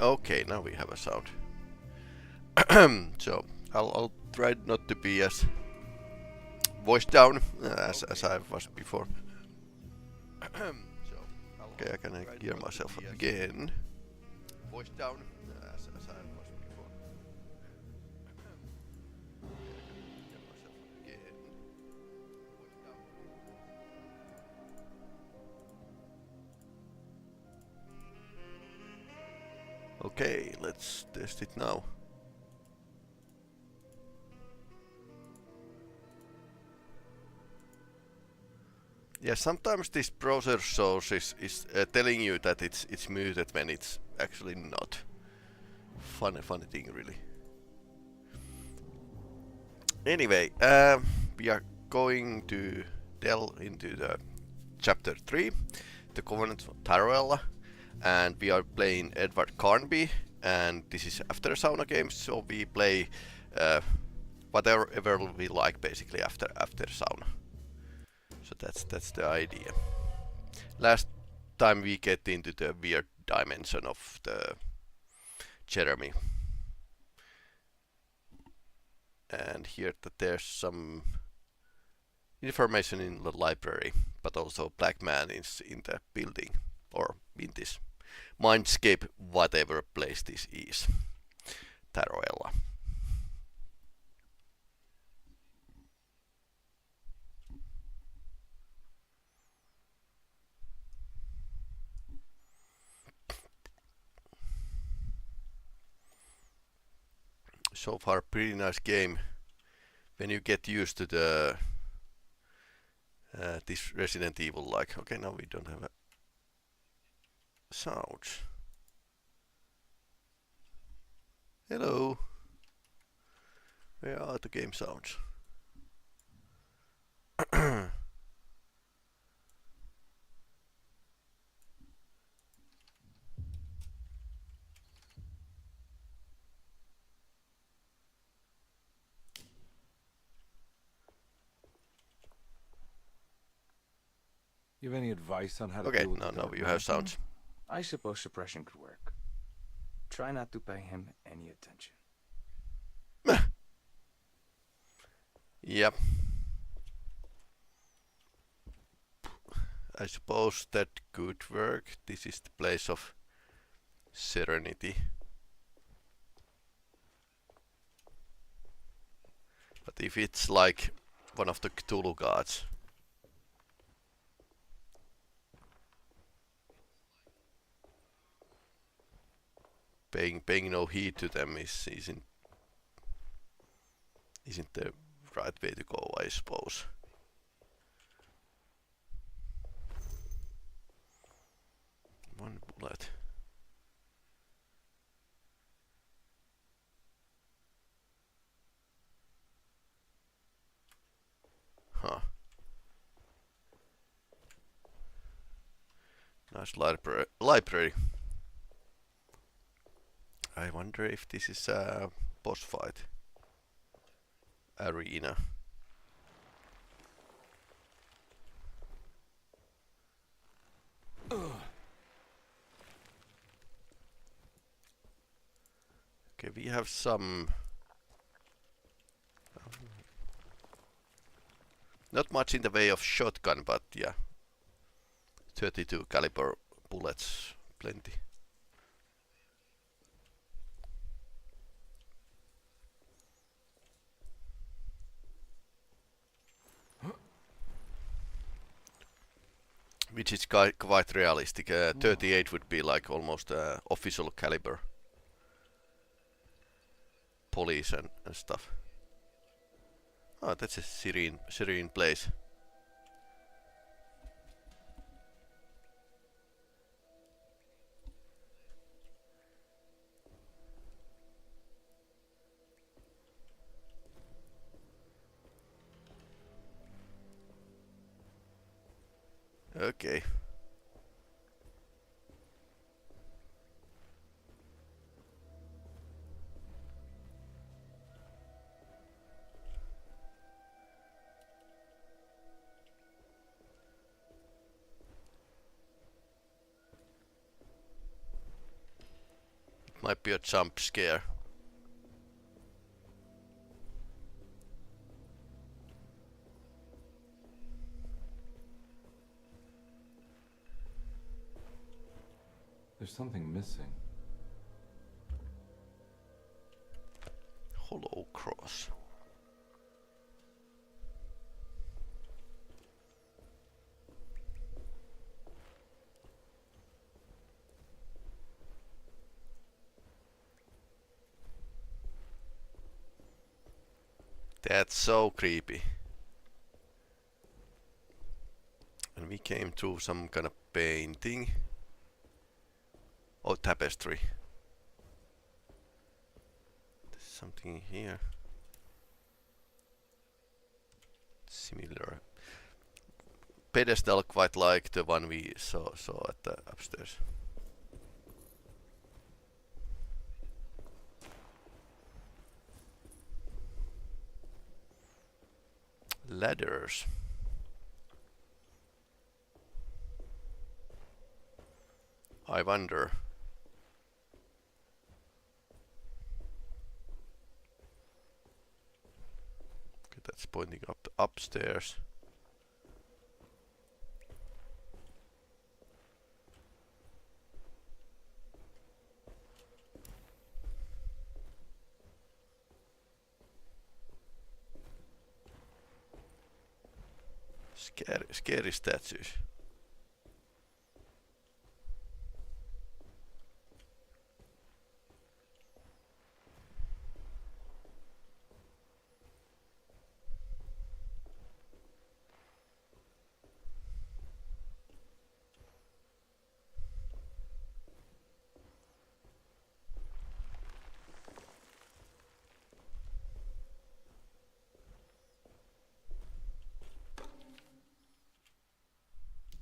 Okay, now we have a sound. So I'll try not to be as voice down as I was before. Okay, I can hear myself again. Voice down as I was before. Okay, let's test it now. Yeah, sometimes this browser source is telling you that it's muted when it's actually not. Funny thing, really. Anyway, we are going to delve into the chapter 3, the Covenant of Taruella, and we are playing Edward Carnby, and this is after Sauna Games, so we play whatever we like basically after Sauna. So that's the idea. Last time we get into the weird dimension of the Jeremy. And here that there's some information in the library, but also Black Man is in the building, or in this mindscape, whatever place this is. Taruella. So far, pretty nice game. When you get used to the this Resident Evil like. Okay, now we don't have a sounds. Hello. Where are the game sounds? You have any advice on how to Okay, deal with no, the Dark you have Remake? sounds. I suppose suppression could work. Try not to pay him any attention. Yep. I suppose that could work. This is the place of Serenity. But if it's like one of the Cthulhu gods, paying no heed to them isn't the right way to go, I suppose. One bullet. Huh. Nice library. I wonder if this is a boss fight arena. Okay, we have some not much in the way of shotgun, but yeah, 32 caliber bullets, plenty. Which is quite realistic. 38 would be like almost official caliber. Police and stuff. Oh, that's a serene place. Okay. Might be a jump scare. There's something missing. Hollow cross. That's so creepy. And we came through some kind of painting. Oh, tapestry. There's something here. Similar. Pedestal quite like the one we saw at the upstairs. Ladders. I wonder. Okay, that's pointing up upstairs. Scary statues.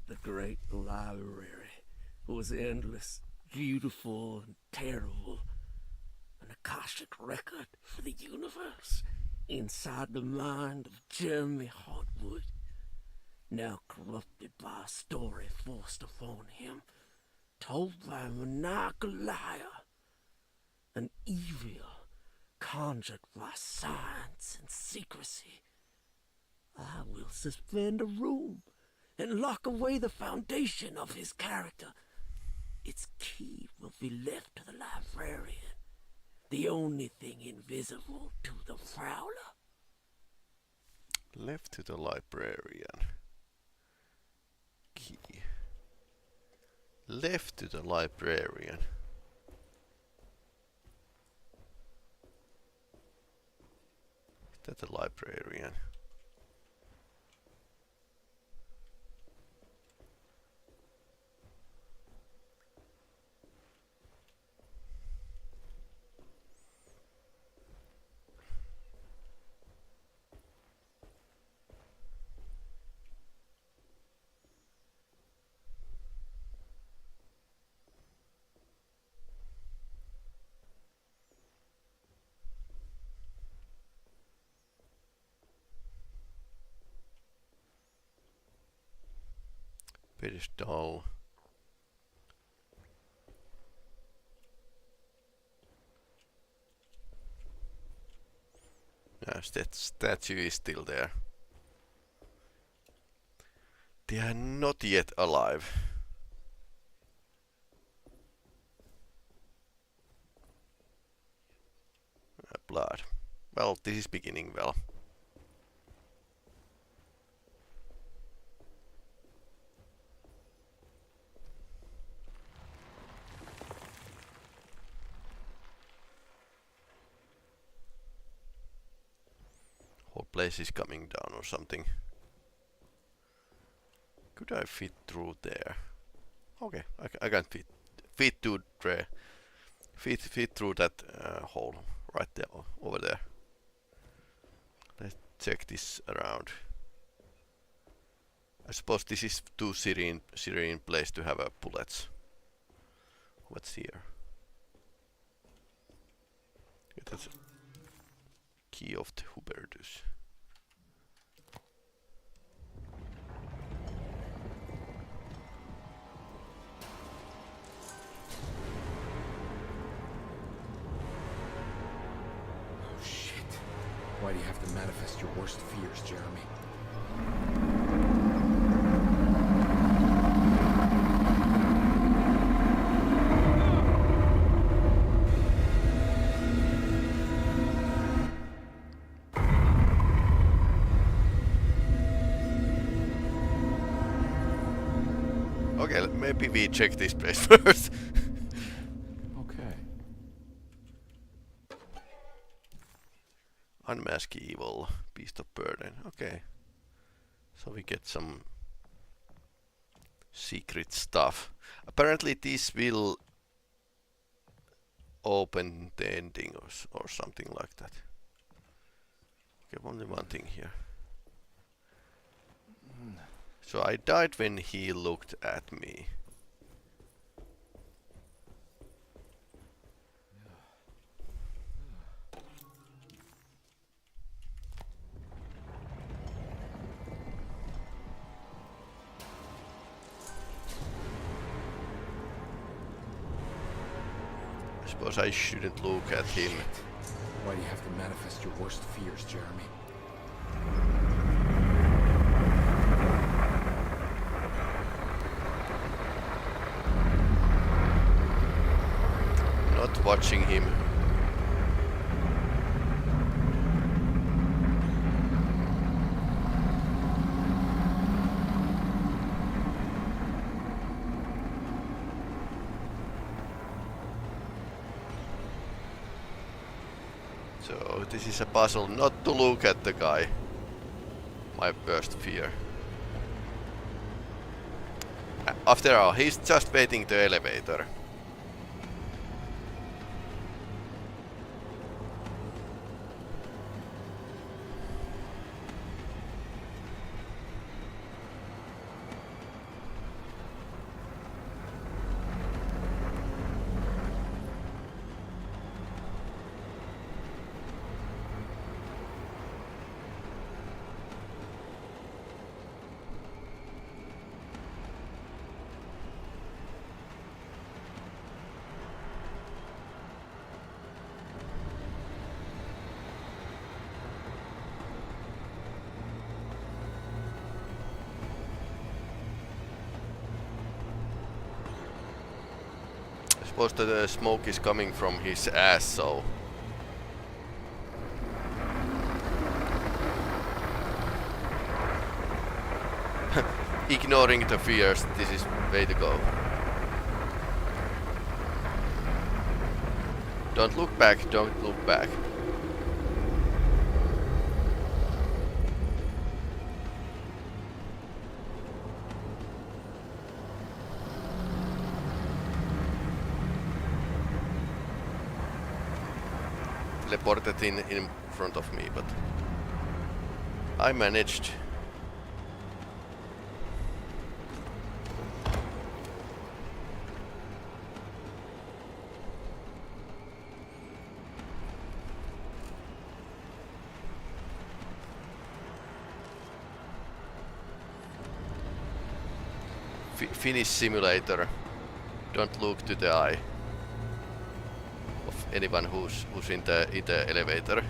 The great library was endless, beautiful, and terrible. An Akashic record for the universe inside the mind of Jeremy Hartwood, now corrupted by a story forced upon him, told by a maniacal liar, an evil conjured by science and secrecy. I will suspend a room and lock away the foundation of his character. Its key will be left to the librarian, the only thing invisible to the prowler. Left to the librarian. Key. Left to the librarian. Is that the librarian? Pedestal. Yes, that statue is still there. They are not yet alive. Blood. Well, this is beginning well. Whole place is coming down or something. Could I fit through there? Okay, I can fit through there. Fit through that hole right there over there. Let's check this around. I suppose this is too serene place to have bullets. What's here? Okay, that's a key of the Hubertus. manifest your worst fears, Jeremy. Okay, maybe we check this place first. Okay. Unmask evil, beast of burden. Okay. So we get some secret stuff. Apparently this will open the ending or something like that. Okay, only one thing here. So I died when he looked at me. I suppose I shouldn't look at him. Why do you have to manifest your worst fears, Jeremy? Not watching him. So this is a puzzle not to look at the guy. My worst fear. After all, he's just waiting the elevator. I suppose the smoke is coming from his ass, so... Ignoring the fears, this is way to go. Don't look back, don't look back. Teleported in front of me, but I managed. Finish simulator. Don't look to the eye of anyone who's in the elevator.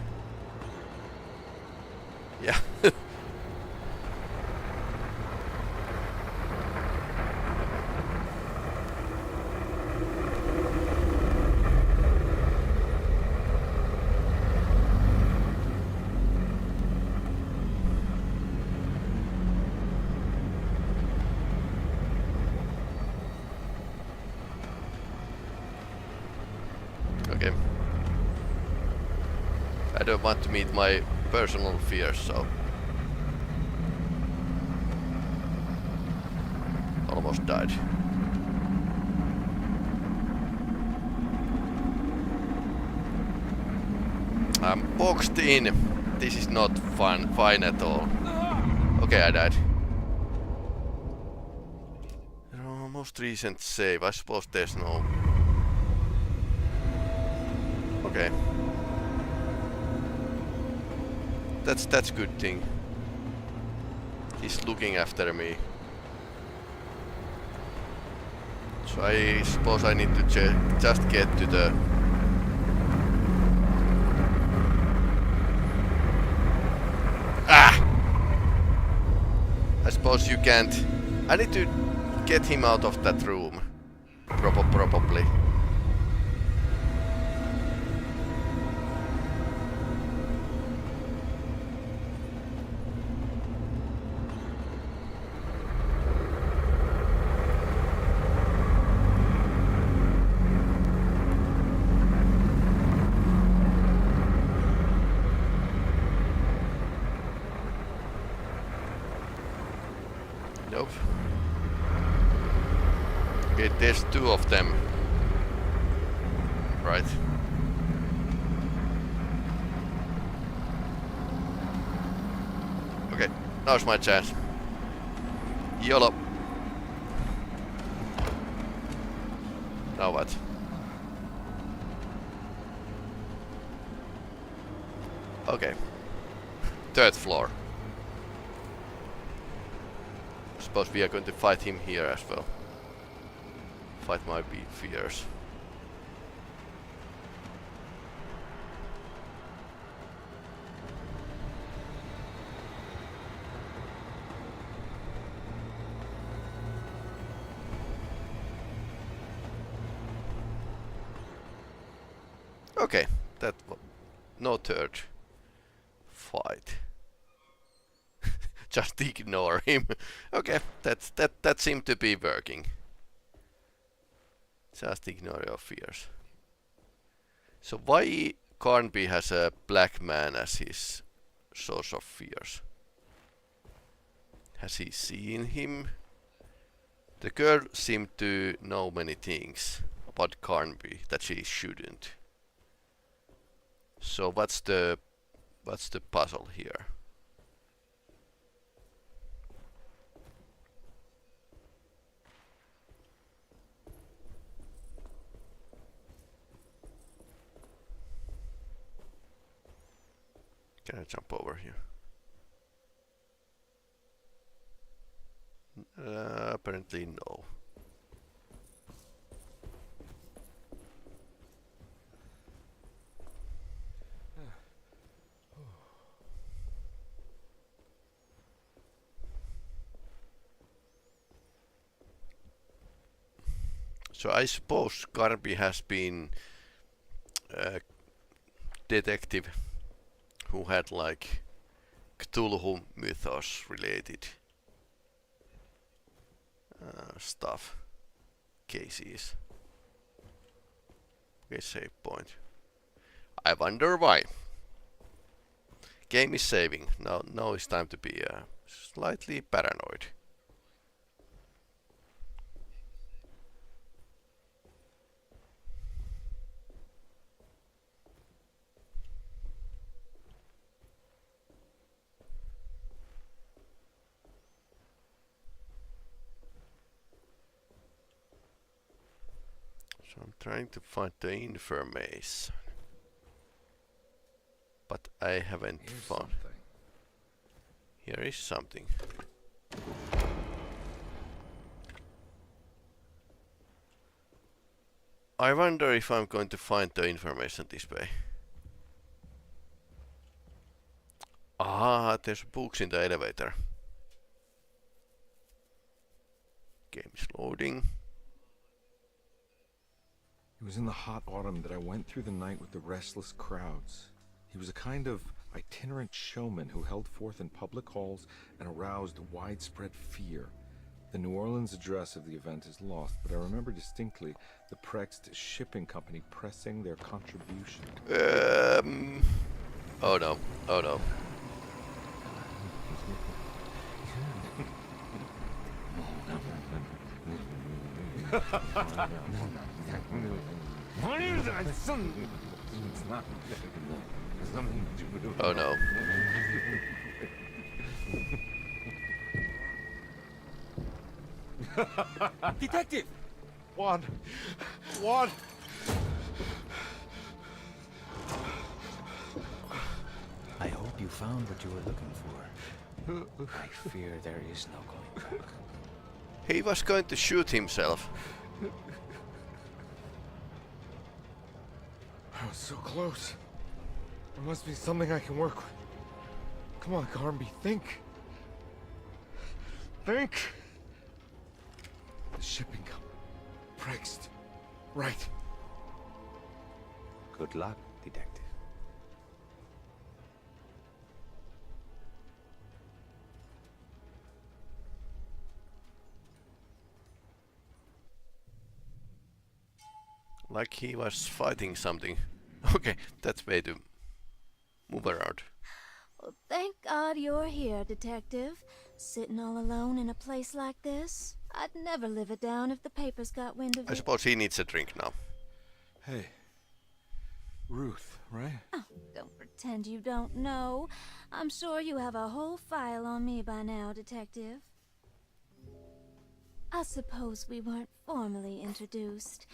Yeah. Okay. I don't want to meet my personal fears, so... Almost died. I'm boxed in. This is not fine at all. Okay, I died. Most recent save. I suppose there's no... Okay. That's good thing. He's looking after me. So I suppose I need to just get to the... I suppose you can't... I need to get him out of that room. Probably. Nope. Okay, there's two of them. Right. Okay, now's my chance. YOLO. Now what? Okay. Third floor. Suppose we are going to fight him here as well. Fight my fears. Okay, no third fight. Just ignore him. Okay, that seemed to be working. Just ignore your fears. So why Carnby has a black man as his source of fears? Has he seen him? The girl seemed to know many things about Carnby that she shouldn't. So what's the puzzle here? Can I jump over here? Apparently no. So I suppose Carnby has been a detective who had like Cthulhu mythos related stuff, cases. Okay, save point. I wonder why. Game is saving. Now it's time to be slightly paranoid. So I'm trying to find the information, but I haven't found. Here is something. I wonder if I'm going to find the information this way. Ah, there's books in the elevator. Game is loading. It was in the hot autumn that I went through the night with the restless crowds. He was a kind of itinerant showman who held forth in public halls and aroused widespread fear. The New Orleans address of the event is lost, but I remember distinctly the Prext shipping company pressing their contribution. Oh no. Oh no. Oh no. Detective! Juan! I hope you found what you were looking for. I fear there is no going back. He was going to shoot himself. I was so close. There must be something I can work with. Come on, Carnby, think. think. The shipping company. Prext. Right. Good luck, detective. Like he was fighting something. Okay, that's way to move around. Well, thank God you're here, Detective. Sitting all alone in a place like this? I'd never live it down if the papers got wind of I it. suppose he needs a drink now. Hey. Ruth, right? Oh, don't pretend you don't know. I'm sure you have a whole file on me by now, Detective. I suppose we weren't formally introduced.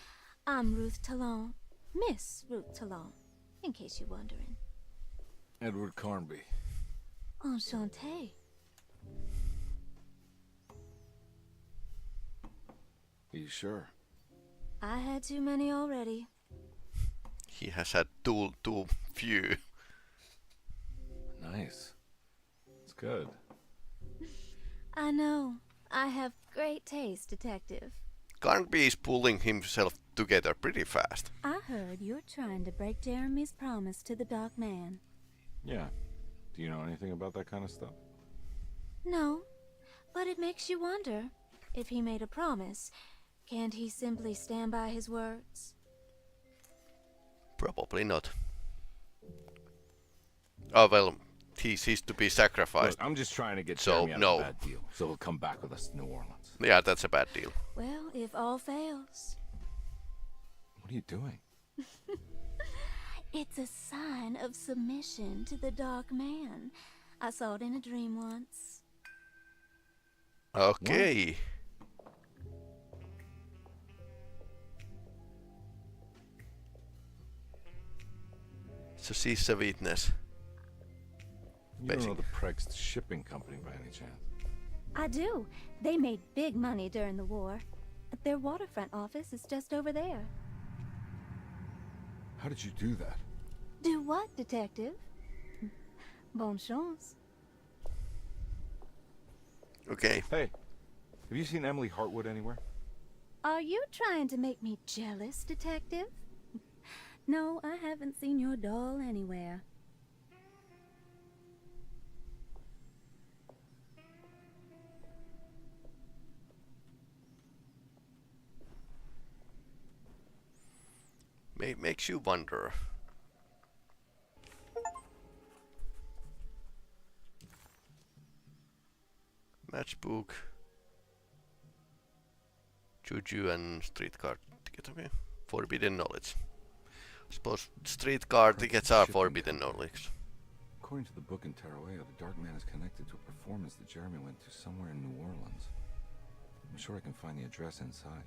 I'm Ruth Talon. Miss Ruth Talon, in case you're wondering. Edward Carnby. Enchanté. Are you sure? I had too many already. He has had too few. Nice. It's good. I know. I have great taste, Detective. Carnby is pulling himself together pretty fast. I heard you're trying to break Jeremy's promise to the Dark Man. Yeah. Do you know anything about that kind of stuff? No, but it makes you wonder. If he made a promise, can't he simply stand by his words? Probably not. Oh well, he's to be sacrificed. Look, I'm just trying to get So, Jeremy out no. of a bad deal, so he'll come back with us to New Orleans. Yeah, that's a bad deal. Well, if all fails. What are you doing? It's a sign of submission to the Dark Man. I saw it in a dream once. Okay. So she's a witness. You don't know the Prext shipping company by any chance? I do. They made big money during the war. Their waterfront office is just over there. How did you do that? Do what, Detective? Bonne chance. Okay. Hey, have you seen Emily Hartwood anywhere? Are you trying to make me jealous, Detective? No, I haven't seen your doll anywhere. Makes you wonder. Matchbook. Juju and streetcar ticket, okay. Forbidden knowledge. I suppose streetcar tickets are forbidden knowledge. According to the book in Tarawea, the Dark Man is connected to a performance that Jeremy went to somewhere in New Orleans. I'm sure I can find the address inside.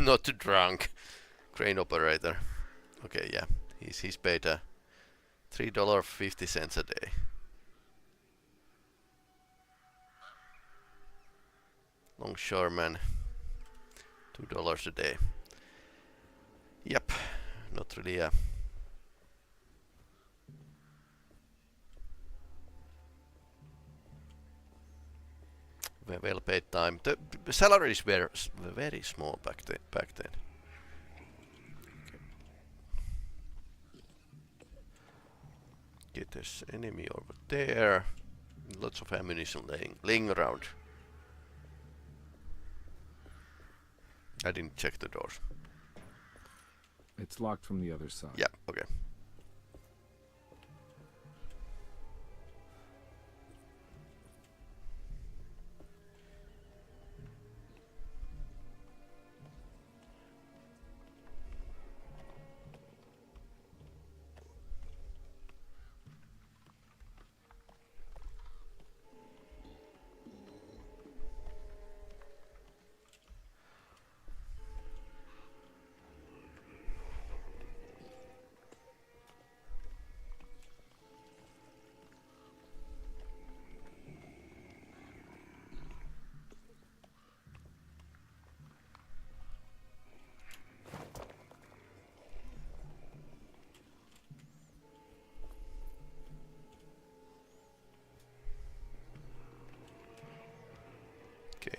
Not too drunk. Crane operator. Okay, yeah. He's paid $3.50 a day. Longshoreman. $2 a day. Yep. Not really a well paid time. The salaries were very small back then. Okay. Okay, there's enemy over there. Lots of ammunition laying around. I didn't check the doors. It's locked from the other side. Yeah, okay.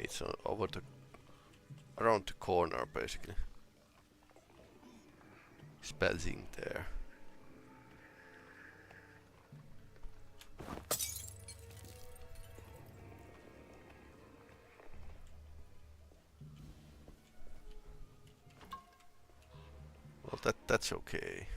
It's over the around the corner basically. Spazzing there. Well, that's okay.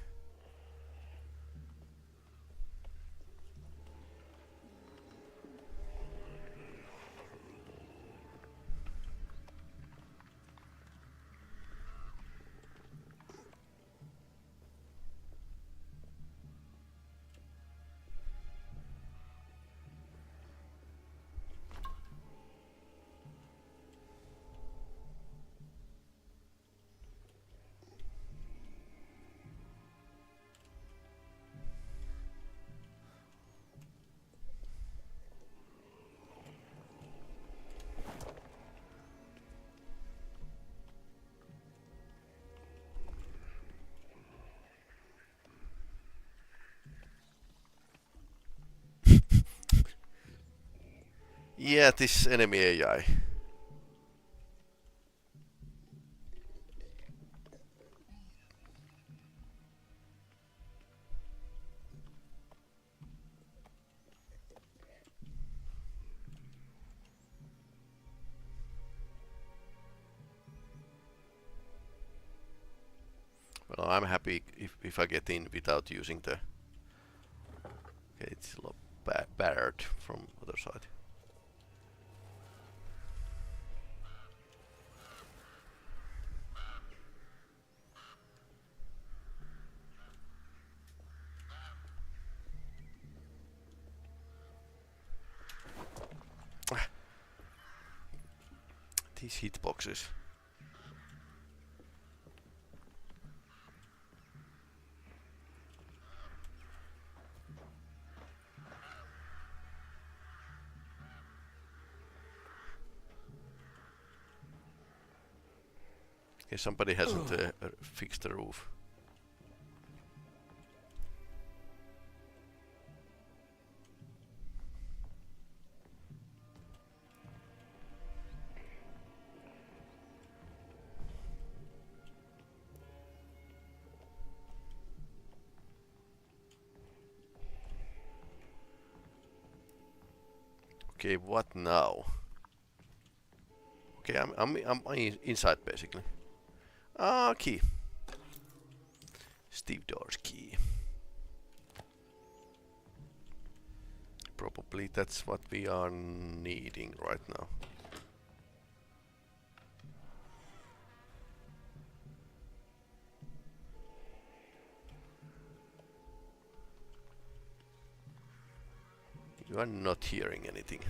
Yeah, this enemy AI. Well, I'm happy if I get in without using the... Okay, it's a lot battered from other side. These hitboxes. Okay, somebody hasn't fixed the roof. Okay, what now? Okay, I'm inside basically. Ah, key. Steve Doors key. Probably that's what we are needing right now. You are not hearing anything.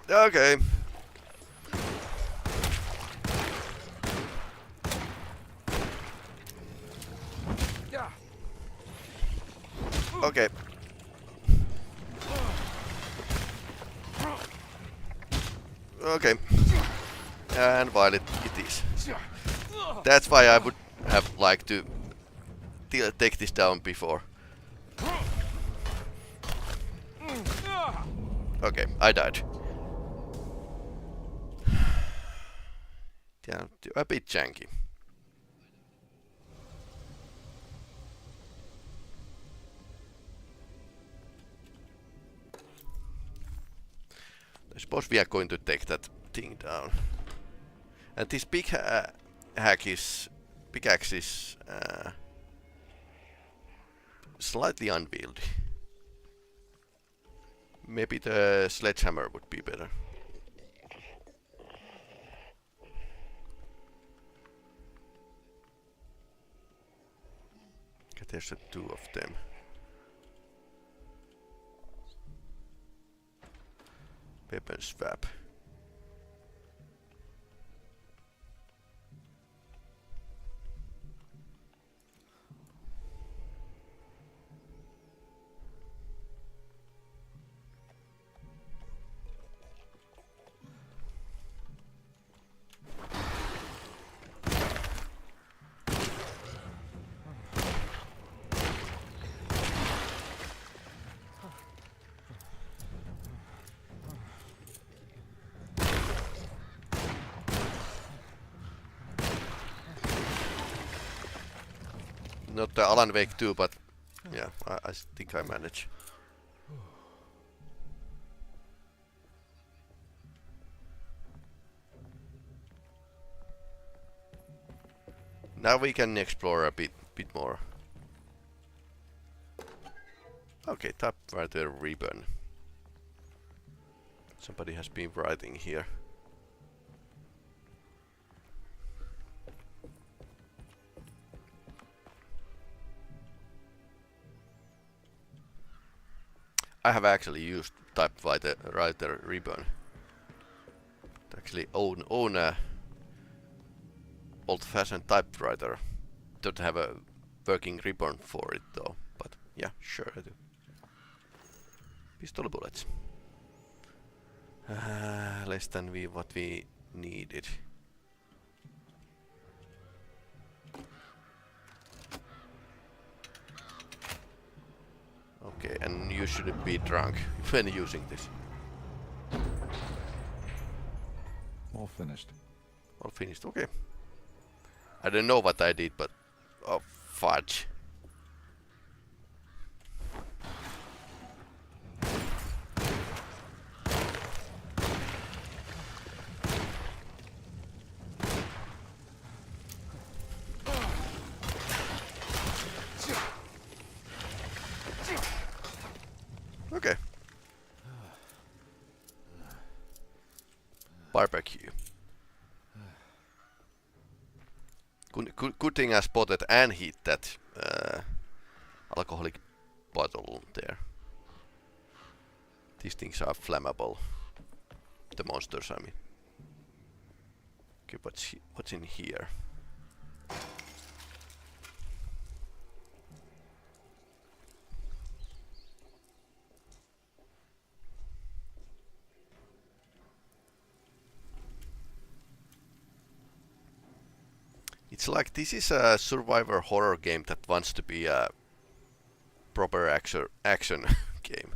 Okay. Okay. Okay. And while it is. That's why I would have liked to take this down before. Okay, I died. Yeah, a bit janky. I suppose we are going to take that thing down. And this big pickaxe is slightly unwieldy. Maybe the sledgehammer would be better. Okay, there's two of them. Weapon swap. Not the Alan Wake 2, but yeah, I think I manage. Now we can explore a bit more. Okay, typewriter ribbon. Somebody has been writing here. I have actually used typewriter ribbon. To actually own a old-fashioned typewriter. Don't have a working ribbon for it though, but yeah, sure I do. Pistol bullets. Less than what we needed. Okay, and you shouldn't be drunk when using this. All finished. All finished, okay. I don't know what I did, but... Oh, fudge. Okay. Barbecue. Good thing I spotted and hit that alcoholic bottle there. These things are flammable. The monsters, I mean. Okay, what's in here? It's like this is a survivor horror game that wants to be a proper action game.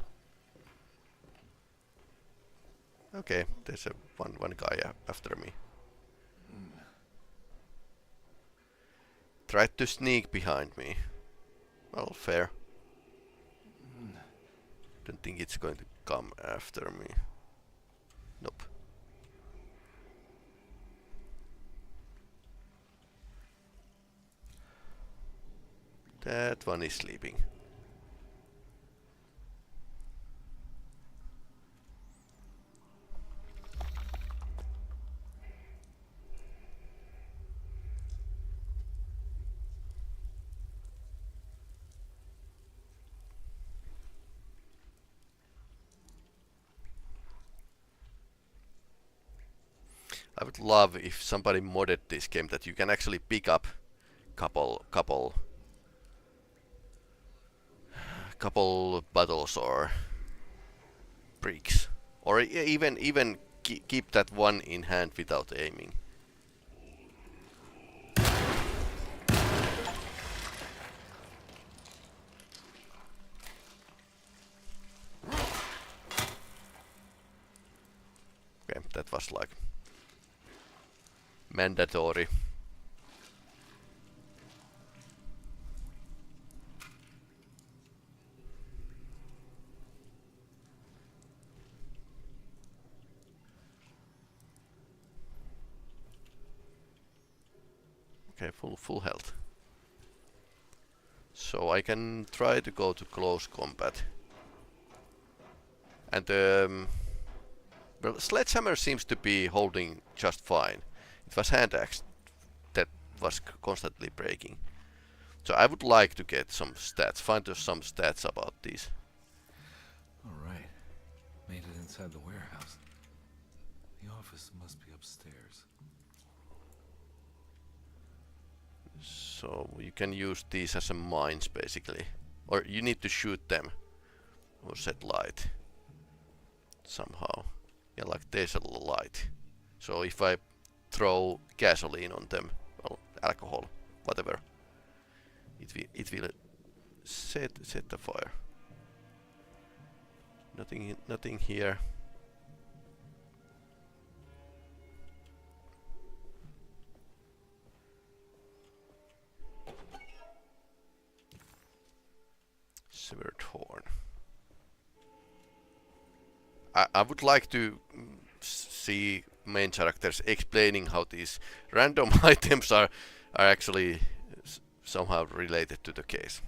Okay, there's one guy after me. Tried to sneak behind me. Well, fair. Don't think it's going to come after me. Nope. That one is sleeping. I would love if somebody modded this game that you can actually pick up couple bottles or bricks, or even keep that one in hand without aiming. Okay, that was like mandatory. Okay, full health. So I can try to go to close combat. And well, sledgehammer seems to be holding just fine. It was hand axe that was constantly breaking. So I would like to get some stats, find some stats about these. All right. Made it inside the warehouse. The office must be upstairs. So you can use these as a mines basically. Or you need to shoot them. Or set light. Somehow. Yeah, like there's a light. So if I throw gasoline on them, well, alcohol, whatever, it will set the fire. Nothing here. Severed horn. I would like to see main characters explaining how these random items are actually somehow related to the case.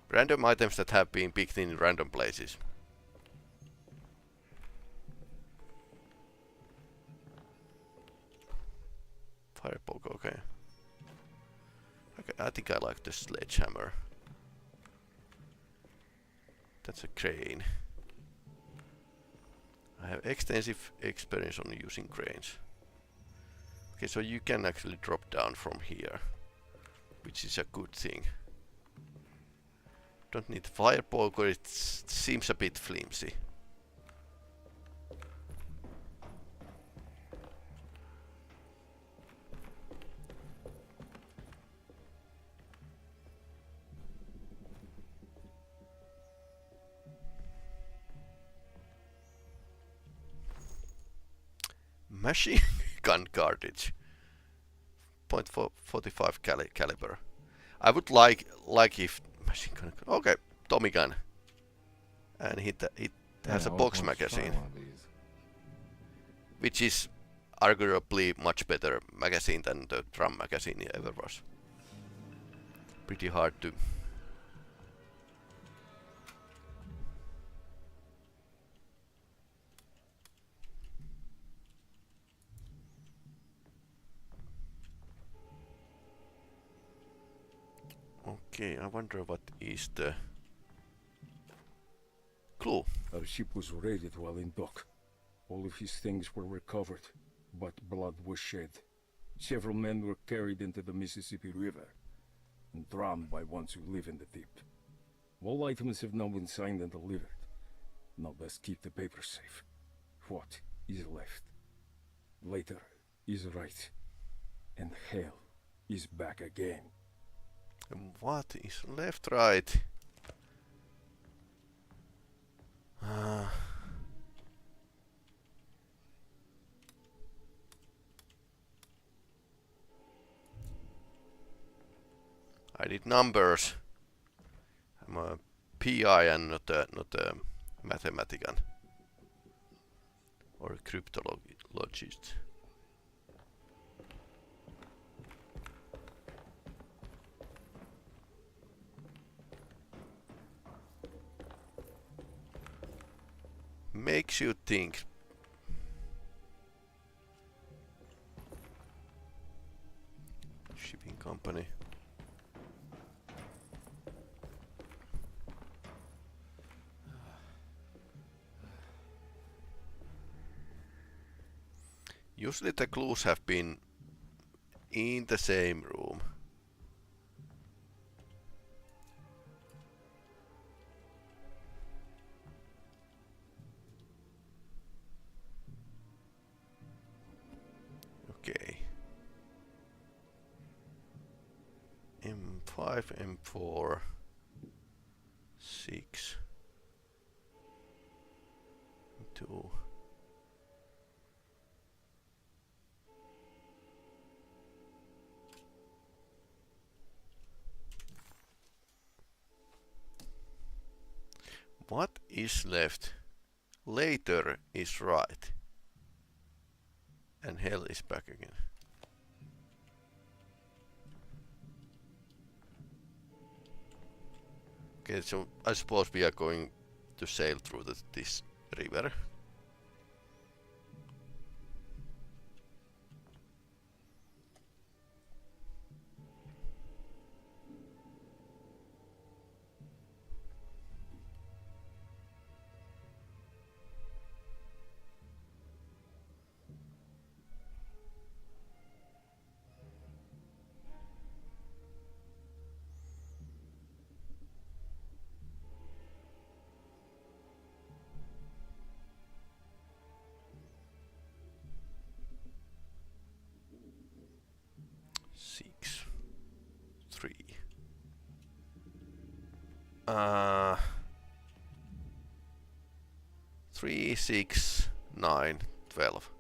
Random items that have been picked in random places. Fire poke, okay. Okay, I think I like the sledgehammer. That's a crane. I have extensive experience on using cranes. Okay, so you can actually drop down from here, which is a good thing. Don't need fire poker, it seems a bit flimsy. Machine gun cartridge, .45 caliber. I would like if machine gun. Okay, Tommy gun, and it has a box magazine, which is arguably much better magazine than the drum magazine ever was. Pretty hard to. Okay, I wonder what is the clue. Our ship was raided while in dock. All of his things were recovered, but blood was shed. Several men were carried into the Mississippi River and drowned by ones who live in the deep. All items have now been signed and delivered. Now best keep the papers safe. What is left? Later is right, and hell is back again. And what is left, right? I did numbers. I'm a PI and not a mathematician or a cryptologist. Makes you think. Shipping company. Usually the clues have been in the same room. Okay. M5, M4, 6, 2. What is left? Later is right. And hell is back again. Okay, so I suppose we are going to sail through this river. 3, 6, 9, 12.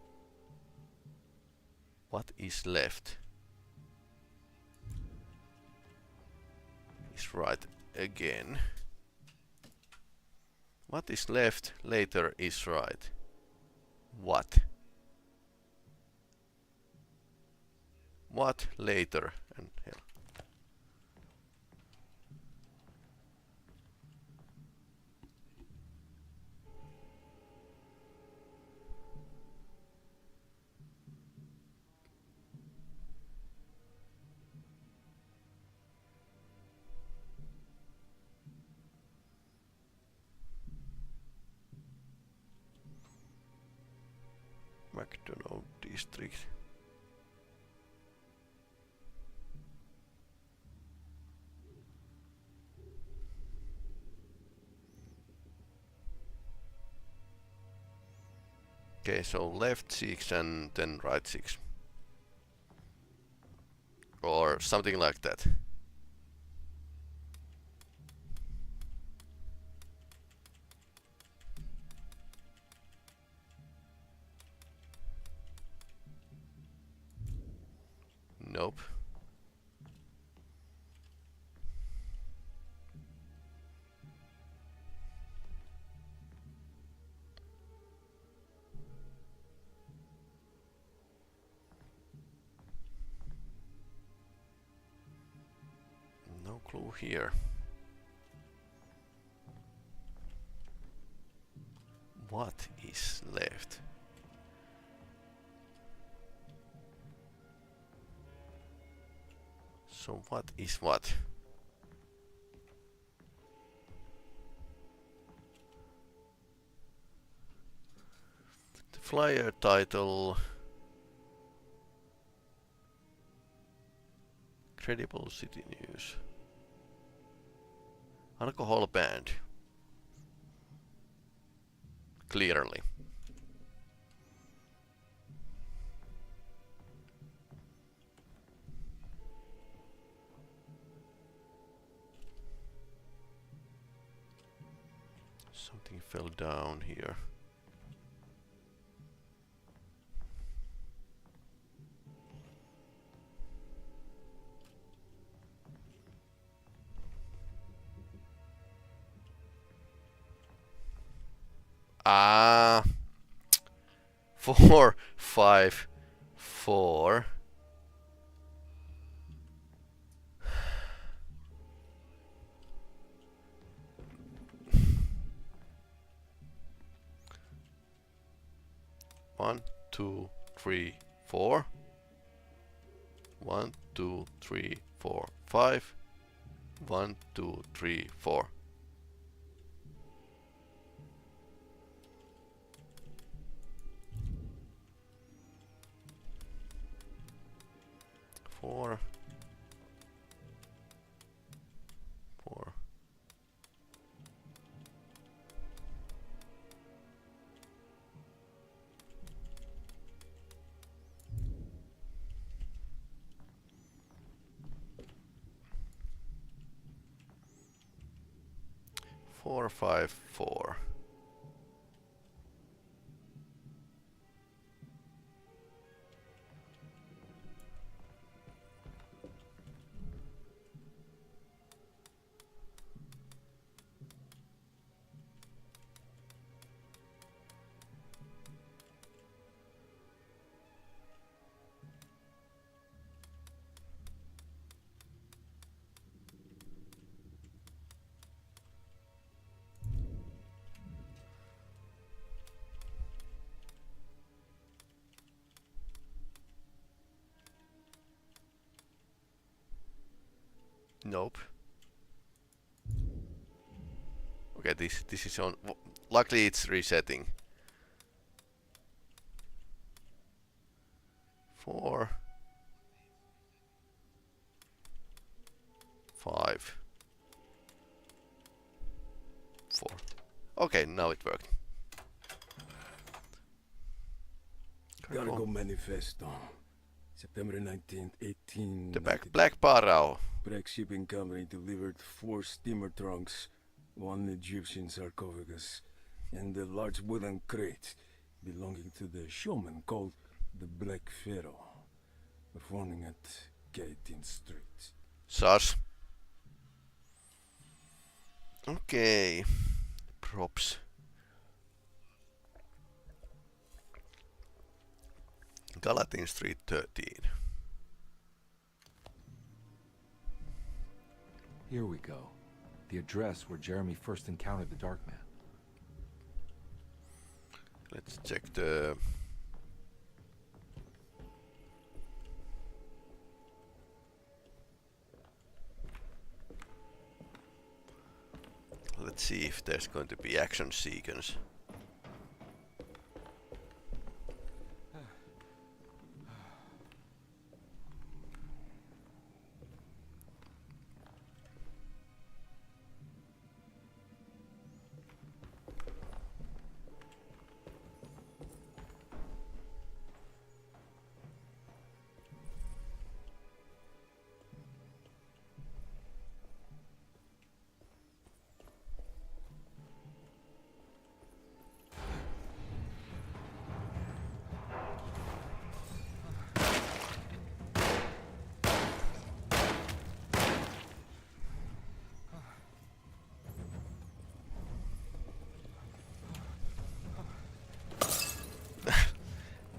What is left? Is right again. What is left later is right. What? What later and hell. McDonald district. Okay, so left 6 and then right 6. Or something like that. Nope. No clue here. What is left? So what is what? The flyer title. Credible city news. Alcohol banned. Clearly. Something fell down here. Ah, 4, 5, 4. One, 2, 3, 4. 1, 2, 3, 4, 5. 1, 2, 3, 4. 4, 4. Four, 5, 4. Nope. Okay, this is on. Luckily, it's resetting. 4, 5, 4. Okay, now it worked. Gotta go manifesto. September 19th, 18... The Black Barrow. Breck Shipping Company delivered 4 steamer trunks one Egyptian sarcophagus, and a large wooden crate belonging to the showman called the Black Pharaoh, performing at Gate in Street. Sus. Okay. Props. Gallatin Street 13. Here we go. The address where Jeremy first encountered the Dark Man. Let's check the... Let's see if there's going to be action sequence.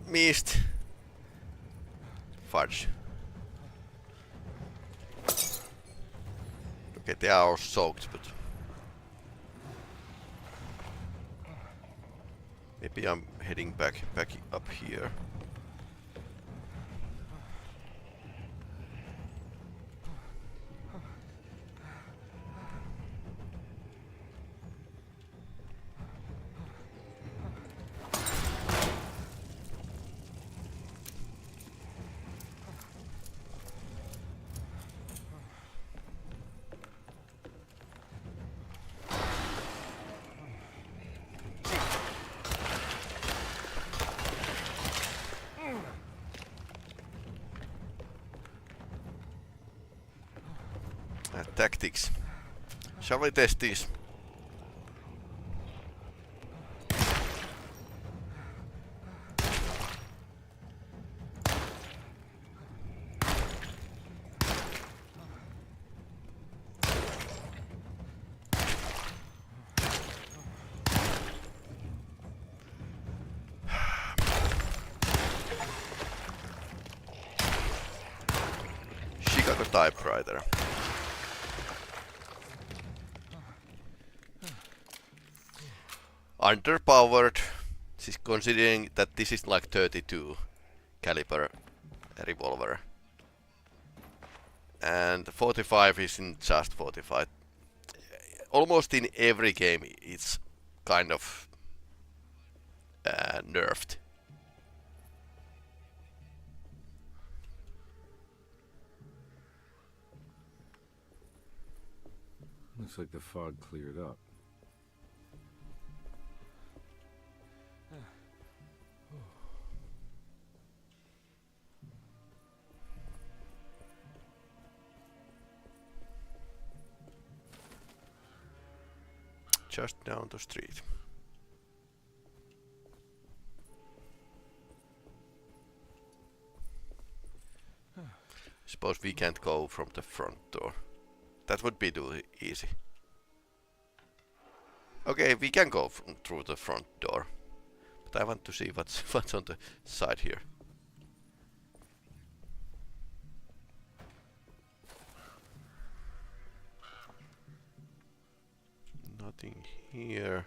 Missed. Fudge. Okay, they are all soaked, but maybe I'm heading back up here. Tactics. Shall we test these? Chicago typewriter. Underpowered, considering that this is like 32 caliber revolver, and 45 isn't just 45. Almost in every game it's kind of nerfed. Looks like the fog cleared up. Just down the street. Suppose we can't go from the front door. That would be too easy. Okay, we can go through the front door, but I want to see what's on the side here. Nothing here.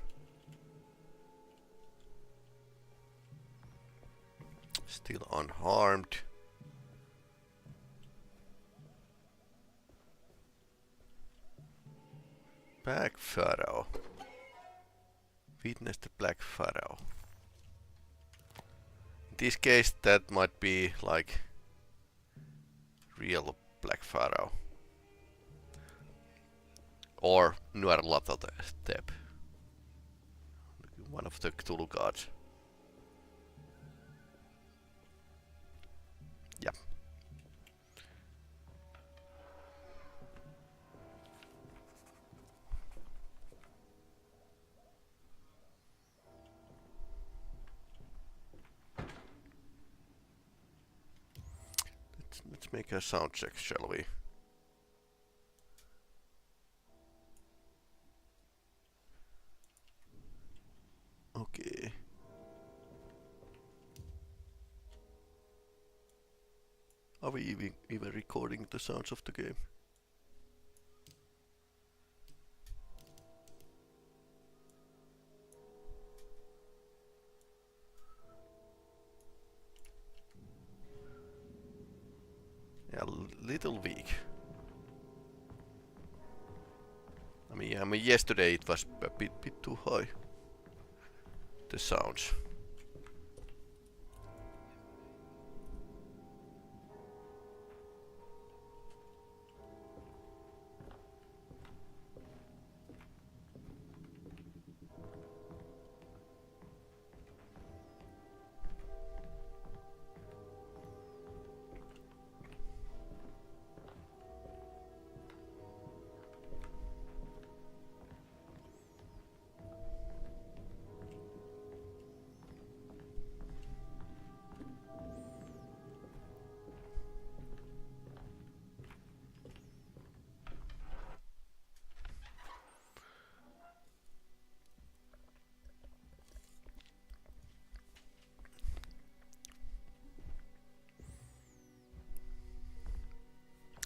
Still unharmed. Black Pharaoh. Witness the Black Pharaoh. In this case, that might be like real Black Pharaoh. Or Nuerlatotep. One of the Cthulhu gods. Yeah. let's make a sound check, shall we? Okay. Are we even recording the sounds of the game? Yeah, little weak. I mean, yesterday it was a bit too high. The sounds.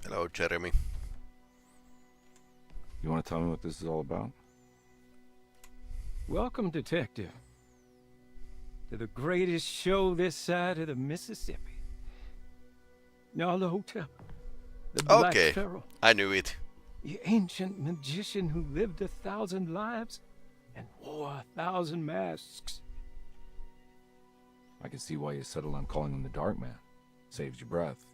Hello, Jeremy. You want to tell me what this is all about? Welcome, Detective, to the greatest show this side of the Mississippi. Nyarlathotep, the Black Okay, Pharaoh, I knew it. the ancient magician who lived 1,000 lives and wore 1,000 masks. I can see why you settled on calling him the Dark Man. Saves your breath.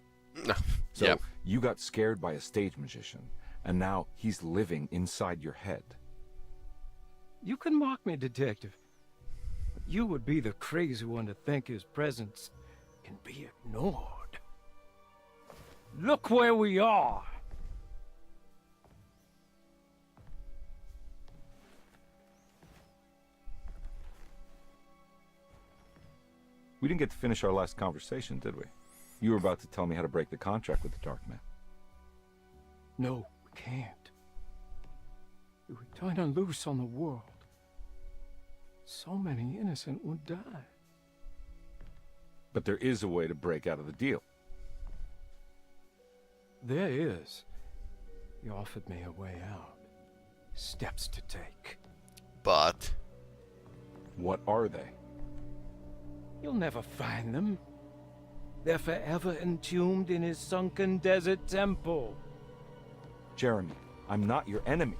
So Yeah. you got scared by a stage magician, and now he's living inside your head. You can mock me, Detective, but you would be the crazy one to think his presence can be ignored. Look where we are! We didn't get to finish our last conversation, did we? You were about to tell me how to break the contract with the Dark Man. No, we can't. If we turn her loose on the world, so many innocent would die. But there is a way to break out of the deal. There is. You offered me a way out. Steps to take. But What are they? You'll never find them. They're forever entombed in his sunken desert temple. Jeremy, I'm not your enemy.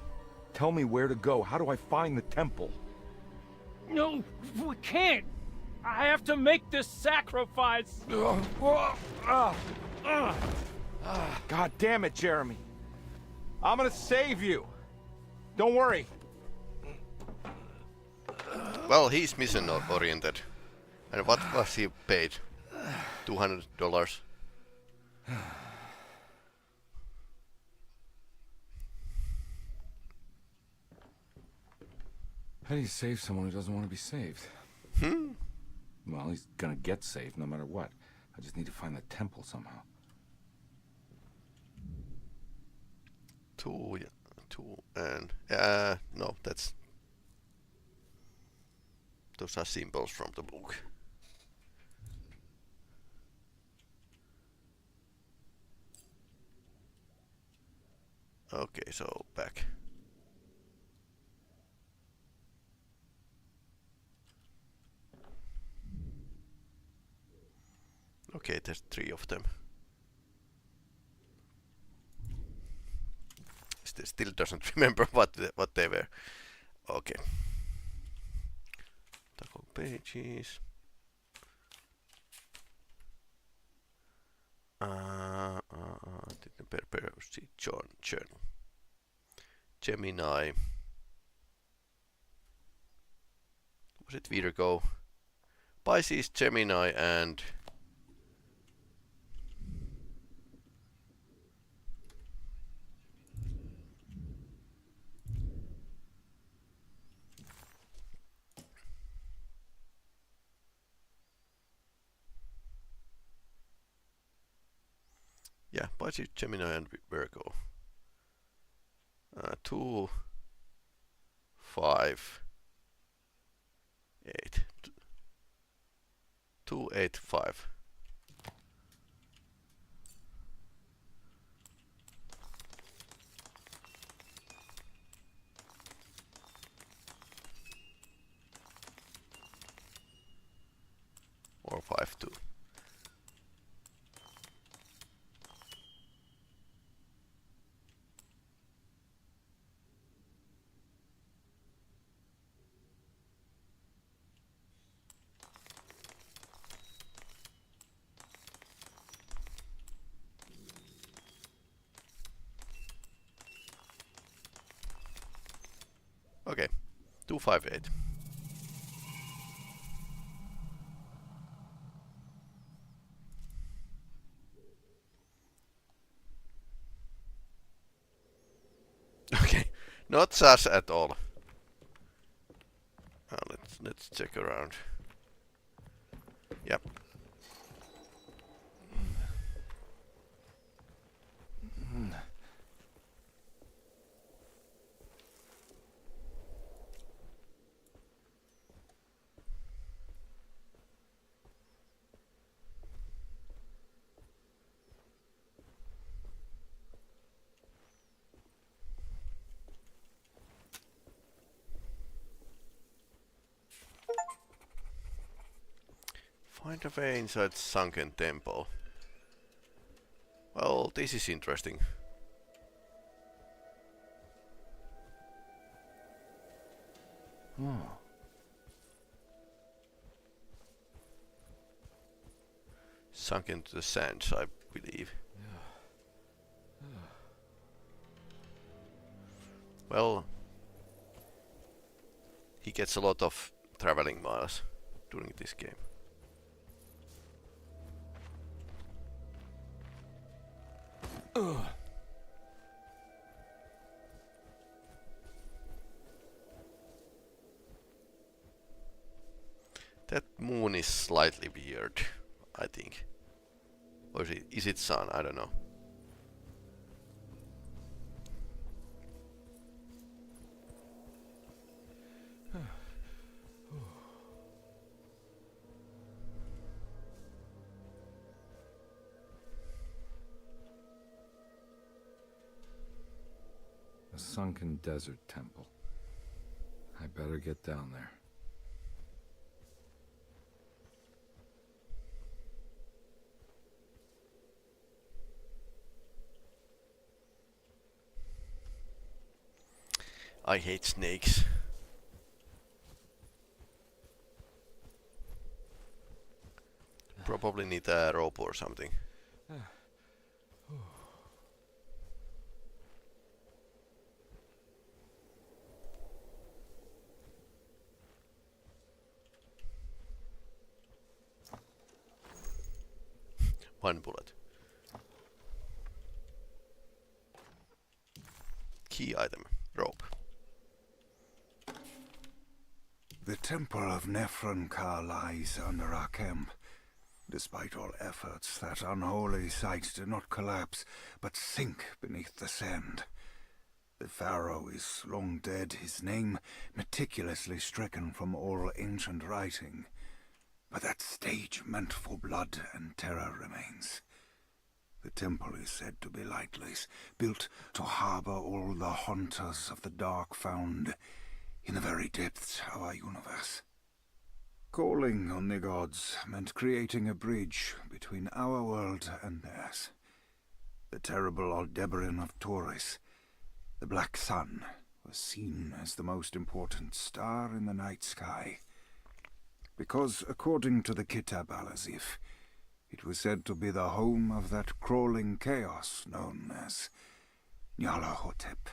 Tell me where to go. How do I find the temple? No, we can't. I have to make this sacrifice. God damn it, Jeremy. I'm gonna save you. Don't worry. well, he's mission oriented. And what was he paid? $200. How do you save someone who doesn't want to be saved? Well, he's gonna get saved no matter what. I just need to find the temple somehow. Two, and no, that's those are symbols from the book. Okay, so back. Okay, there's 3 of them. Still doesn't remember what they were. Okay. Toggle pages. Didn't prepare journal. Gemini. Was it Virgo? Pisces, Gemini, and Yeah, Pisces, Gemini, and Virgo. 2, 5, 8. 2, 8, 5. Or 5, 2. Okay, 2, 5, 8. Okay, not sus at all. Let's check around. Yep. Find a way inside sunken temple. Well, this is interesting. Oh. Sunk into the sands, I believe. Well, he gets a lot of traveling miles during this game. That moon is slightly weird, I think. Or is it sun? I don't know. A sunken desert temple. I better get down there. I hate snakes. Probably need a rope or something. One bullet. Key item. Rope. The temple of Nephron-Ka lies under our camp. Despite all efforts, that unholy site did not collapse, but sink beneath the sand. The pharaoh is long dead, his name meticulously stricken from all ancient writing. But that stage meant for blood and terror remains. The temple is said to be lightless, built to harbor all the haunters of the dark found in the very depths of our universe. Calling on the gods meant creating a bridge between our world and theirs. The terrible Aldebaran of Taurus, the Black Sun, was seen as the most important star in the night sky. Because, according to the Kitab al-Azif, it was said to be the home of that crawling chaos known as Nyarlathotep.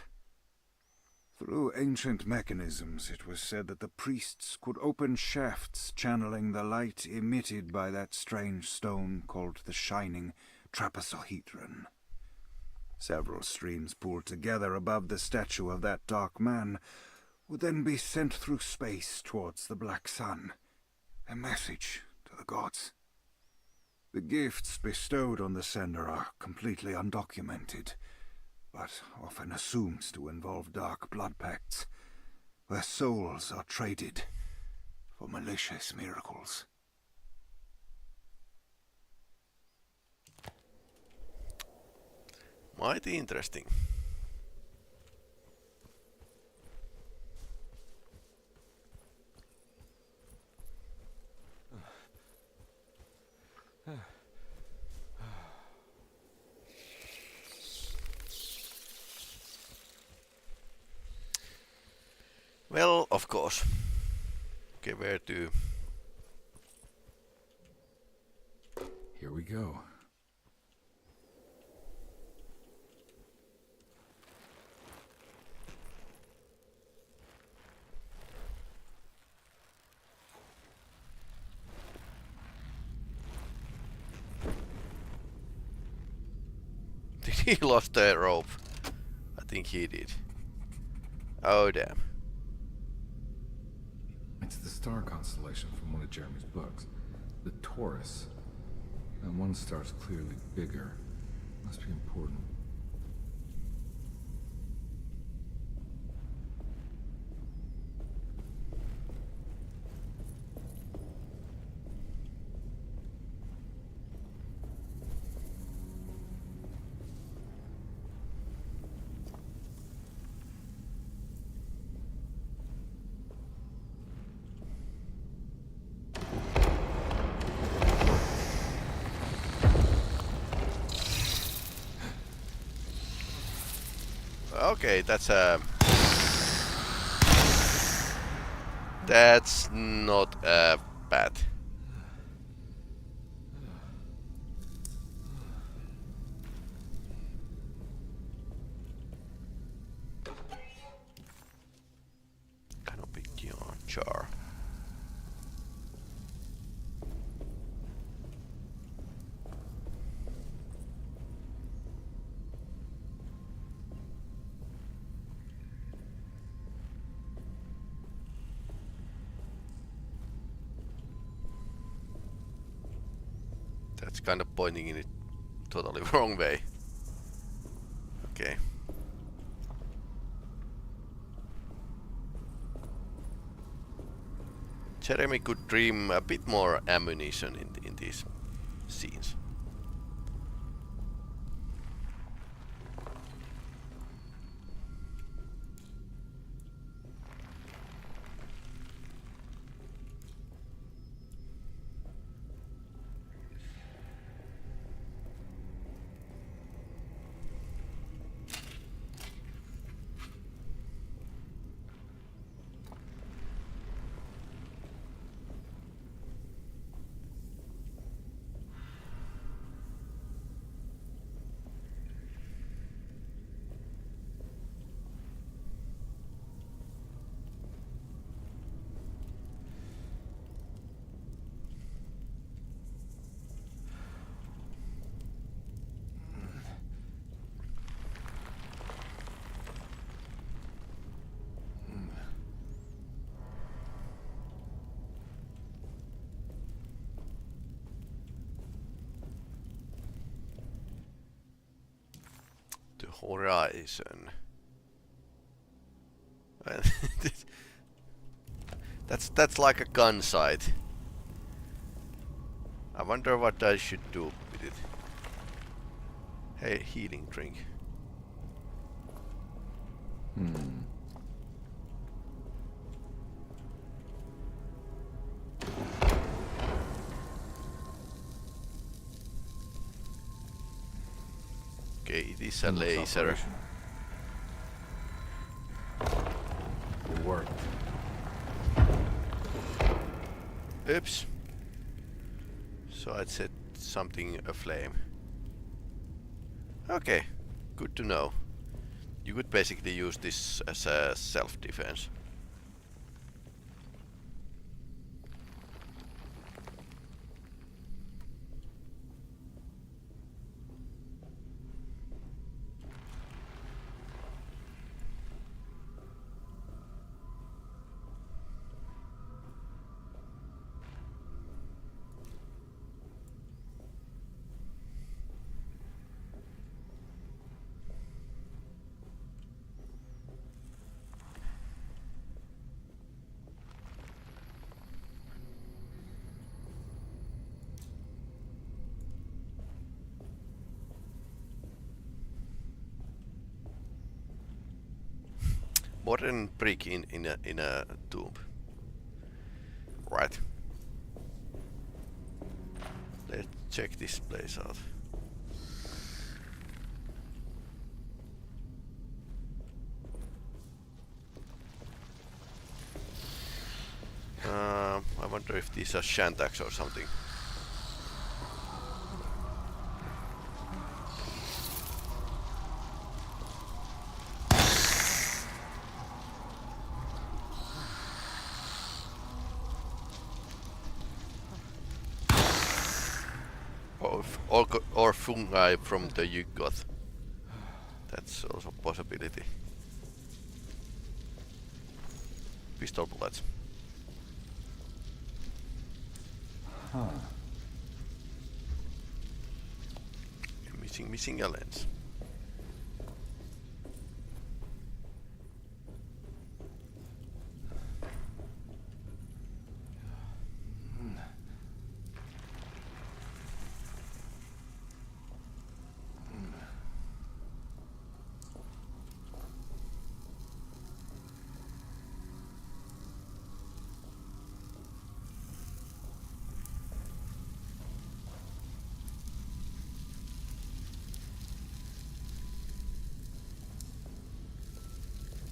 Through ancient mechanisms, it was said that the priests could open shafts channeling the light emitted by that strange stone called the Shining Trapezohedron. Several streams pooled together above the statue of that dark man would then be sent through space towards the Black Sun. A message to the gods. The gifts bestowed on the sender are completely undocumented, but often assumed to involve dark blood pacts, where souls are traded for malicious miracles. Mighty interesting. Well, of course. Okay, where to? Here we go. Did he lost the rope? I think he did. Oh damn. It's the star constellation from one of Jeremy's books. The Taurus. That one star's clearly bigger. Must be important. Okay, that's not bad. Carnby jar. That's kind of pointing in it totally wrong way. Okay. Jeremy could dream a bit more ammunition in these scenes. The horizon. That's like a gun sight. I wonder what I should do with it. Hey, healing drink. Okay, it is a laser. It worked. Oops. So I'd set something aflame. Okay, good to know. You could basically use this as a self-defense. Modern brick in a tomb. Right. Let's check this place out. I wonder if these are Shantax or something. Or fungi from the Yuggoth. That's also a possibility. Pistol bullets. Huh. Missing a lens.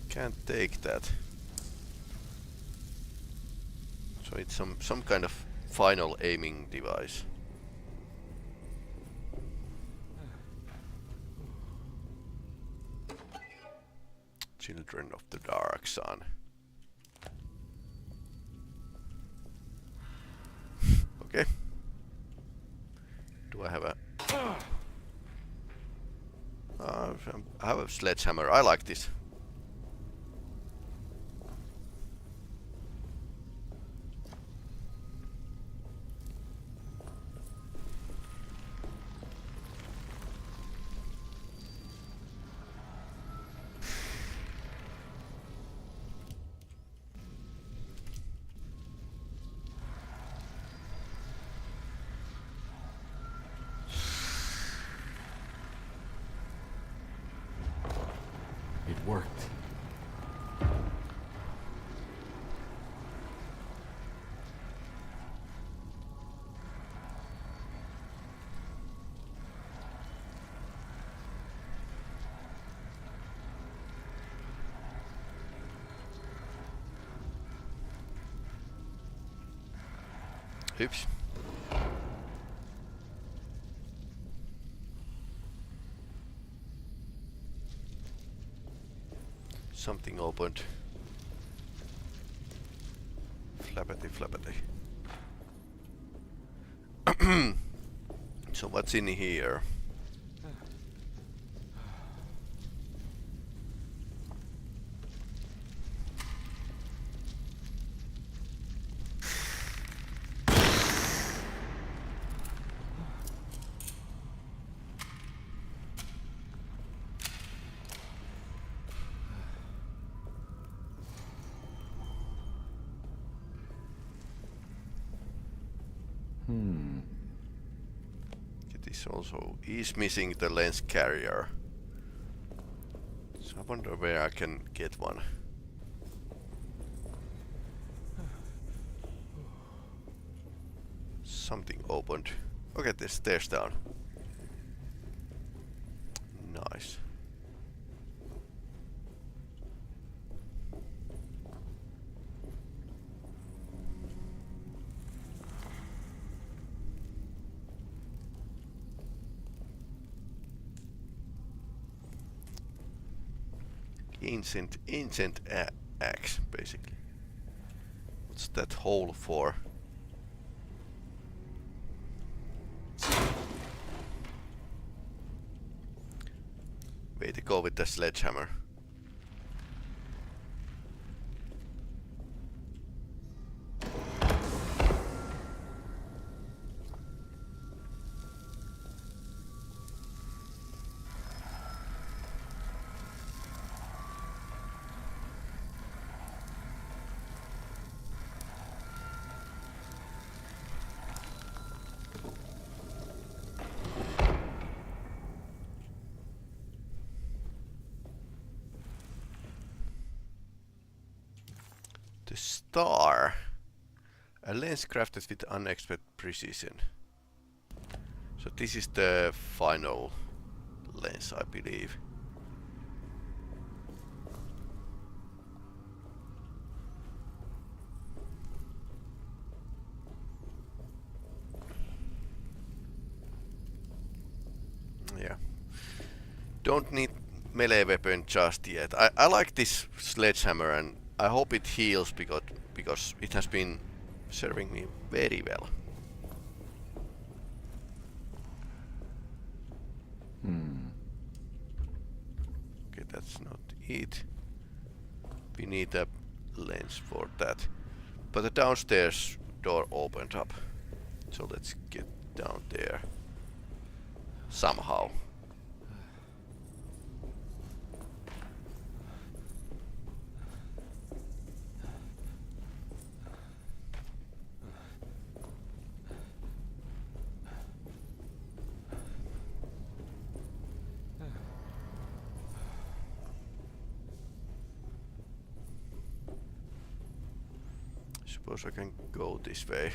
Can't take that. So it's some kind of final aiming device. Children of the Dark Sun. Okay. Do I have a... I have a sledgehammer. I like this. It worked. Oops. Something opened. Flappity flappity. So what's in here? It is also missing the lens carrier. So I wonder where I can get one. Something opened. Okay, there's stairs down. Nice. Ancient axe, basically. What's that hole for? Way to go with the sledgehammer. The star. A lens crafted with unexpected precision. So this is the final lens, I believe. Yeah. Don't need melee weapon just yet. I like this sledgehammer and I hope it heals because it has been serving me very well. Okay, that's not it. We need a lens for that. But the downstairs door opened up. So let's get down there. Somehow. Suppose I can go this way.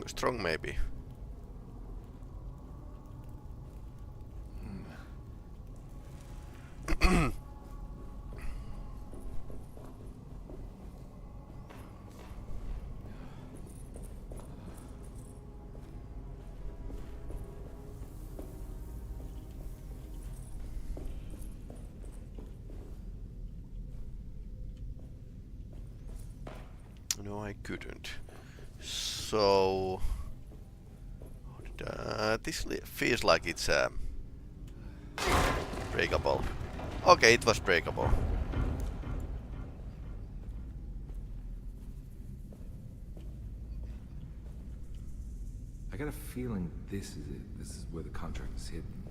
Strong maybe. No, I couldn't. So this feels like it's breakable. Okay, it was breakable. I got a feeling this is it. This is where the contract is hidden.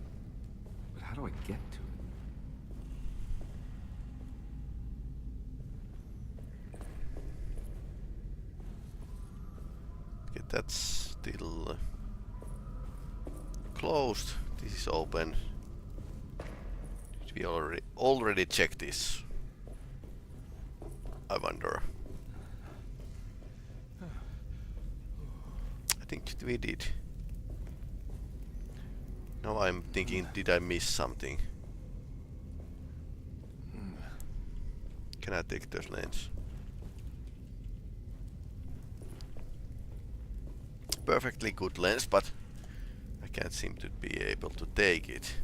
But how do I get to it? Okay, that's still closed. This is open. Did we already check this? I wonder. I think we did. Now I'm thinking, did I miss something? Can I take those lens? Perfectly good lens, but I can't seem to be able to take it.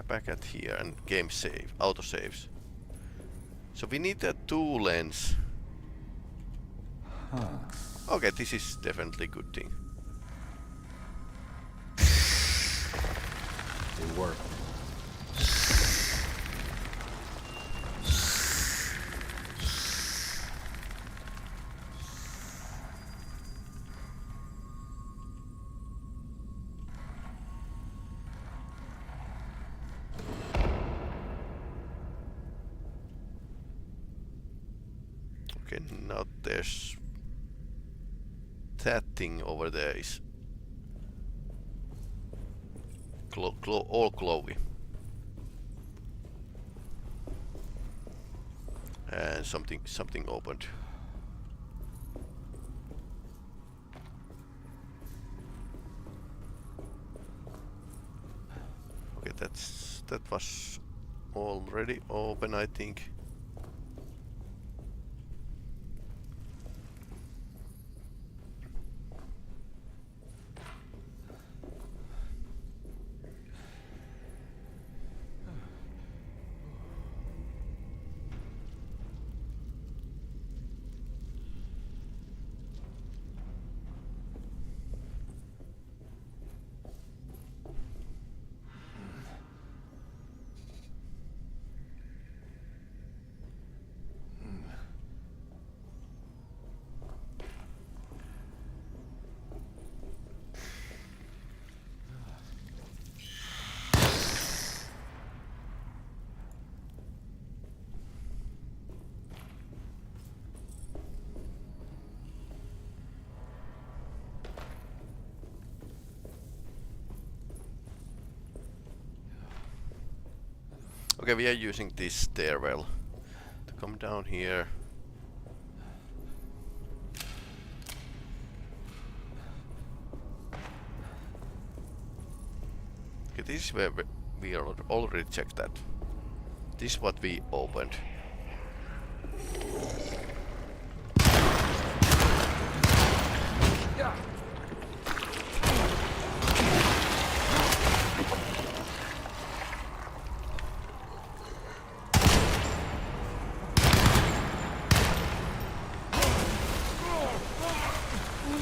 Back at here and game save, auto saves. So we need a 2 lens. Okay, this is definitely a good thing. It worked. Okay, now there's that thing over there is all glowy. And something opened. Okay, that was already open, I think. Okay, we are using this stairwell to come down here. Okay, this is where we already checked that. This is what we opened.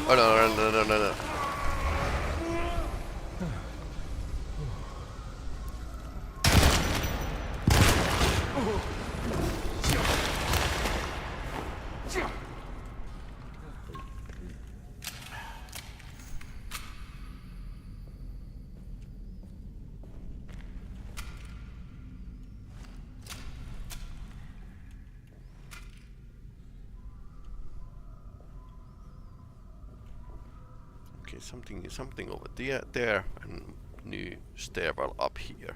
Oh no. Okay, something over there, and new stairwell up here.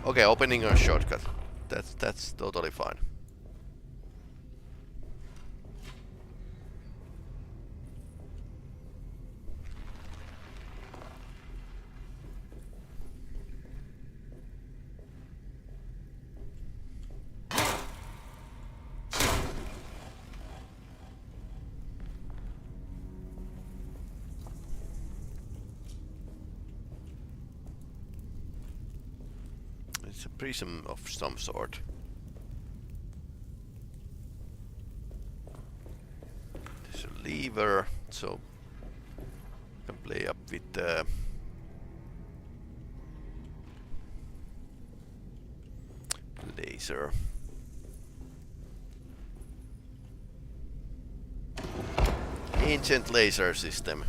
Okay, opening a shortcut. That's totally fine. It's a prism of some sort. There's a lever, so you can play up with the laser. Ancient laser system.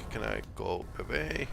Can I go away?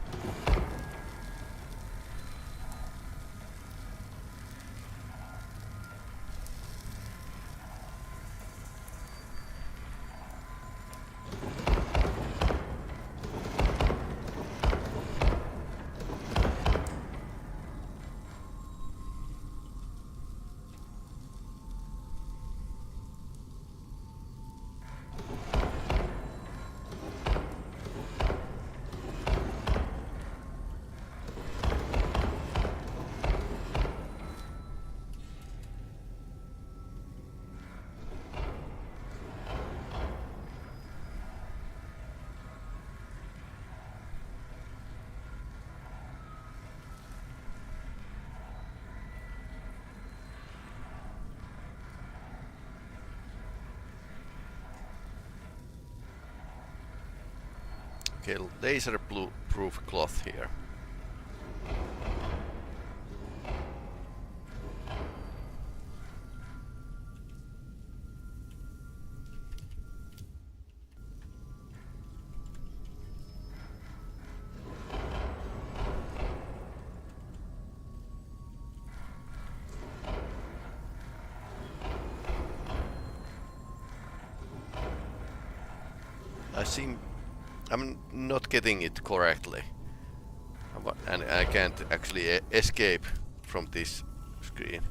Okay, laser proof cloth here. I'm not getting it correctly. And I can't actually escape from this screen.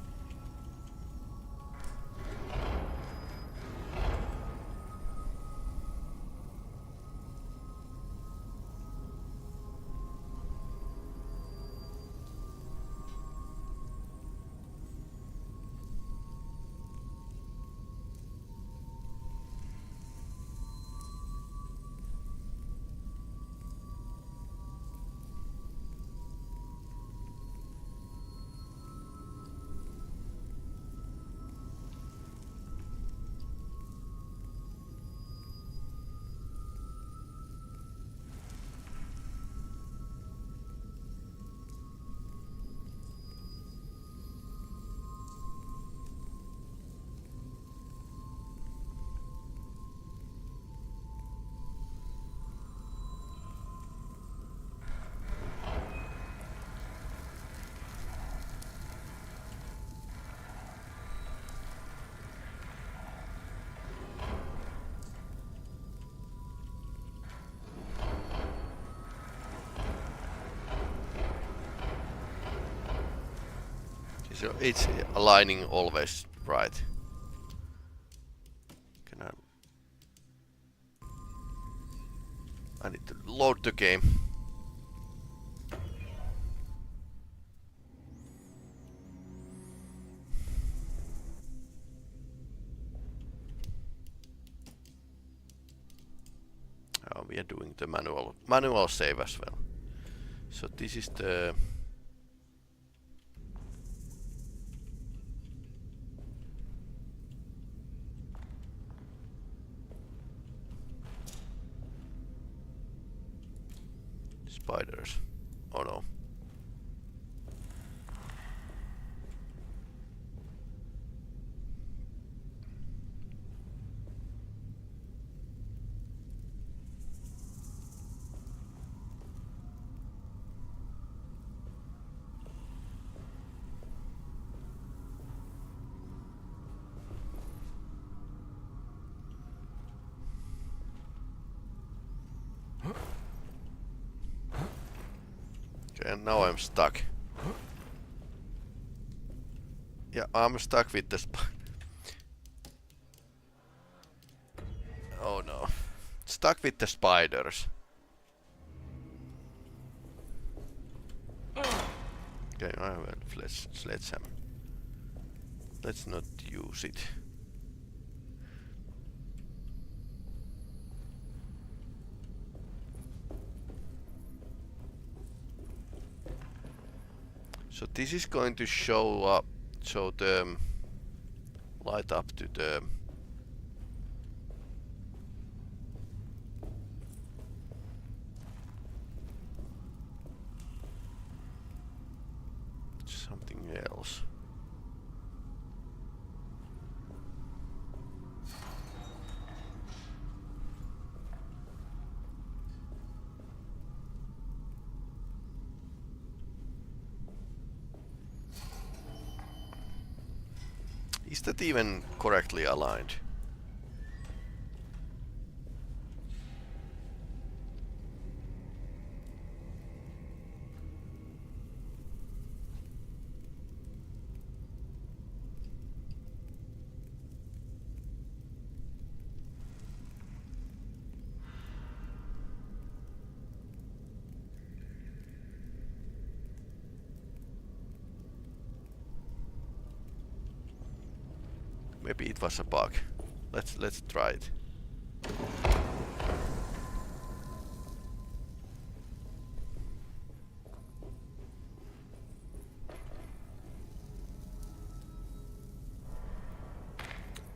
So it's aligning always right. Can I need to load the game. Oh, we are doing the manual save as well. So this is the spiders. Oh no. Okay, and now I'm stuck. Yeah, I'm stuck with the oh no. Stuck with the spiders. Okay, I have a sledgehammer. Let's not use it. So this is going to show the light up to the something else. Is that even correctly aligned? Maybe it was a bug. Let's try it.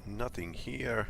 Nothing here.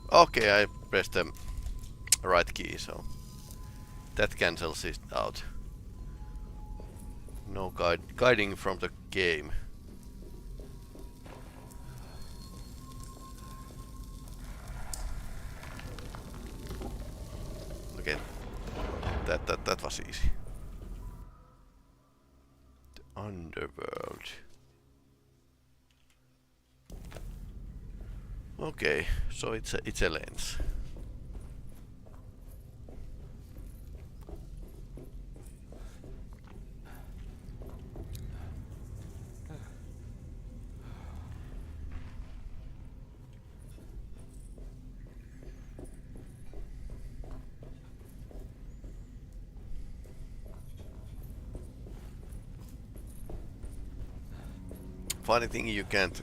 Okay, I pressed the right key, so that cancels it out. No guiding from the game. Okay, that was easy. The underworld. Okay, so it's a lens. Funny thing, you can't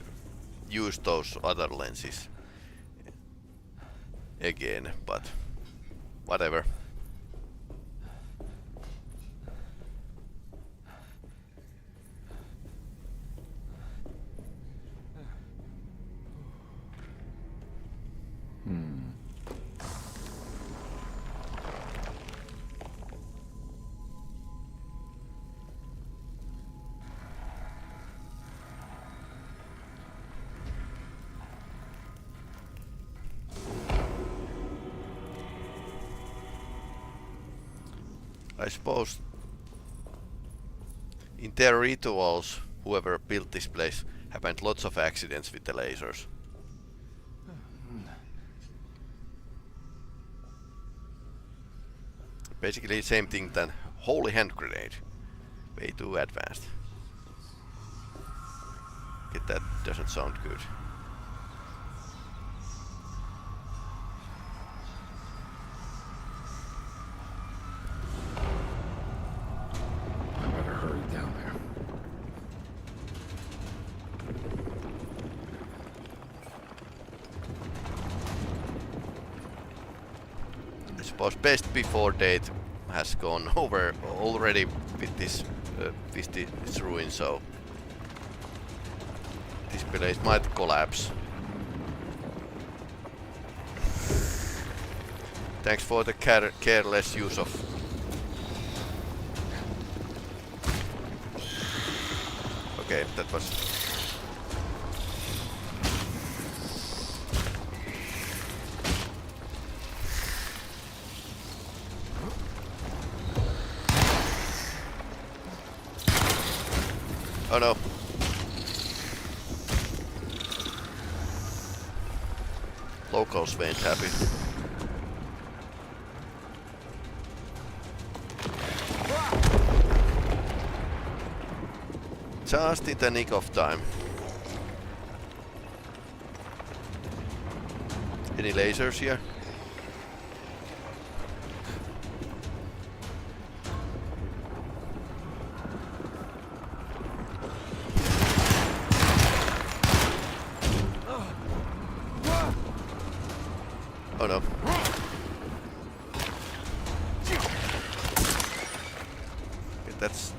use those other lenses again, but whatever. I suppose in their rituals, whoever built this place happened lots of accidents with the lasers. Basically same thing than holy hand grenade. Way too advanced. Okay, that doesn't sound good. I better hurry down there. I suppose best before date has gone over already with this ruin, so this place might collapse. Thanks for the careless use of. Okay, that was. Oh no. Locals weren't happy. Just in the nick of time. Any lasers here? Oh no. Okay, that's.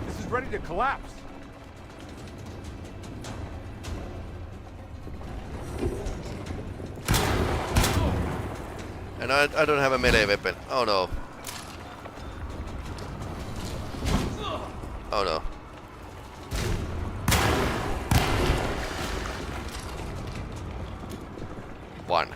This is ready to collapse. And I don't have a melee weapon. Oh no. Oh no. One.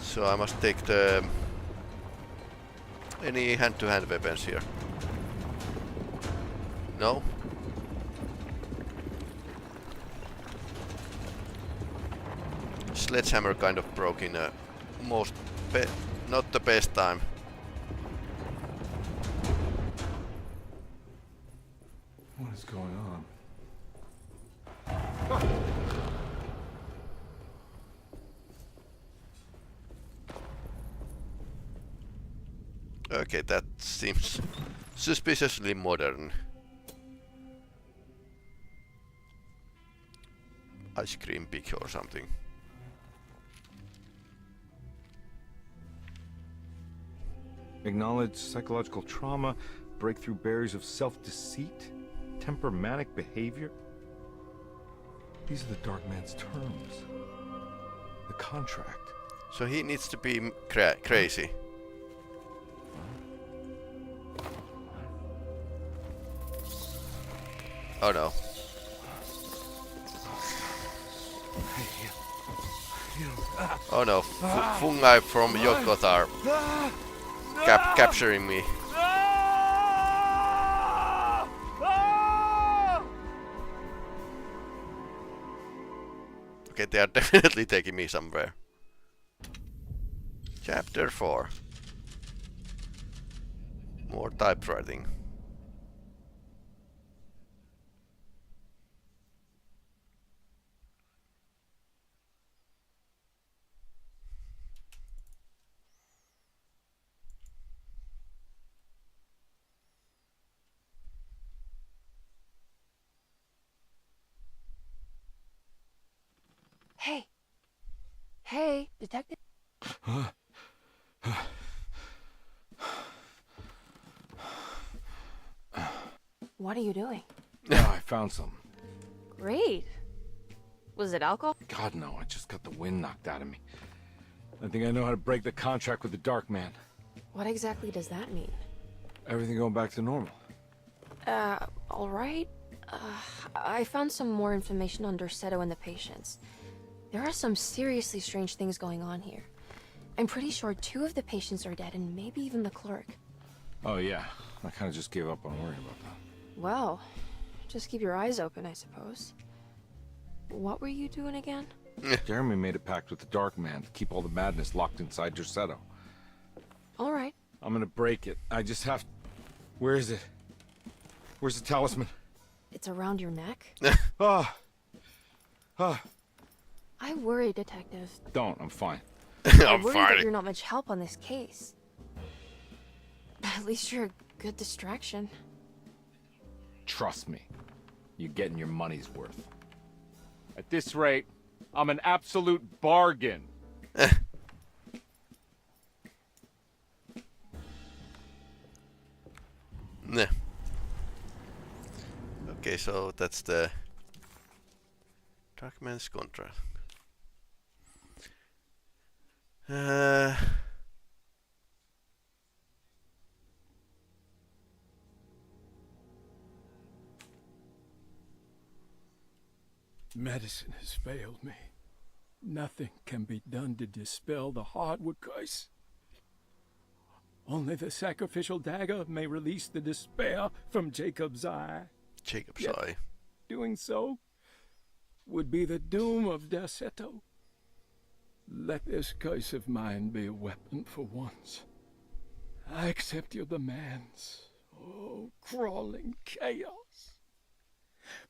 So I must take the any hand-to-hand weapons here. No? Sledgehammer kind of broke in not the best time. What is going on? Okay, that seems suspiciously modern. Ice cream pick or something. Acknowledge psychological trauma, breakthrough barriers of self-deceit, temper manic behavior. These are the Dark Man's terms. The contract. So he needs to be crazy. Oh no. Oh no, fungi from Yokoth are capturing me. Okay, they are definitely taking me somewhere. Chapter 4. More typewriting. Hey. Hey, detective. What are you doing? Yeah, I found some. Great. Was it alcohol? God, no, I just got the wind knocked out of me. I think I know how to break the contract with the Dark Man. What exactly does that mean? Everything going back to normal. All right. I found some more information on Dorsetto and the patients. There are some seriously strange things going on here. I'm pretty sure 2 of the patients are dead, and maybe even the clerk. Oh yeah, I kind of just gave up on worrying about that. Well, just keep your eyes open, I suppose. What were you doing again? Jeremy made a pact with the Dark Man to keep all the madness locked inside Dorsetto. All right. I'm gonna break it. I just have... Where is it? Where's the talisman? It's around your neck? Ah! I worry, Detective. Don't, I'm fine. I I'm worry that fine. you're not much help on this case. At least you're a good distraction. Trust me. You're getting your money's worth. At this rate, I'm an absolute bargain. Nah. Okay, so that's the Dark Man's contract. Medicine has failed me. Nothing can be done to dispel the hardwood curse. Only the sacrificial dagger may release the despair from Jacob's eye. Jacob's Yes. eye. Doing so would be the doom of Dorsetto. Let this curse of mine be a weapon for once. I accept your demands. Oh, crawling chaos.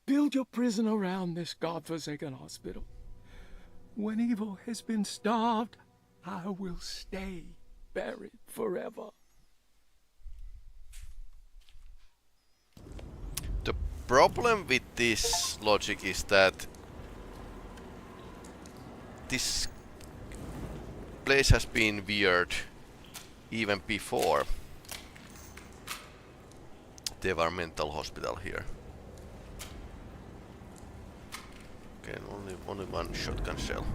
Build your prison around this godforsaken hospital. When evil has been starved, I will stay buried forever. The problem with this logic is that this place has been weird even before the environmental hospital here. Okay, only one shotgun shell.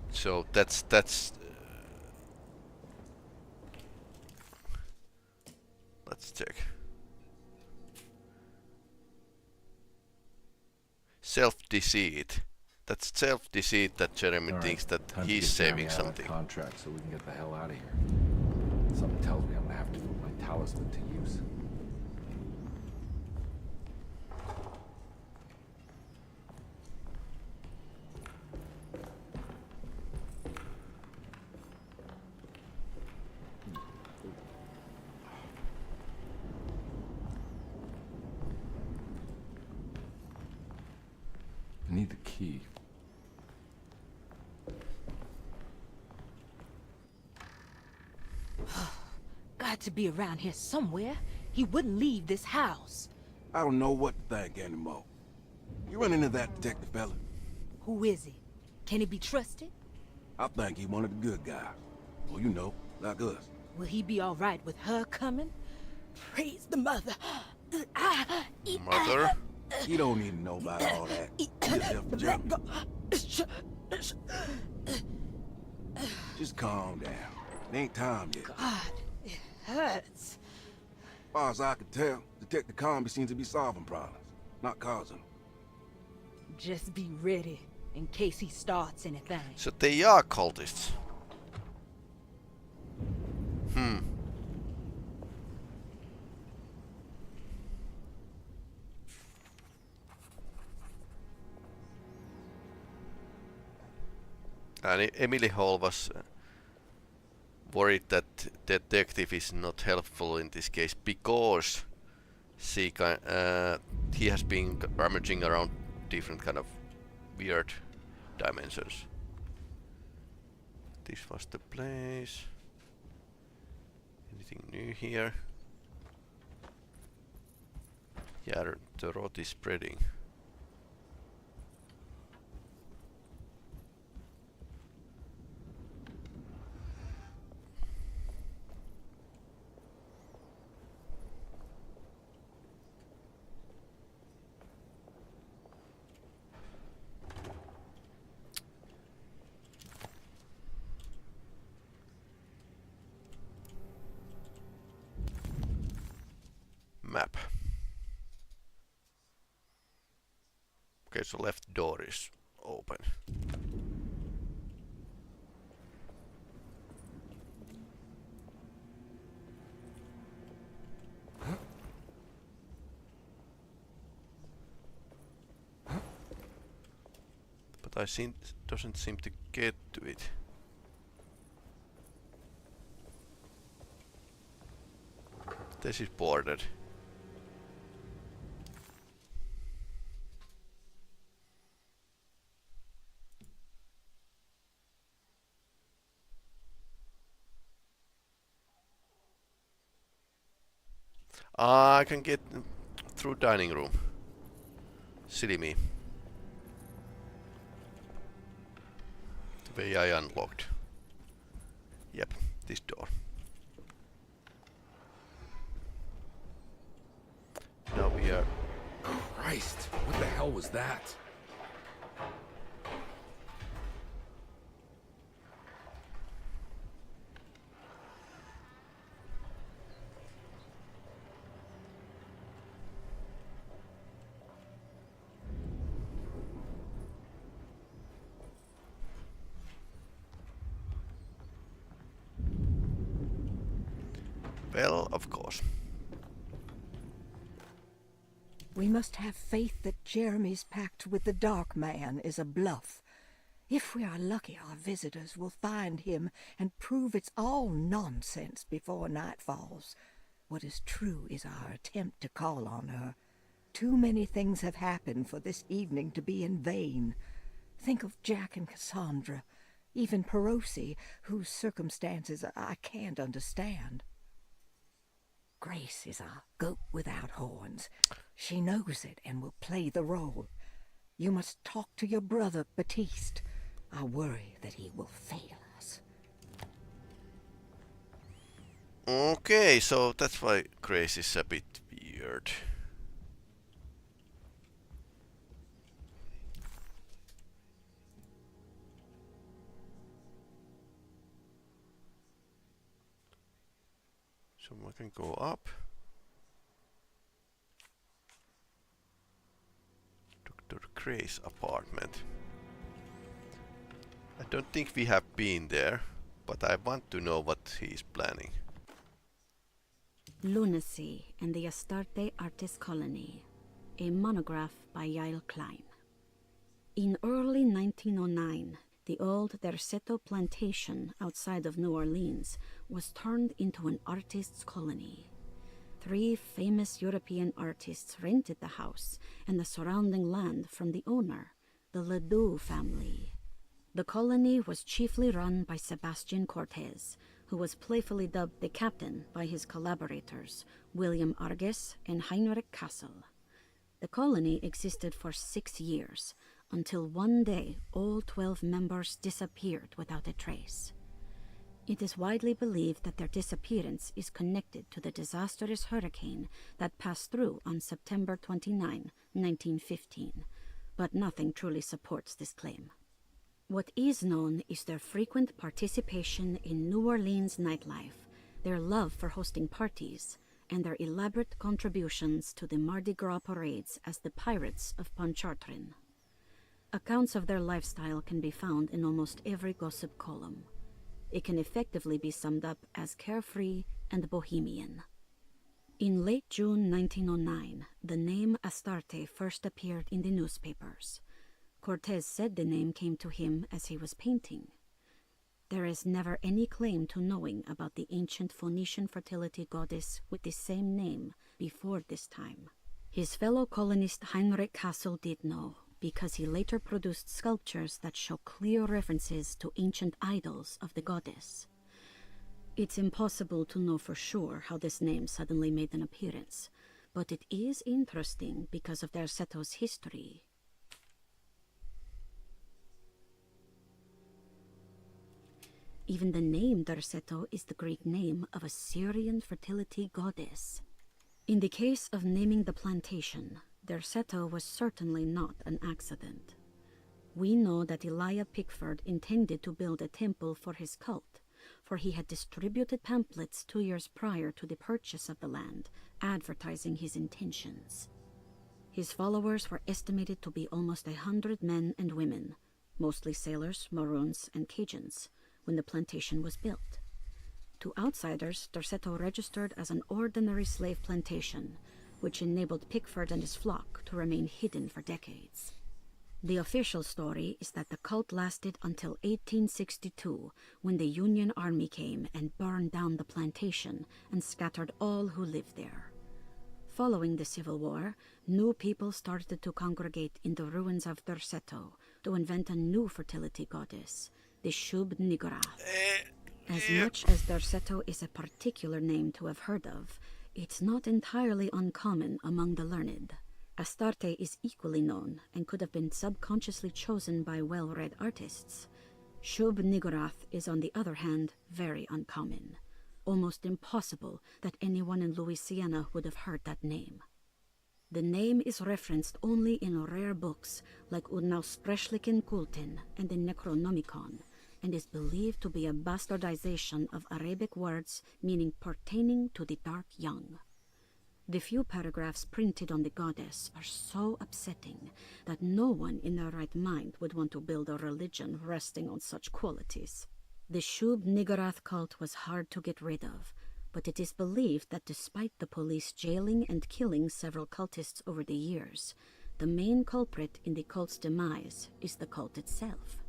So that's let's check. Self-deceit. That's self-deceit that Jeremy thinks that he's saving something. Contract so we can get the hell out of here. Something tells me I'm gonna have to put my talisman to use. I need the key. Got to be around here somewhere. He wouldn't leave this house. I don't know what to think anymore. You run into that detective fella? Who is he? Can he be trusted? I think he one of the good guys. Well, you know, like us. Will he be all right with her coming? Praise the mother. Mother? You don't need to know about all that. Yourself a gentleman. Just calm down. It ain't time yet. God, it hurts. As far as I can tell, Detective Carnby seems to be solving problems, not causing them. Just be ready in case he starts anything. So they are cultists. And Emily Hall was worried that detective is not helpful in this case because he has been rummaging around different kind of weird dimensions. This was the place. Anything new here? Yeah, the rot is spreading. Okay, so left door is open. But I seem doesn't seem to get to it. This is boarded. I can get through dining room. Silly me. The way I unlocked. Yep, this door. Now we are... Christ, what the hell was that? Well, of course. We must have faith that Jeremy's pact with the Dark Man is a bluff. If we are lucky, our visitors will find him and prove it's all nonsense before night falls. What is true is our attempt to call on her. Too many things have happened for this evening to be in vain. Think of Jack and Cassandra, even Perosi, whose circumstances I can't understand. Grace is a goat without horns. She knows it and will play the role. You must talk to your brother, Baptiste. I worry that he will fail us. Okay, so that's why Grace is a bit weird. So we can go up. Dr. Gray's apartment. I don't think we have been there, but I want to know what he's planning. Lunacy and the Astarte Artist Colony, a monograph by Yael Klein. In early 1909, the old Derceto plantation outside of New Orleans was turned into an artist's colony. 3 famous European artists rented the house and the surrounding land from the owner, the Ledoux family. The colony was chiefly run by Sebastian Cortez, who was playfully dubbed the captain by his collaborators, William Arges and Heinrich Kassel. The colony existed for 6 years, until one day all 12 members disappeared without a trace. It is widely believed that their disappearance is connected to the disastrous hurricane that passed through on September 29, 1915, but nothing truly supports this claim. What is known is their frequent participation in New Orleans nightlife, their love for hosting parties, and their elaborate contributions to the Mardi Gras parades as the Pirates of Pontchartrain. Accounts of their lifestyle can be found in almost every gossip column. It can effectively be summed up as carefree and bohemian. In late June 1909, the name Astarte first appeared in the newspapers. Cortez said the name came to him as he was painting. There is never any claim to knowing about the ancient Phoenician fertility goddess with the same name before this time. His fellow colonist Heinrich Kassel did know, because he later produced sculptures that show clear references to ancient idols of the goddess. It's impossible to know for sure how this name suddenly made an appearance, but it is interesting because of Derceto's history. Even the name Derceto is the Greek name of a Syrian fertility goddess. In the case of naming the plantation, Derceto was certainly not an accident. We know that Elijah Pickford intended to build a temple for his cult, for he had distributed pamphlets 2 years prior to the purchase of the land, advertising his intentions. His followers were estimated to be almost 100 men and women, mostly sailors, Maroons, and Cajuns, when the plantation was built. To outsiders, Dorsetto registered as an ordinary slave plantation, which enabled Pickford and his flock to remain hidden for decades. The official story is that the cult lasted until 1862, when the Union Army came and burned down the plantation and scattered all who lived there. Following the Civil War, new people started to congregate in the ruins of Dorsetto to invent a new fertility goddess, the Shub Niggurath. As much as Dorsetto is a particular name to have heard of, it's not entirely uncommon among the learned. Astarte is equally known and could have been subconsciously chosen by well-read artists. Shub Niggurath is, on the other hand, very uncommon. Almost impossible that anyone in Louisiana would have heard that name. The name is referenced only in rare books like Unausprechlichen Kulten and the Necronomicon, and is believed to be a bastardization of Arabic words meaning pertaining to the dark young. The few paragraphs printed on the goddess are so upsetting that no one in their right mind would want to build a religion resting on such qualities. The Shub Niggurath cult was hard to get rid of, but it is believed that despite the police jailing and killing several cultists over the years, the main culprit in the cult's demise is the cult itself,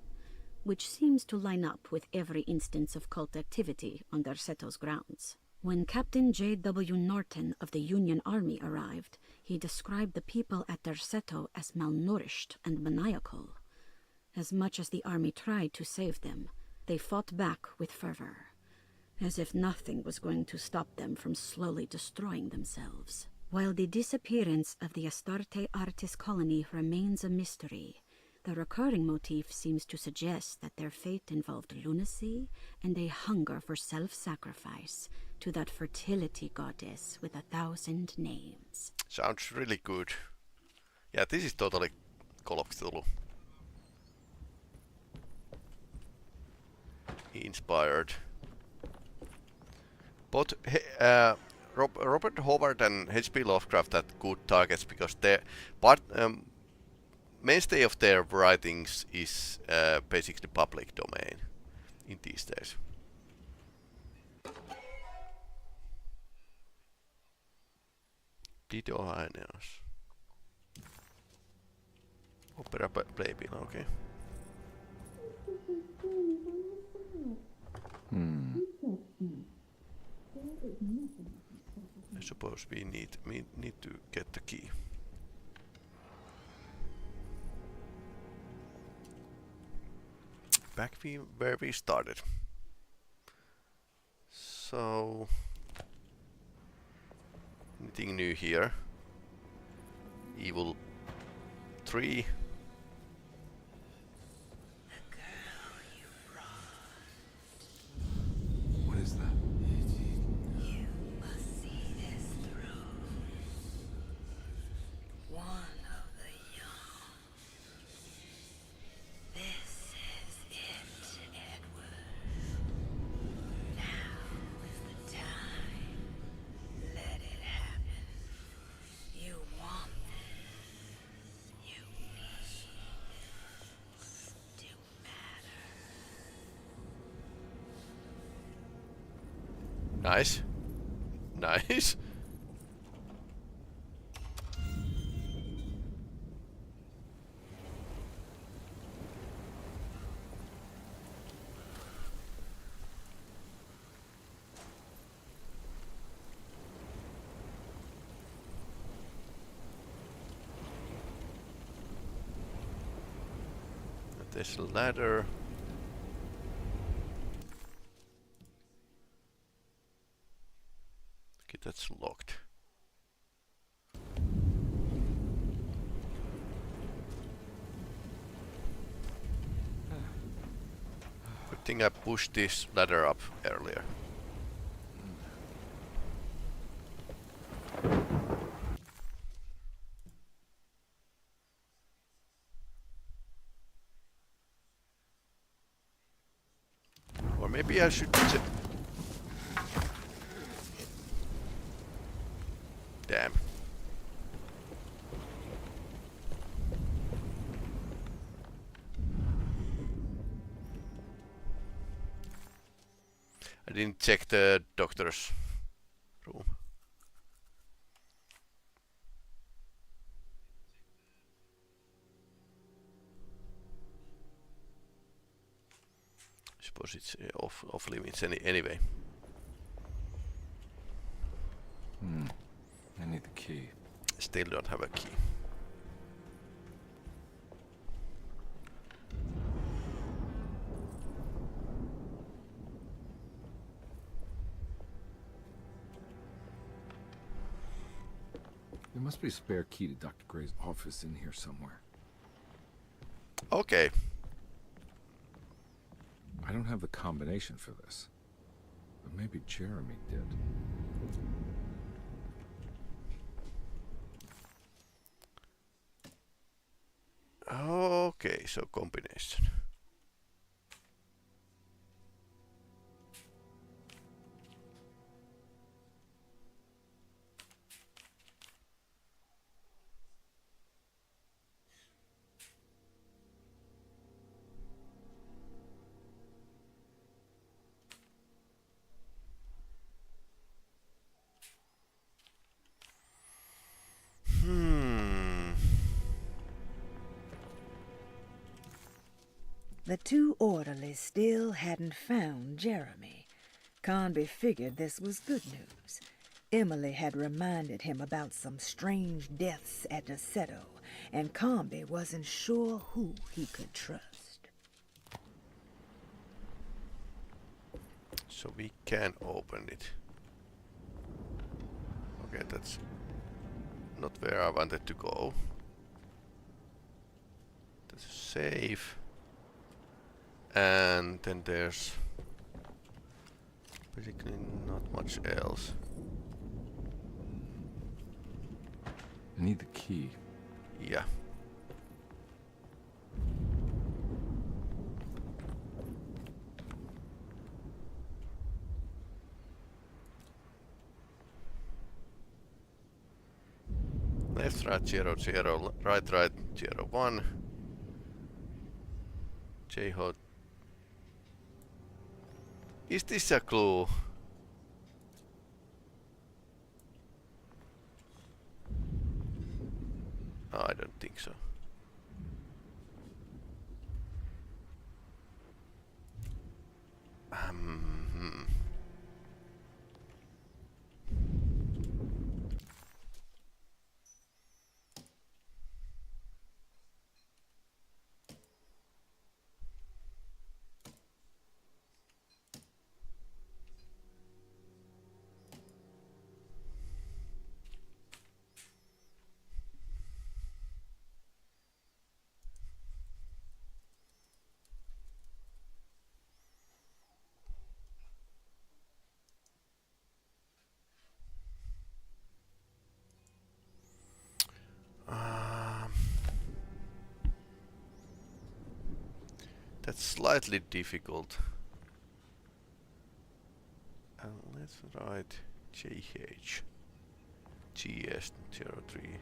which seems to line up with every instance of cult activity on Dorsetto's grounds. When Captain J.W. Norton of the Union Army arrived, he described the people at Dorsetto as malnourished and maniacal. As much as the army tried to save them, they fought back with fervor, as if nothing was going to stop them from slowly destroying themselves. While the disappearance of the Astarte artist colony remains a mystery, the recurring motif seems to suggest that their fate involved lunacy and a hunger for self-sacrifice to that fertility goddess with 1,000 names. Sounds really good. Yeah, this is totally Call of Cthulhu inspired. Both Robert Howard and H.P. Lovecraft had good targets because their mainstay of their writings is basically public domain in these days. Videoaineos. Opera playbill, okay. I suppose we need to get the key. Back where we started. So anything new here? Evil 3. What is that? You must see this through. One of the young. This is it, Edward. Now is the time. Let it happen. You want this. You need this to matter. Nice. Nice. There's a ladder. Okay, that's locked. Good thing I pushed this ladder up earlier. Or maybe I should check. Damn. I didn't check the doctor's room. I suppose it's off limits anyway. I need the key. Still don't have a key. There must be a spare key to Dr. Gray's office in here somewhere. Okay. I don't have the combination for this. But maybe Jeremy did. Okay, so combination. The two orderlies still hadn't found Jeremy. Carnby figured this was good news. Emily had reminded him about some strange deaths at Deseto, and Carnby wasn't sure who he could trust. So we can open it. Okay, that's not where I wanted to go. That's safe. And then there's basically not much else. I need the key. Yeah. Left, right, 0, 0, right, right, 0, 1. J-Hot. Is this a clue? Oh, I don't think so. That's slightly difficult. Let's write JH GS03.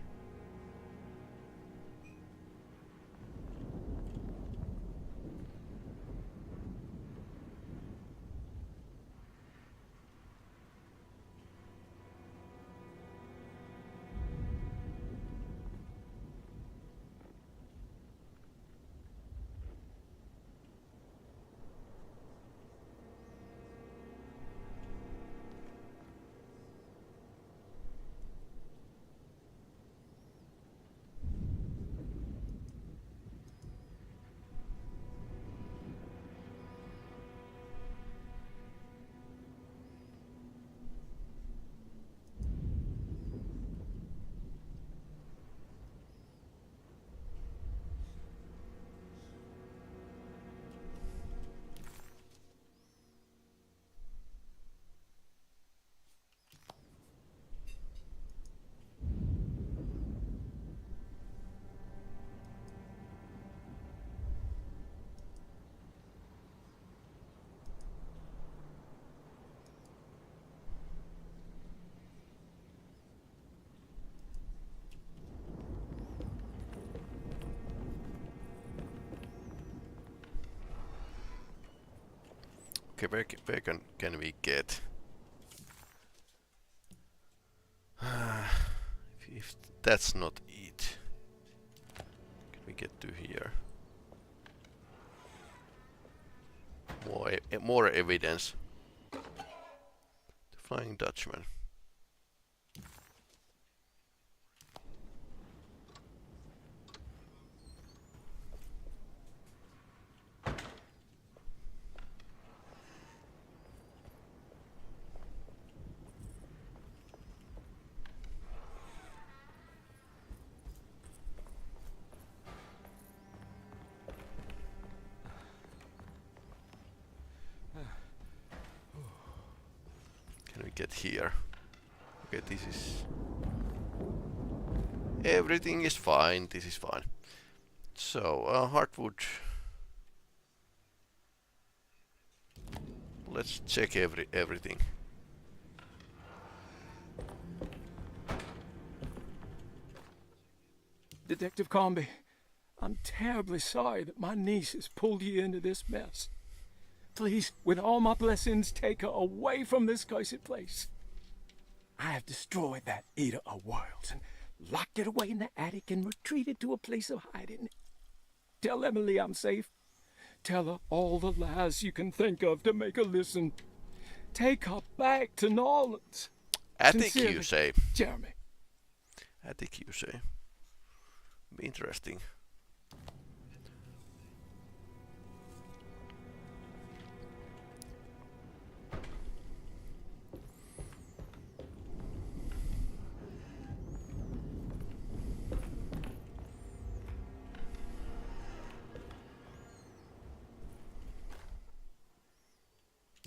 Okay, where can we get? If that's not it, can we get to here? More evidence. The Flying Dutchman. Can we get here? Okay, this is... Everything is fine, this is fine. So, hardwood... Let's check everything. Detective Carnby, I'm terribly sorry that my niece has pulled you into this mess. Please, with all my blessings, take her away from this cursed place. I have destroyed that Eater of Worlds and locked it away in the attic and retreated to a place of hiding. Tell Emily I'm safe. Tell her all the lies you can think of to make her listen. Take her back to New Orleans. I think Sincerely, you say. Jeremy. I think you say. Be interesting.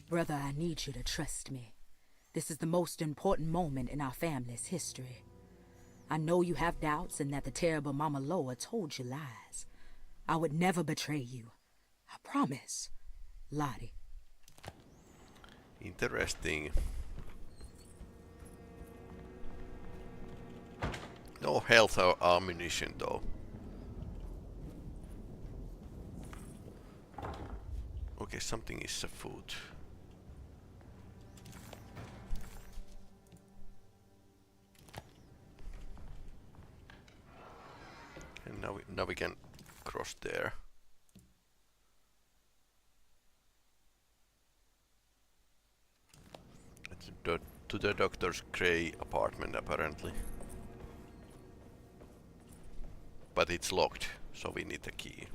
Brother, I need you to trust me. This is the most important moment in our family's history. I know you have doubts and that the terrible Mama Loa told you lies. I would never betray you. I promise. Lottie. Interesting. No health or ammunition though. Okay, something is afoot. And now we can cross there. To the doctor's grey apartment apparently. But it's locked, so we need a key.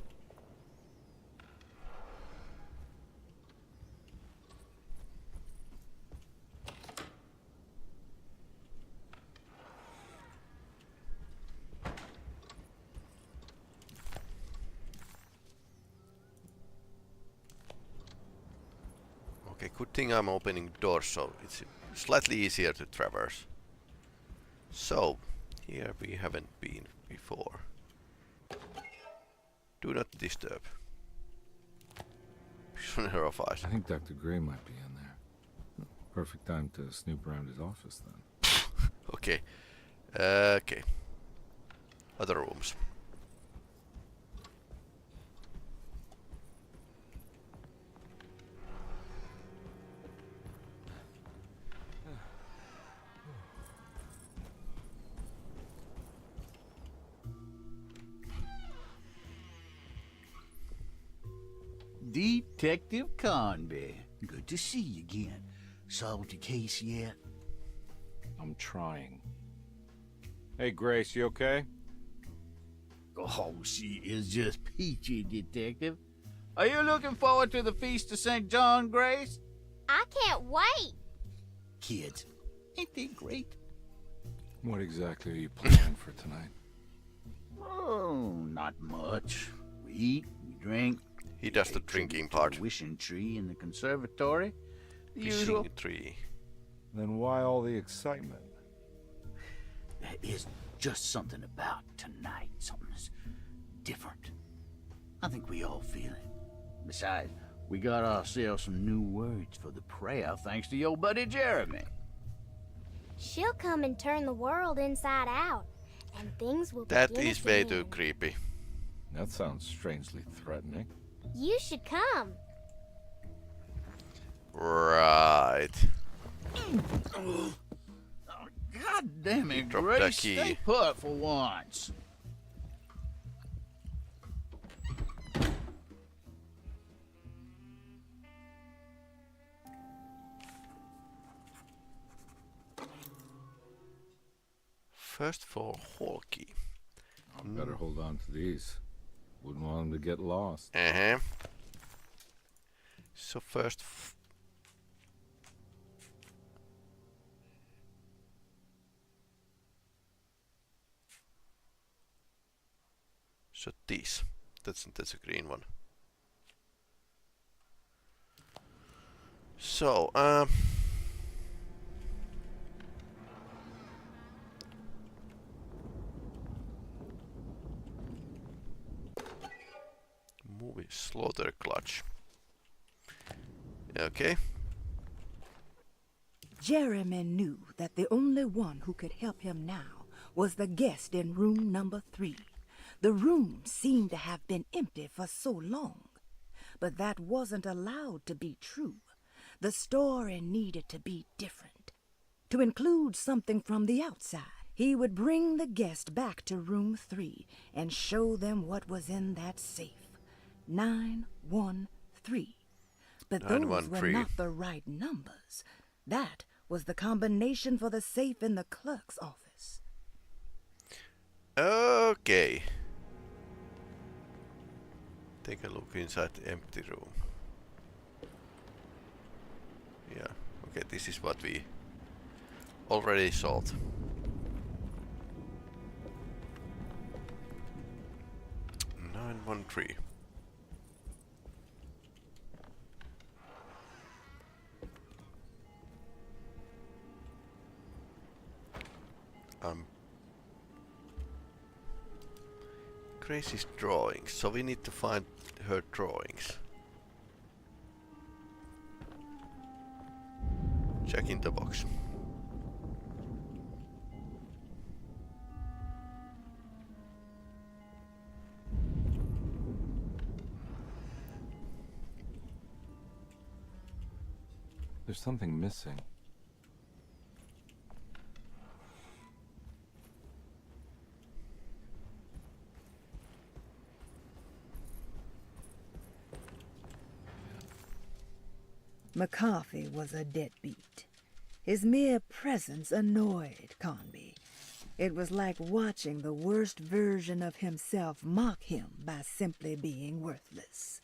Okay, good thing I'm opening doors, so it's slightly easier to traverse. So, here we haven't been before. Do not disturb. Prisoner of Ice. I think Dr. Gray might be in there. Perfect time to snoop around his office then. Okay. Okay. Other rooms. Detective Carnby. Good to see you again. Solved your case yet? I'm trying. Hey, Grace, you okay? Oh, she is just peachy, Detective. Are you looking forward to the Feast of St. John, Grace? I can't wait. Kids, ain't they great? What exactly are you planning for tonight? Oh, not much. We eat, we drink. He does the drinking part. Wishing tree in the conservatory. The usual. Wishing tree. Then why all the excitement? There is just something about tonight. Something's different. I think we all feel it. Besides, we got ourselves some new words for the prayer thanks to your buddy Jeremy. She'll come and turn the world inside out, and things will That begin is way again. too creepy. That sounds strangely threatening. You should come. Right. God damn it, Drop Grace. that key. Stay put for once. First floor hall key. I better hold on to these. Wouldn't want them to get lost. Uh-huh. So first... So these. That's a green one. So, movie slaughter clutch. Okay. Jeremy knew that the only one who could help him now was the guest in room number 3. The room seemed to have been empty for so long, but that wasn't allowed to be true. The story needed to be different. To include something from the outside, he would bring the guest back to room 3 and show them what was in that safe. 913. But those were 913. not the right numbers. That was the combination for the safe in the clerk's office. Okay. Take a look inside the empty room. Yeah, okay, this is what we already solved. Nine 113. Grace's drawings, so we need to find her drawings. Check in the box. There's something missing. McCarthy was a deadbeat. His mere presence annoyed Carnby. It was like watching the worst version of himself mock him by simply being worthless.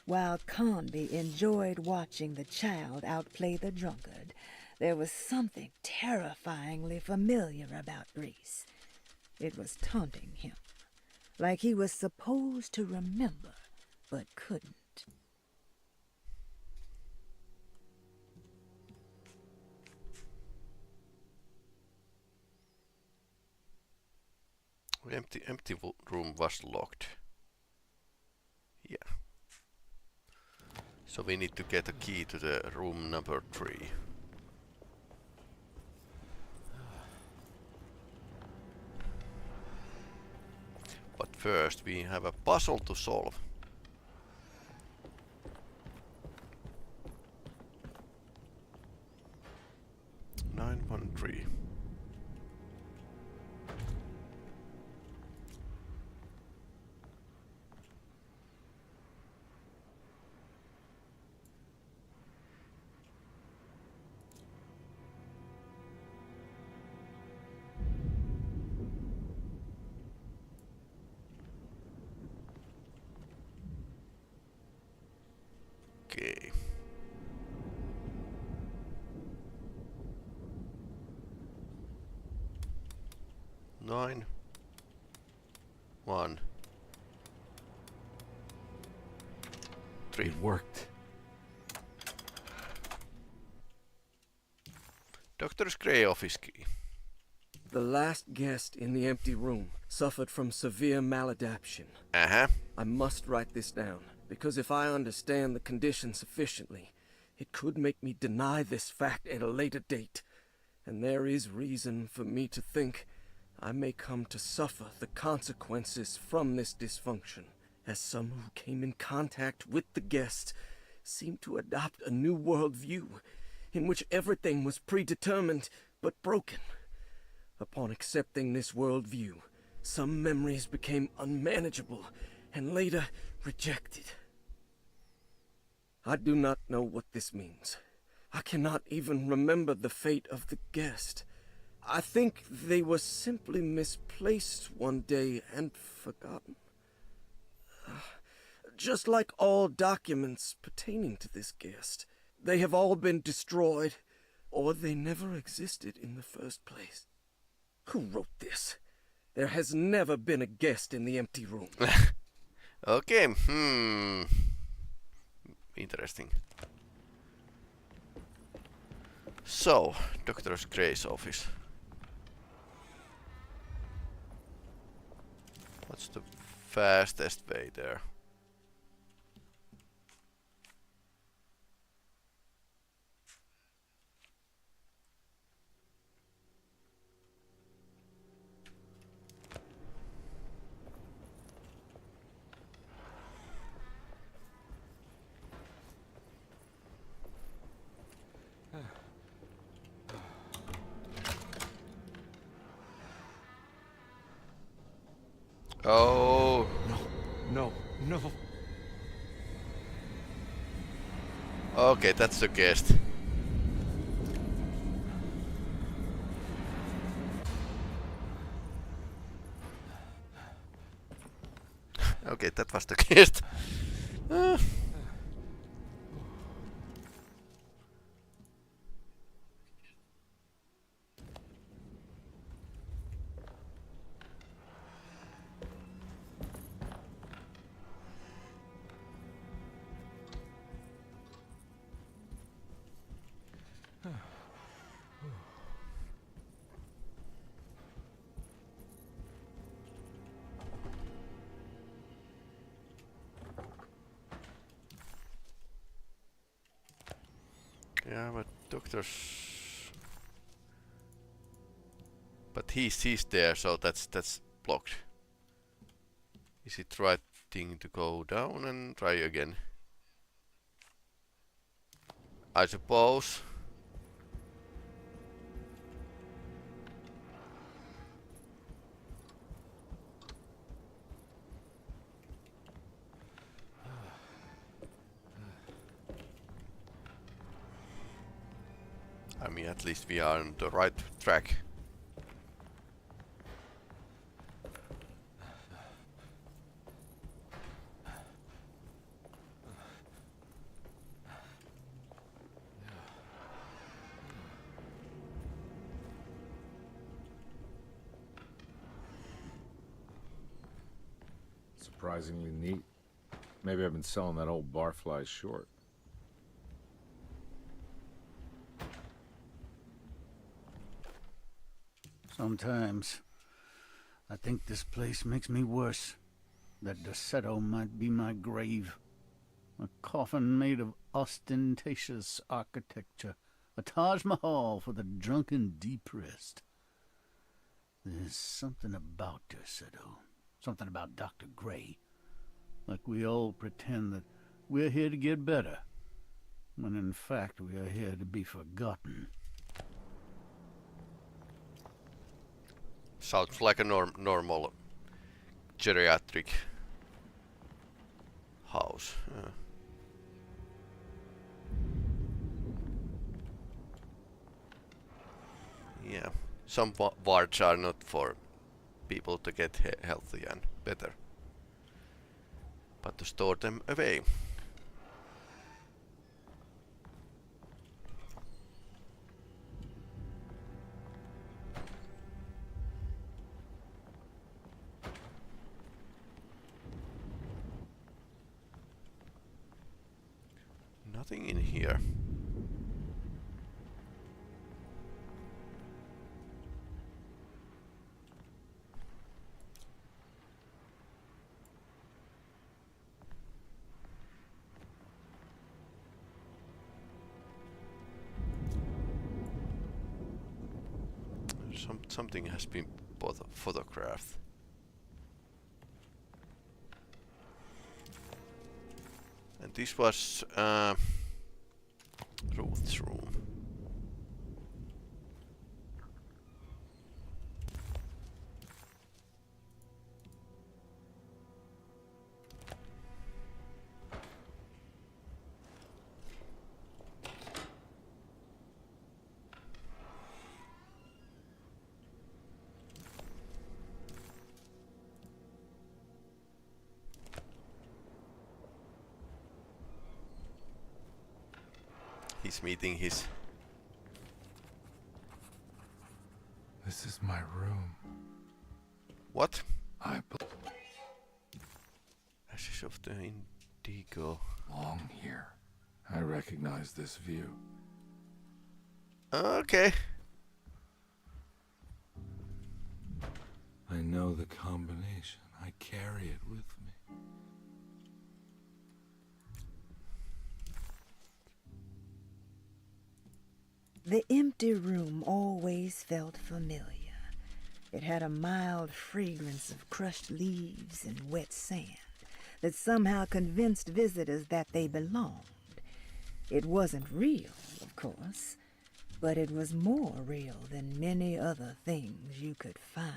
While Carnby enjoyed watching the child outplay the drunkard, there was something terrifyingly familiar about Grace. It was taunting him, like he was supposed to remember, but couldn't. Empty room was locked. Yeah. So we need to get a key to the room number 3. But first we have a puzzle to solve. Nine 113. Okay. Nine. 1 3. It worked. Dr. Gray office key. The last guest in the empty room suffered from severe maladaption. Uh-huh. I must write this down, because if I understand the condition sufficiently, it could make me deny this fact at a later date. And there is reason for me to think I may come to suffer the consequences from this dysfunction. As someone who came in contact with the guest, seemed to adopt a new worldview in which everything was predetermined but broken. Upon accepting this worldview, some memories became unmanageable and later rejected. I do not know what this means. I cannot even remember the fate of the guest. I think they were simply misplaced one day and forgotten. Just like all documents pertaining to this guest, they have all been destroyed, or they never existed in the first place. Who wrote this? There has never been a guest in the empty room. Okay, interesting. So, Dr. Gray's office. What's the fastest way there? Oh. No. Okay, that's the guest. Okay, that was the guest. Yeah, but doctors. But he's there, so that's blocked. Is it right thing to go down and try again? I suppose. I mean, at least we are on the right track. Surprisingly neat. Maybe I've been selling that old barfly short. Sometimes I think this place makes me worse. That Derceto might be my grave. A coffin made of ostentatious architecture. A Taj Mahal for the drunken depressed. There's something about Derceto. Something about Dr. Gray. Like we all pretend that we're here to get better. When in fact we are here to be forgotten. Sounds like a normal geriatric house. Yeah, some wards are not for people to get healthy and better, but to store them away. Nothing in here. Something has been photographed. And This was Ruth's room. He's meeting his... This is my room. What? Ashes of the Indigo. Long here. I recognize this view. Okay. I know the combination. I carry it with me. The empty room always felt familiar. It had a mild fragrance of crushed leaves and wet sand that somehow convinced visitors that they belonged. It wasn't real, of course, but it was more real than many other things you could find.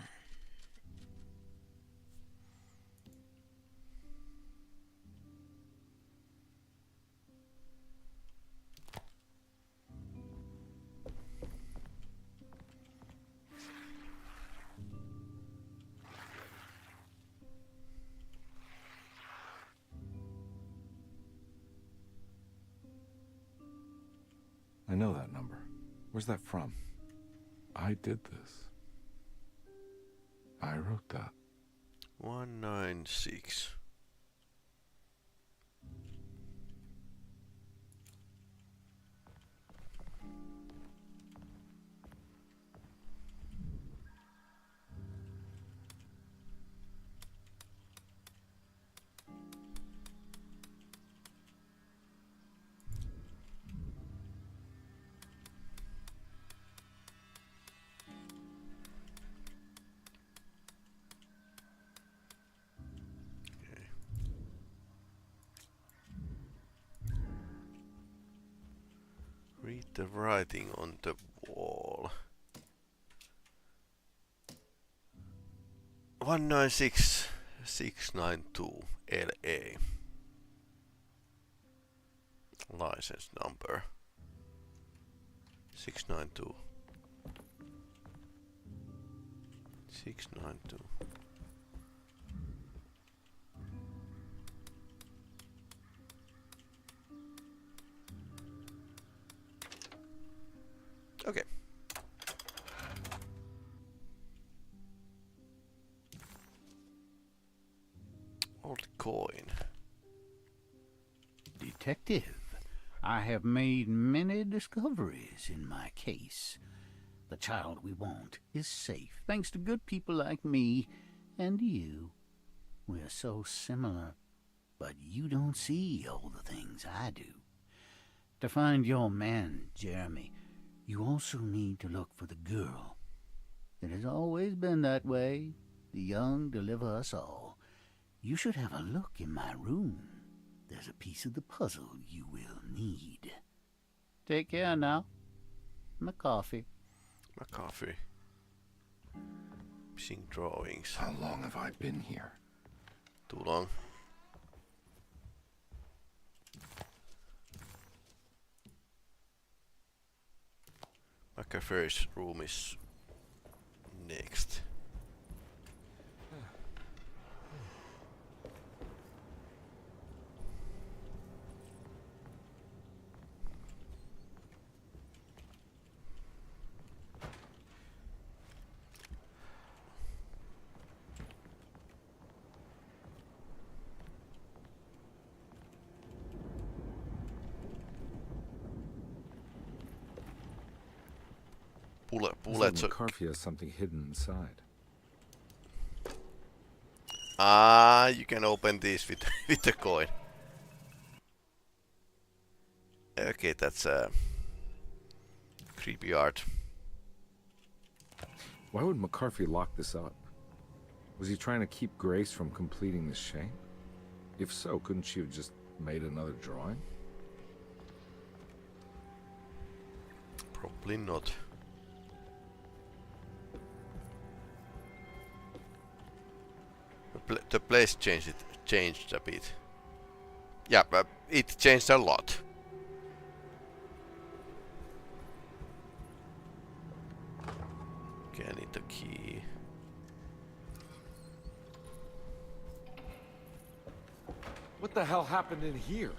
I know that number. Where's that from? I did this. I wrote that. 196. Read the writing on the wall. 196692 LA. License number 692. 692. Okay. Old coin. Detective, I have made many discoveries in my case. The child we want is safe, thanks to good people like me and you. We're so similar, but you don't see all the things I do. To find your man, Jeremy, you also need to look for the girl. It has always been that way. The young deliver us all. You should have a look in my room. There's a piece of the puzzle you will need. Take care now. My coffee. My coffee. Missing drawings. How long have I been here? Too long. McAfee's room is next. Bullets. McCarthy has something hidden inside. Ah, you can open this with with the coin. Okay, that's creepy art. Why would McCarthy lock this up? Was he trying to keep Grace from completing the shape? If so, couldn't she have just Made another drawing? Probably not. The place changed a bit. Yeah, but it changed a lot. Okay, I need the key. What the hell happened in here?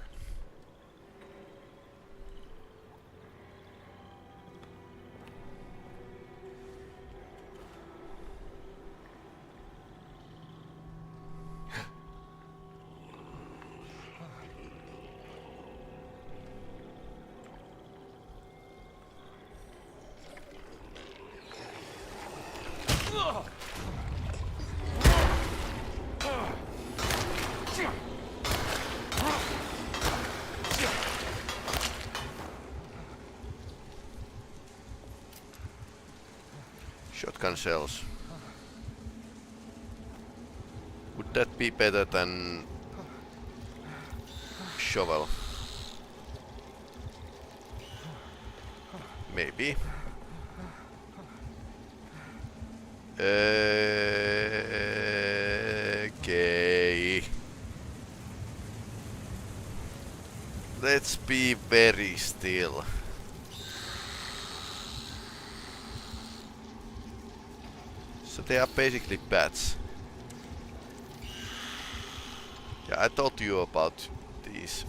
Shotgun shells. Would that be better than shovel? Maybe. Okay. Let's be very still. So they are basically bats. Yeah, I told you about these.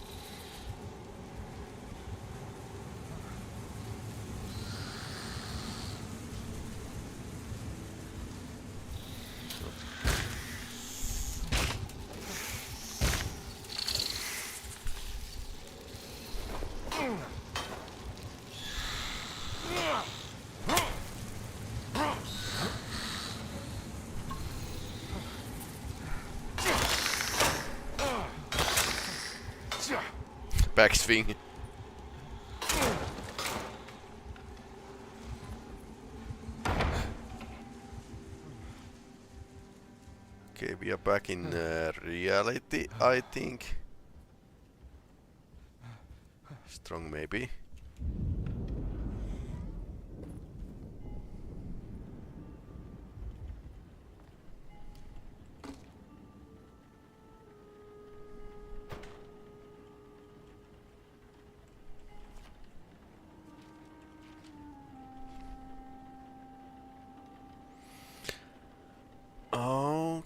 Backswing. Okay, we are back in reality, I think. Strong maybe.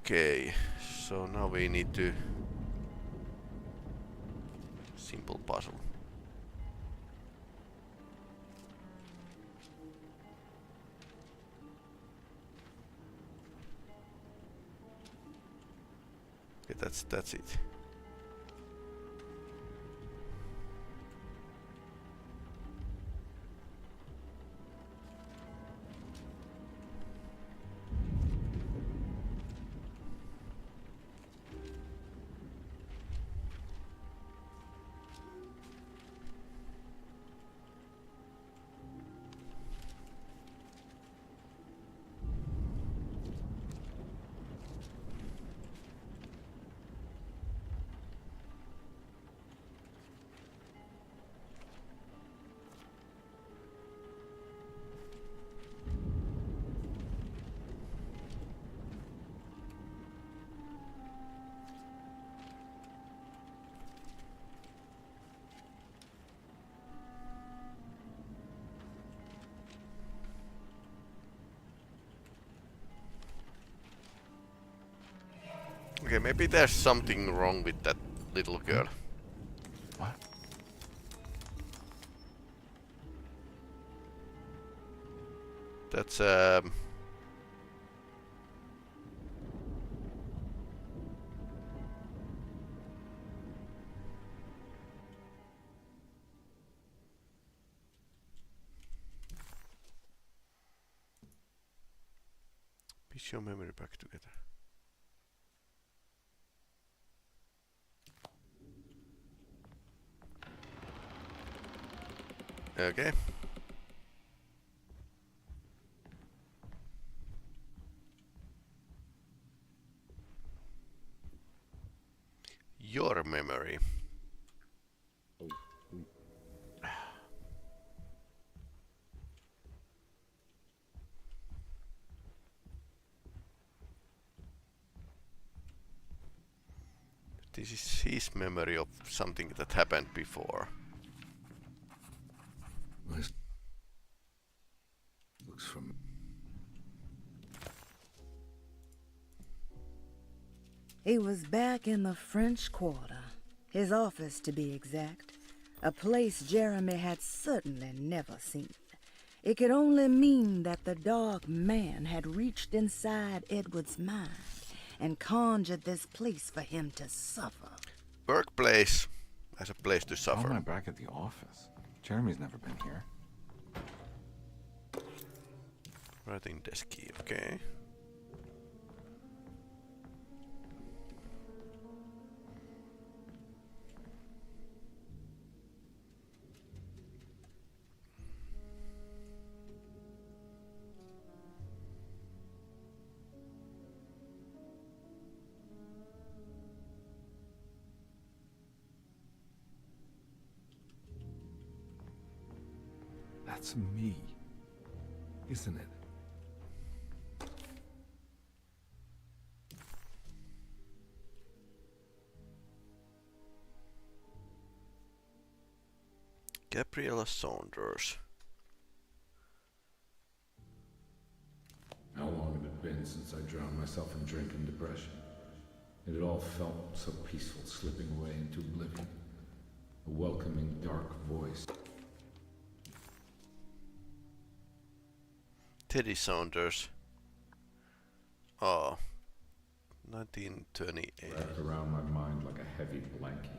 Okay, so now we need to simple puzzle. Okay, that's it. Okay, maybe there's something wrong with that little girl. What? That's piece your memory back together. Okay. Your memory. This is his memory of something that happened before. Looks from. He was back in the French Quarter, his office to be exact, a place Jeremy had certainly never seen. It could only mean that the Dark Man had reached inside Edward's mind and conjured this place for him to suffer. Workplace as a place to suffer. Why am I back at the office? Jeremy's never been here. Writing desk key, okay. That's me, isn't it? Gabriella Saunders. How long had it been since I drowned myself in drink and depression? It had all felt so peaceful, slipping away into oblivion. A welcoming, dark voice. Teddy Saunders. Oh. 1928. Wrapped around my mind like a heavy blanket.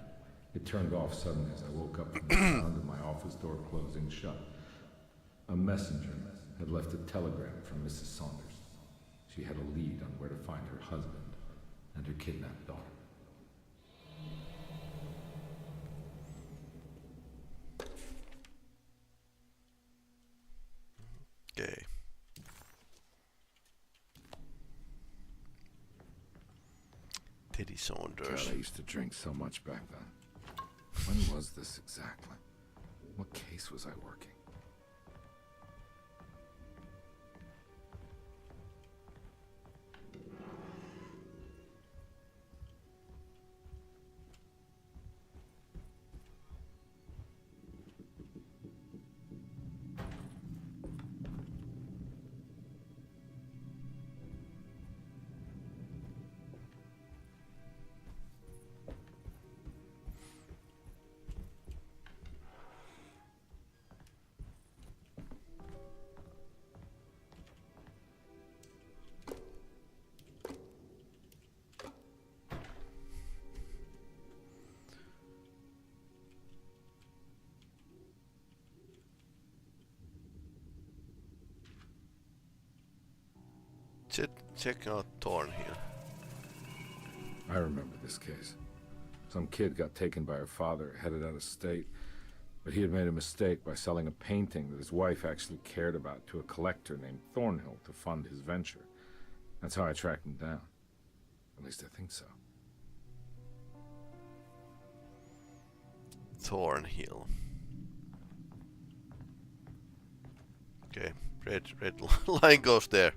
It turned off suddenly as I woke up from the sound of my office door closing shut. A messenger had left a telegram from Mrs. Saunders. She had a lead on where to find her husband and her kidnapped daughter. Okay. Teddy Saunders. God, I used to drink so much back then. When was this exactly? What case was I working? Check out Thornhill. I remember this case. Some kid got taken by her father, headed out of state, but he had made a mistake by selling a painting that his wife actually cared about to a collector named Thornhill to fund his venture. That's how I tracked him down. At least I think so. Thornhill. Okay, red line goes there.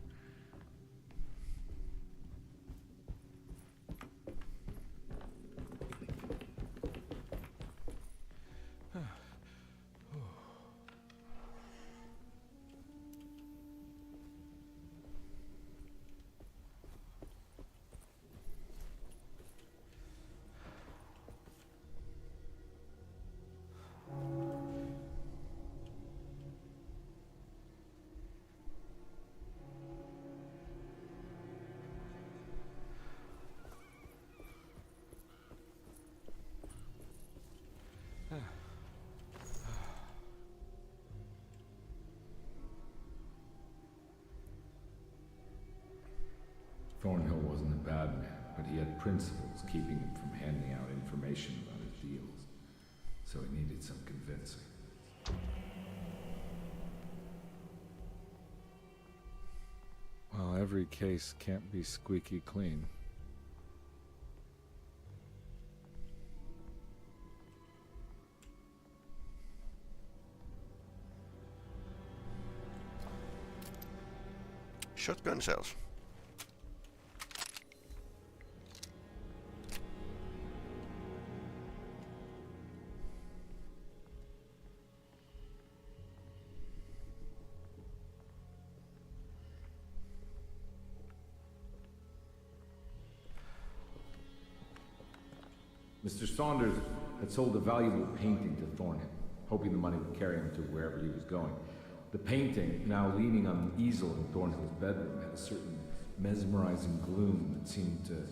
Thornhill wasn't a bad man, but he had principles keeping him from handing out information about his deals. So he needed some convincing. Well, every case can't be squeaky clean. Shotgun shells. Mr. Saunders had sold a valuable painting to Thornhill, hoping the money would carry him to wherever he was going. The painting, now leaning on an easel in Thornhill's bedroom, had a certain mesmerizing gloom that seemed to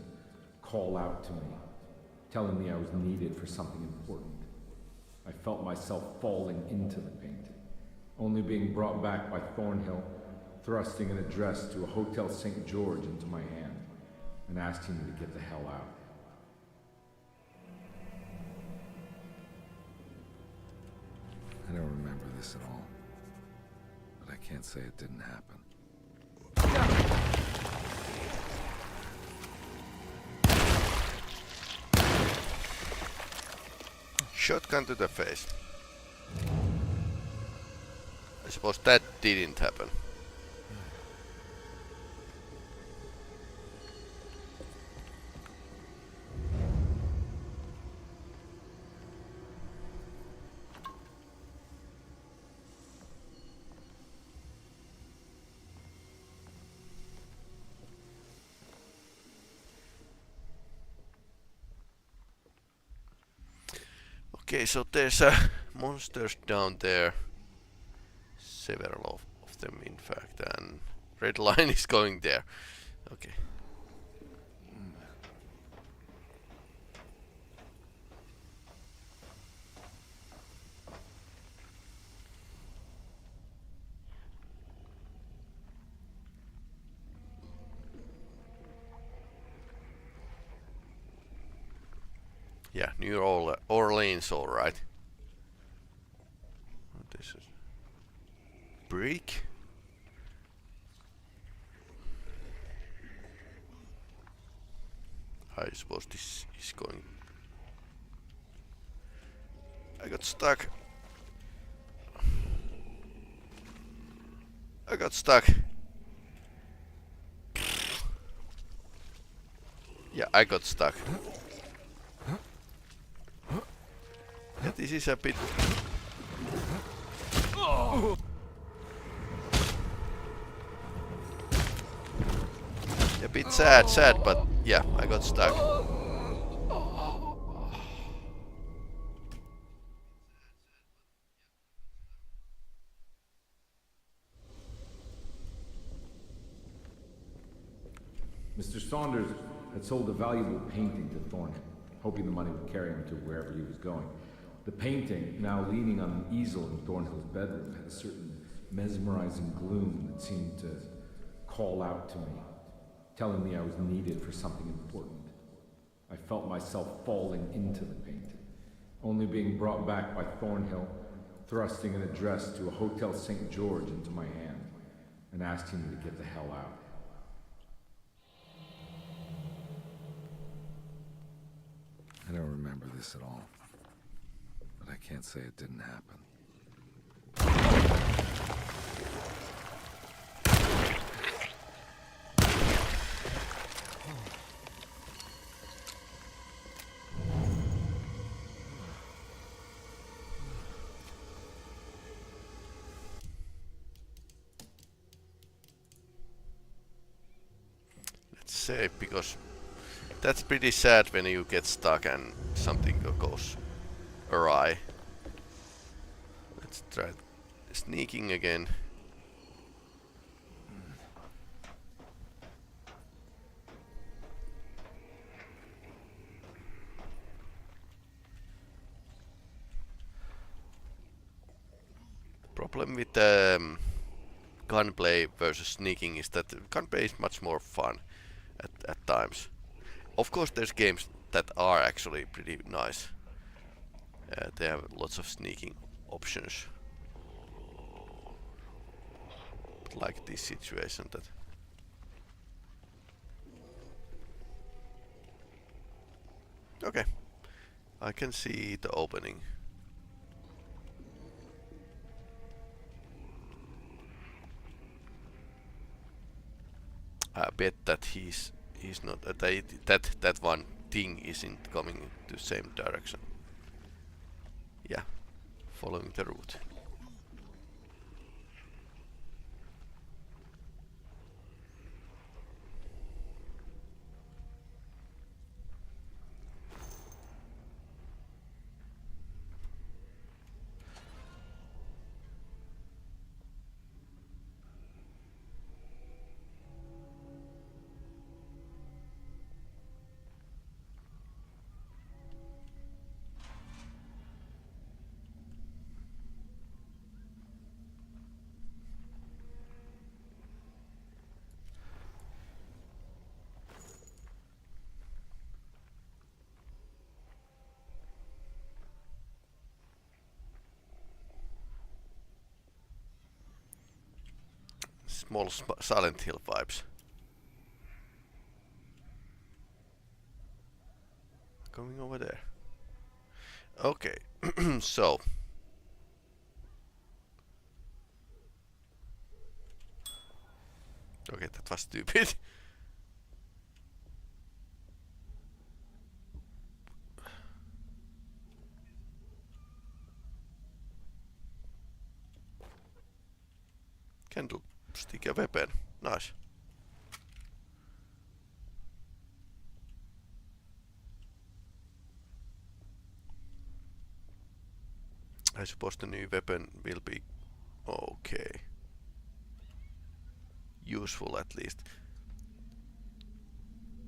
call out to me, telling me I was needed for something important. I felt myself falling into the painting, only being brought back by Thornhill, thrusting an address to a Hotel St. George into my hand and asking me to get the hell out. I don't remember this at all, but I can't say it didn't happen. Shotgun to the face. I suppose that didn't happen. Okay, so there's monsters down there. Several of them, in fact, and red line is going there. Okay. Yeah, New Orleans, all right. This is brick. I suppose this is going. I got stuck. I got stuck. Yeah, I got stuck. Yeah, this is a bit. A bit sad, but yeah, I got stuck. Mr. Saunders had sold a valuable painting to Thornhill, hoping the money would carry him to wherever he was going. The painting, now leaning on an easel in Thornhill's bedroom, had a certain mesmerizing gloom that seemed to call out to me, telling me I was needed for something important. I felt myself falling into the painting, only being brought back by Thornhill, thrusting an address to a Hotel St. George into my hand and asking me to get the hell out. I don't remember this at all, but I can't say it didn't happen. Let's say, because that's pretty sad when you get stuck and something goes awry. Let's try sneaking again. Problem with gunplay versus sneaking is that gunplay is much more fun at times. Of course, there's games that are actually pretty nice. They have lots of sneaking options. But like this situation that. Okay, I can see the opening. I bet that he's not that one thing isn't coming to the same direction. Yeah, following the route. Small Silent Hill vibes. Going over there. Okay, so. Okay, that was stupid. Candle stick a weapon. Nice. I suppose the new weapon will be okay. Useful at least.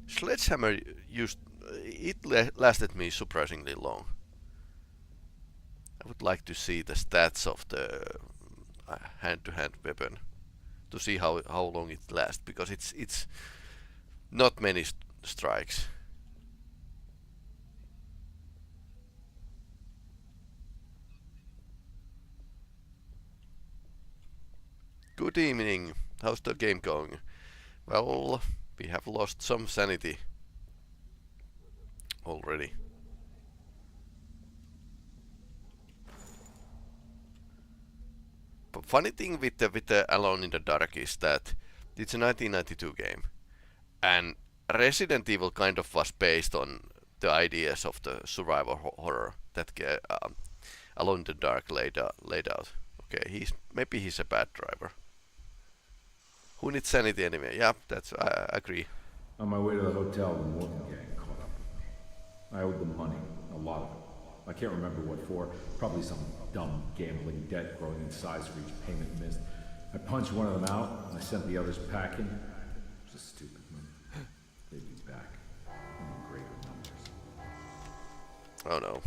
Sledgehammer lasted me surprisingly long. I would like to see the stats of the hand-to-hand weapon to see how long it lasts, because it's not many strikes. Good evening. How's the game going? Well, we have lost some sanity already. But funny thing with the Alone in the Dark is that it's a 1992 game, and Resident Evil kind of was based on the ideas of the survival horror that Alone in the Dark laid out. Okay, maybe he's a bad driver. Who needs sanity anyway? Yeah, I agree. On my way to the hotel, the Morton gang caught up with me. I owed them money, a lot of it. I can't remember what for, probably some dumb gambling debt growing in size for each payment missed. I punched one of them out, and I sent the others packing. It was a stupid move. They'd be back, in greater numbers. Oh no.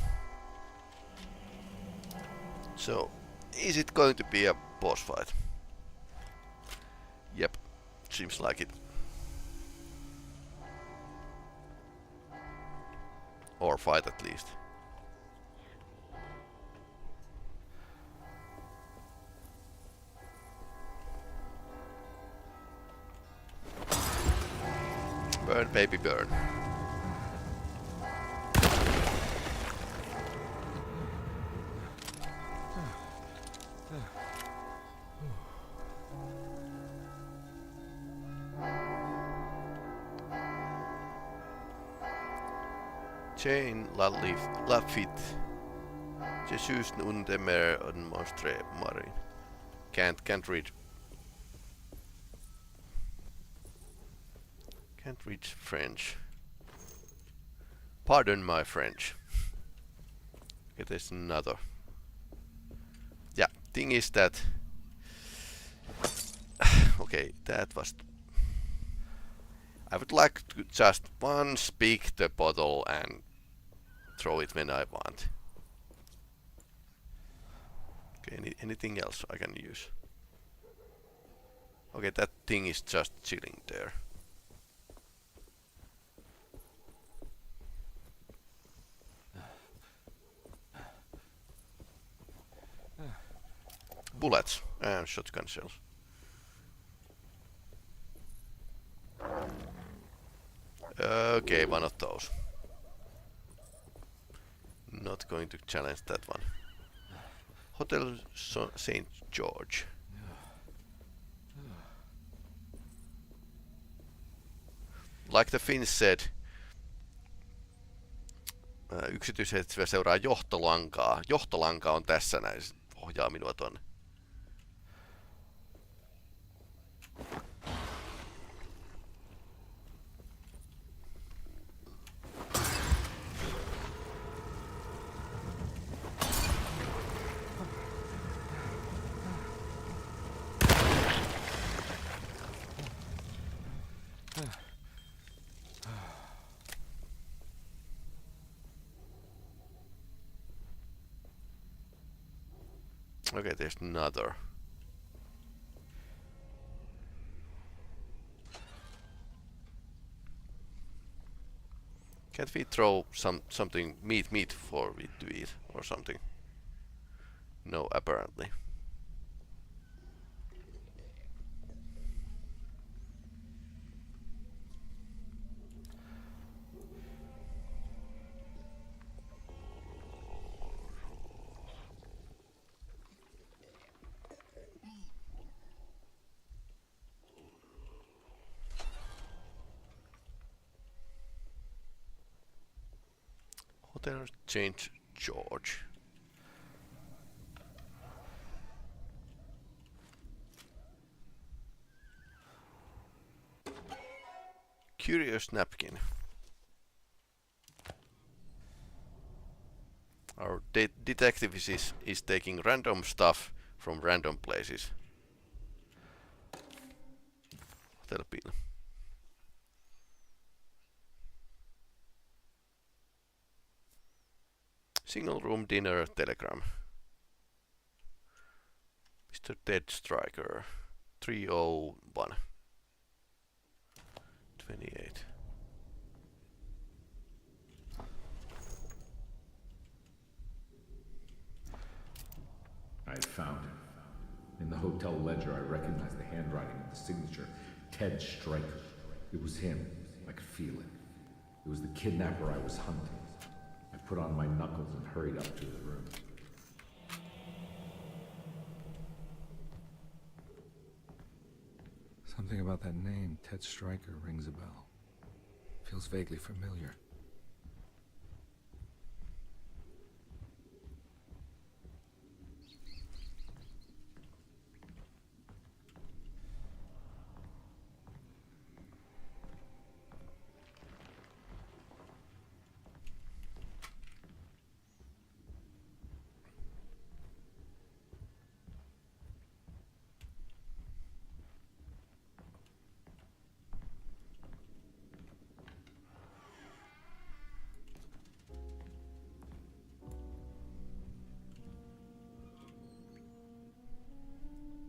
So, is it going to be a boss fight? Yep, seems like it. Or fight at least. Burn, baby, burn. Jane Lafitte. Jesus nun demer un monstre marin. Can't read. Can't read French. Pardon my French. Okay, there's another. Yeah, thing is that. Okay, that was. I would like to just once pick the bottle and throw it when I want. Okay, anything else I can use? Okay, that thing is just chilling there. Bullets and shotgun shells. Okay, one of those. Not going to challenge that one. Hotel St. George. Like the Finns said, yksityishetsiä seuraa johtolankaa. Johtolanka on tässä näin, ohjaa minua tonne. Okay, there's another. Can't we throw something meat for it to eat or something? No, apparently. Hotel St. George. Curious napkin. Our detective is taking random stuff from random places. Hotel bill. Single room dinner telegram. Mr. Ted Striker. 301. 28. I had found him. In the hotel ledger, I recognized the handwriting of the signature, Ted Stryker. It was him. I could feel it. It was the kidnapper I was hunting. I put on my knuckles and hurried up to his room. Something about that name, Ted Stryker, rings a bell. Feels vaguely familiar.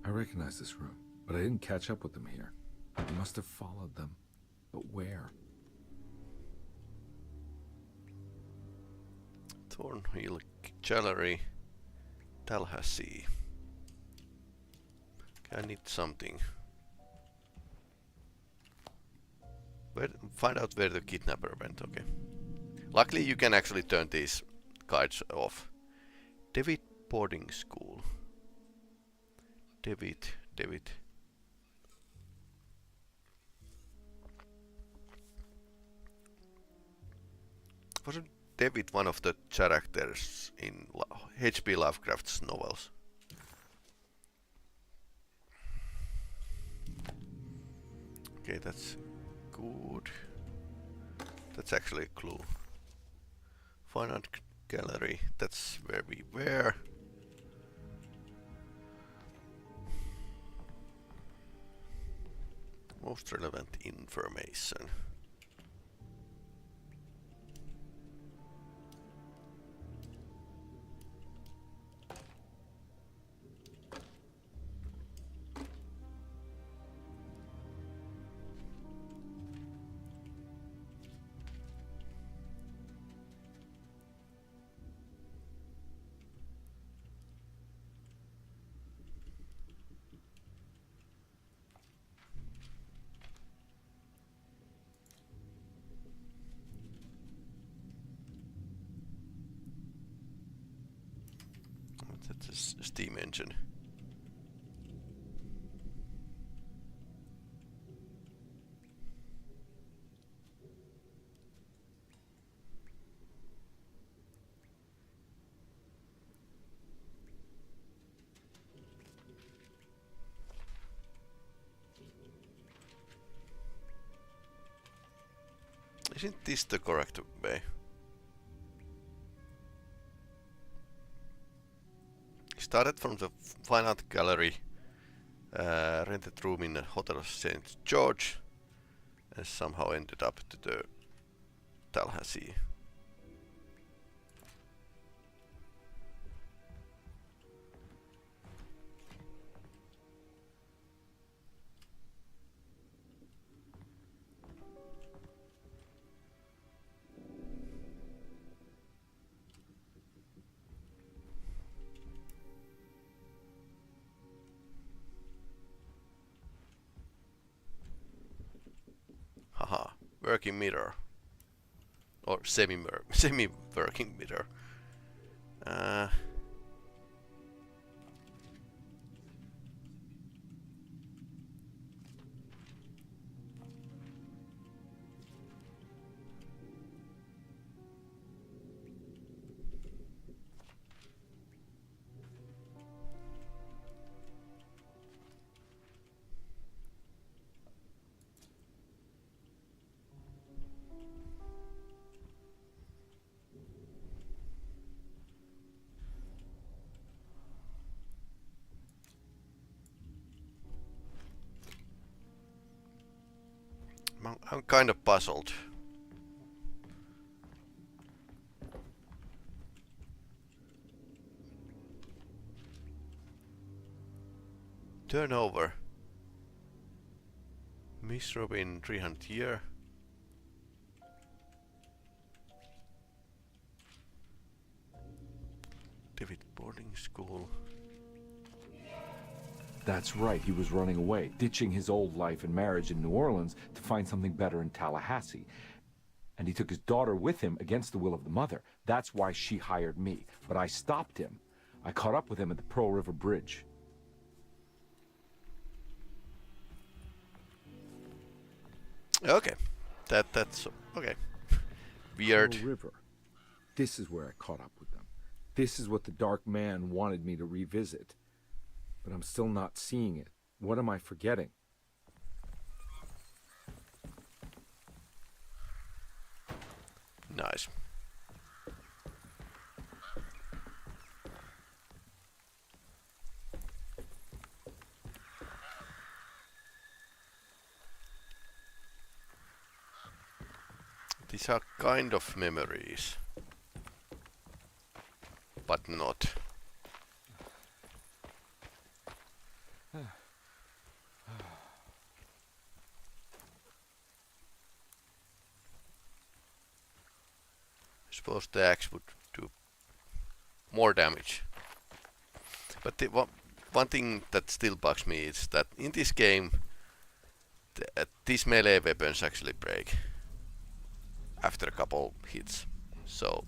I recognize this room, but I didn't catch up with them here. I must have followed them. But where? Thornhill Gallery, Tallahassee. Okay, I need something. Find out where the kidnapper went, okay. Luckily you can actually turn these cards off. David Boarding School. David. Wasn't David one of the characters in H.P. Lovecraft's novels? Okay, that's good. That's actually a clue. Fine Art Gallery, that's where we were. Most relevant information. That's a steam engine. Isn't this the correct way? Started from the Fine Art Gallery, rented room in the Hotel St. George, and somehow ended up to the Tallahassee. Haha, working mirror. Or semi-working mirror. I'm kind of puzzled. Turnover. Miss Robin 300 year. David boarding school. That's right, he was running away, ditching his old life and marriage in New Orleans to find something better in Tallahassee. And he took his daughter with him against the will of the mother. That's why she hired me. But I stopped him. I caught up with him at the Pearl River Bridge. Okay. That's okay. Weird. Pearl River. This is where I caught up with them. This is what the Dark Man wanted me to revisit. But I'm still not seeing it. What am I forgetting? Nice. These are kind of memories, but not. I suppose the axe would do more damage. But the one thing that still bugs me is that in this game, these melee weapons actually break after a couple hits. So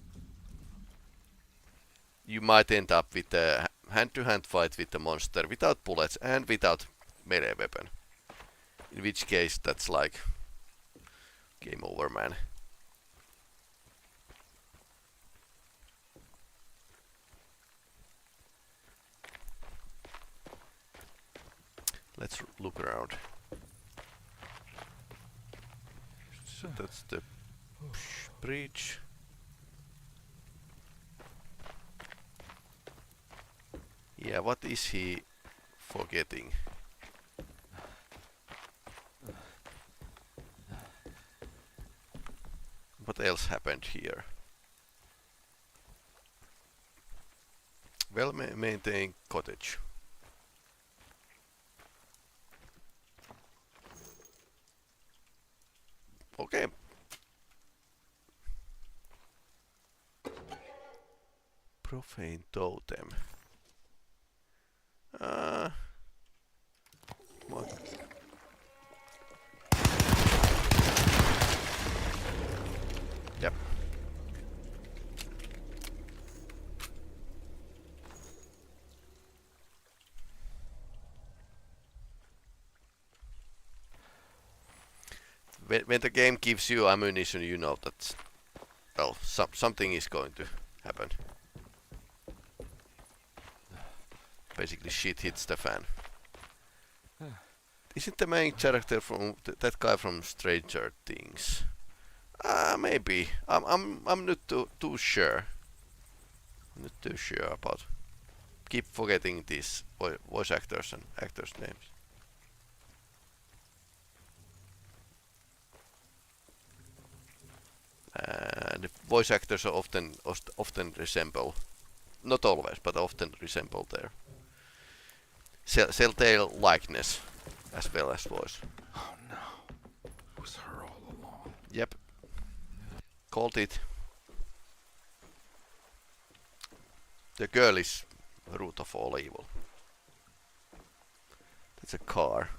you might end up with a hand-to-hand fight with the monster without bullets and without melee weapon. In which case that's like game over, man. Let's look around. So that's the bridge. Yeah, what is he forgetting? What else happened here? Well-maintained cottage. Okay. Profane totem. What? Yep. When the game gives you ammunition, you know that, well, something is going to happen. Basically, shit hits the fan. Isn't the main character from that guy from Stranger Things? Maybe. I'm not too sure. I'm not too sure about. Keep forgetting these voice actors and actors' names. And the voice actors are often resemble, not always, but often resemble their Telltale likeness as well as voice. Oh no. It was her all along. Yep. Called it. The girl is root of all evil. That's a car.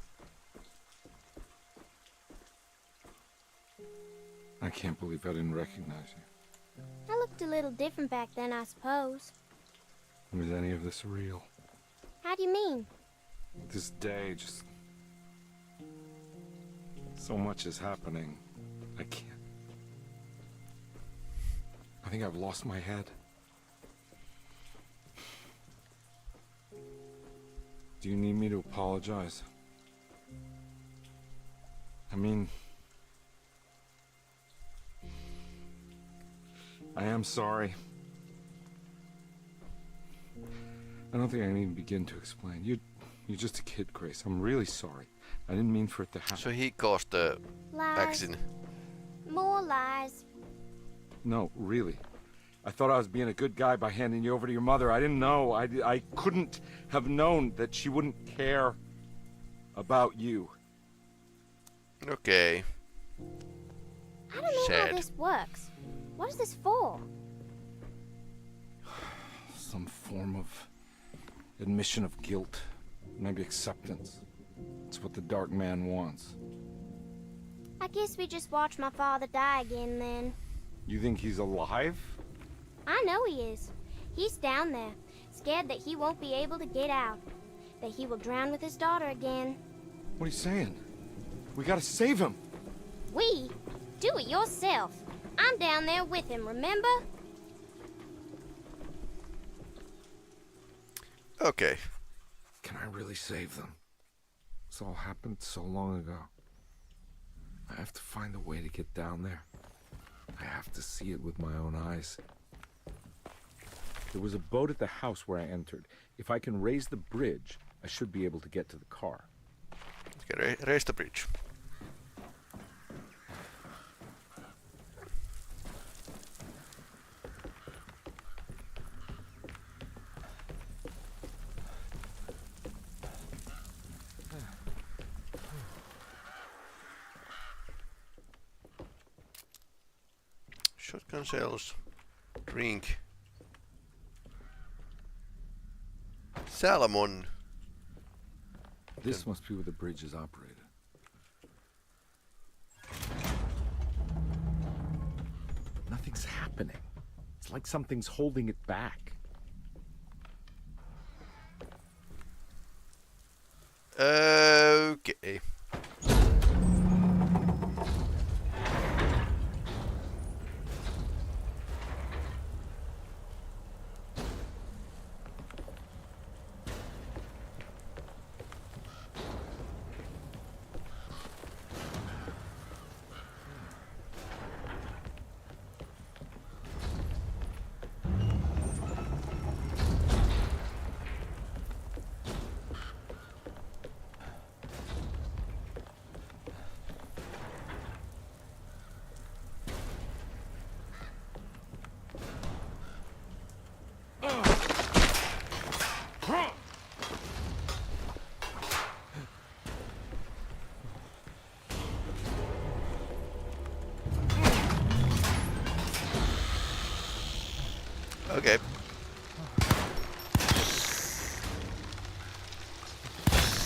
I can't believe I didn't recognize you. I looked a little different back then, I suppose. Was any of this real? How do you mean? This day, just... so much is happening. I can't... I think I've lost my head. Do you need me to apologize? I mean... I am sorry. I don't think I need to begin to explain. You're just a kid, Grace. I'm really sorry. I didn't mean for it to happen. So he caused the Lies. accident. More lies. No, really. I thought I was being a good guy by handing you over to your mother. I didn't know. I couldn't have known that she wouldn't care about you. Okay. I don't know Sad. how this works. What is this for? Some form of admission of guilt. Maybe acceptance. It's what the Dark Man wants. I guess we just watch my father die again then. You think he's alive? I know he is. He's down there, scared that he won't be able to get out. That he will drown with his daughter again. What are you saying? We gotta save him. We? Do it yourself. I'm down there with him, remember? Okay. Can I really save them? This all happened so long ago. I have to find a way to get down there. I have to see it with my own eyes. There was a boat at the house where I entered. If I can raise the bridge, I should be able to get to the car. Okay, raise the bridge. Shotgun shells, drink, salmon. This must be where the bridge is operated. Nothing's happening. It's like something's holding it back. Okay. Okay.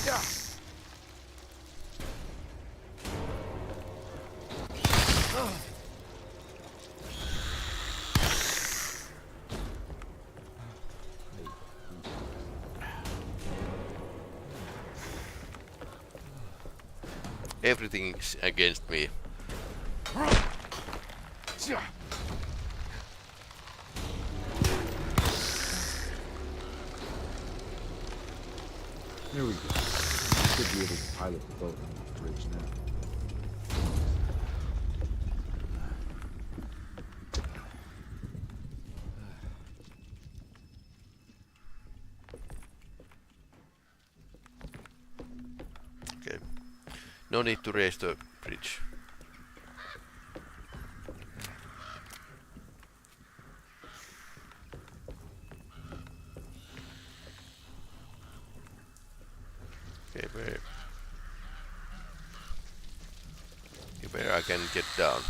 Yeah. Everything's against me. There we go. Should be able to pilot the boat on the bridge now. Okay. No need to raise the bridge. Okay, where I can get down.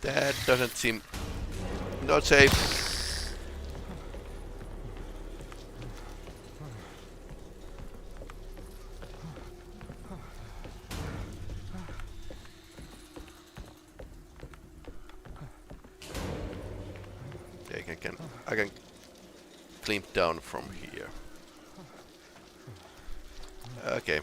That doesn't seem not safe. Okay, I can climb down from here. Okay.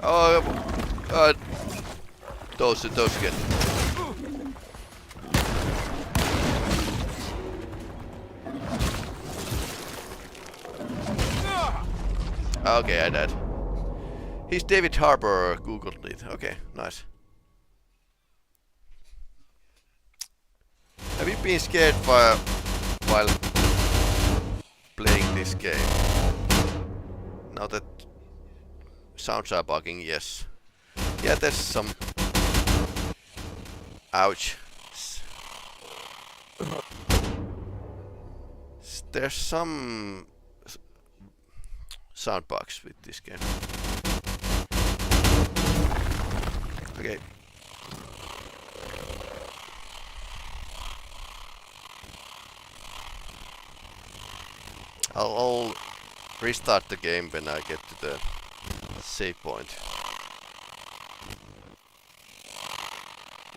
Oh, God. Those get. Okay, I died. He's David Harbour. Googled it. Okay, nice. Have you been scared while playing this game? Now that sounds are bugging, yes. Yeah, there's some. Ouch. There's some sound bugs with this game. Okay. I'll restart the game when I get to the save point.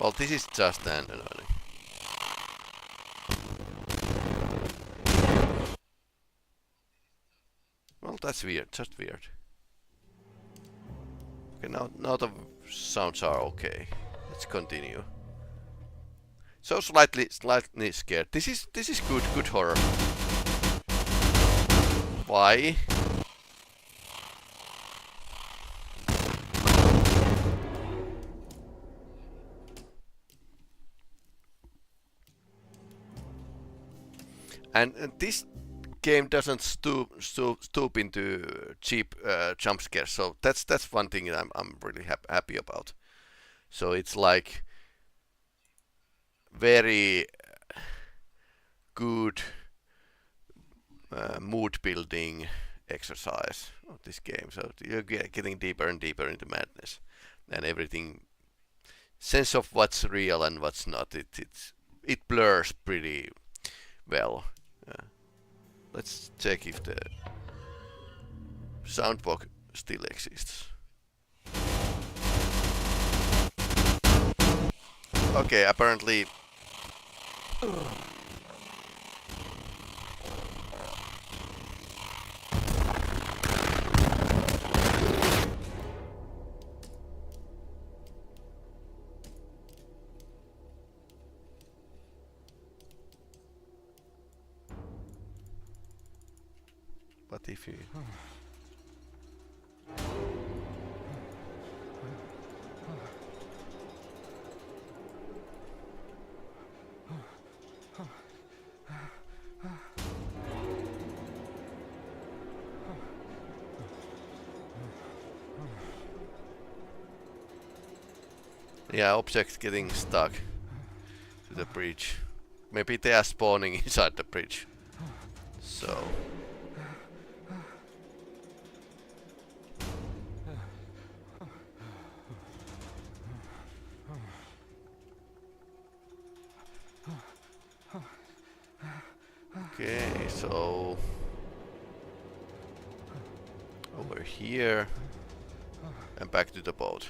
Well, this is just an annoying. Well, that's weird, just weird. Okay, now the sounds are okay. Let's continue. So slightly scared. This is good horror. Why? And this game doesn't stoop into cheap jump scares, so that's one thing I'm really happy about. So it's like very good mood building exercise of this game. So you're getting deeper and deeper into madness, and everything sense of what's real and what's not. It blurs pretty well. Let's check if the soundbox still exists. Okay, apparently. But if you... Yeah, objects getting stuck to the bridge. Maybe they are spawning inside the bridge. So... Okay, so over here and back to the boat.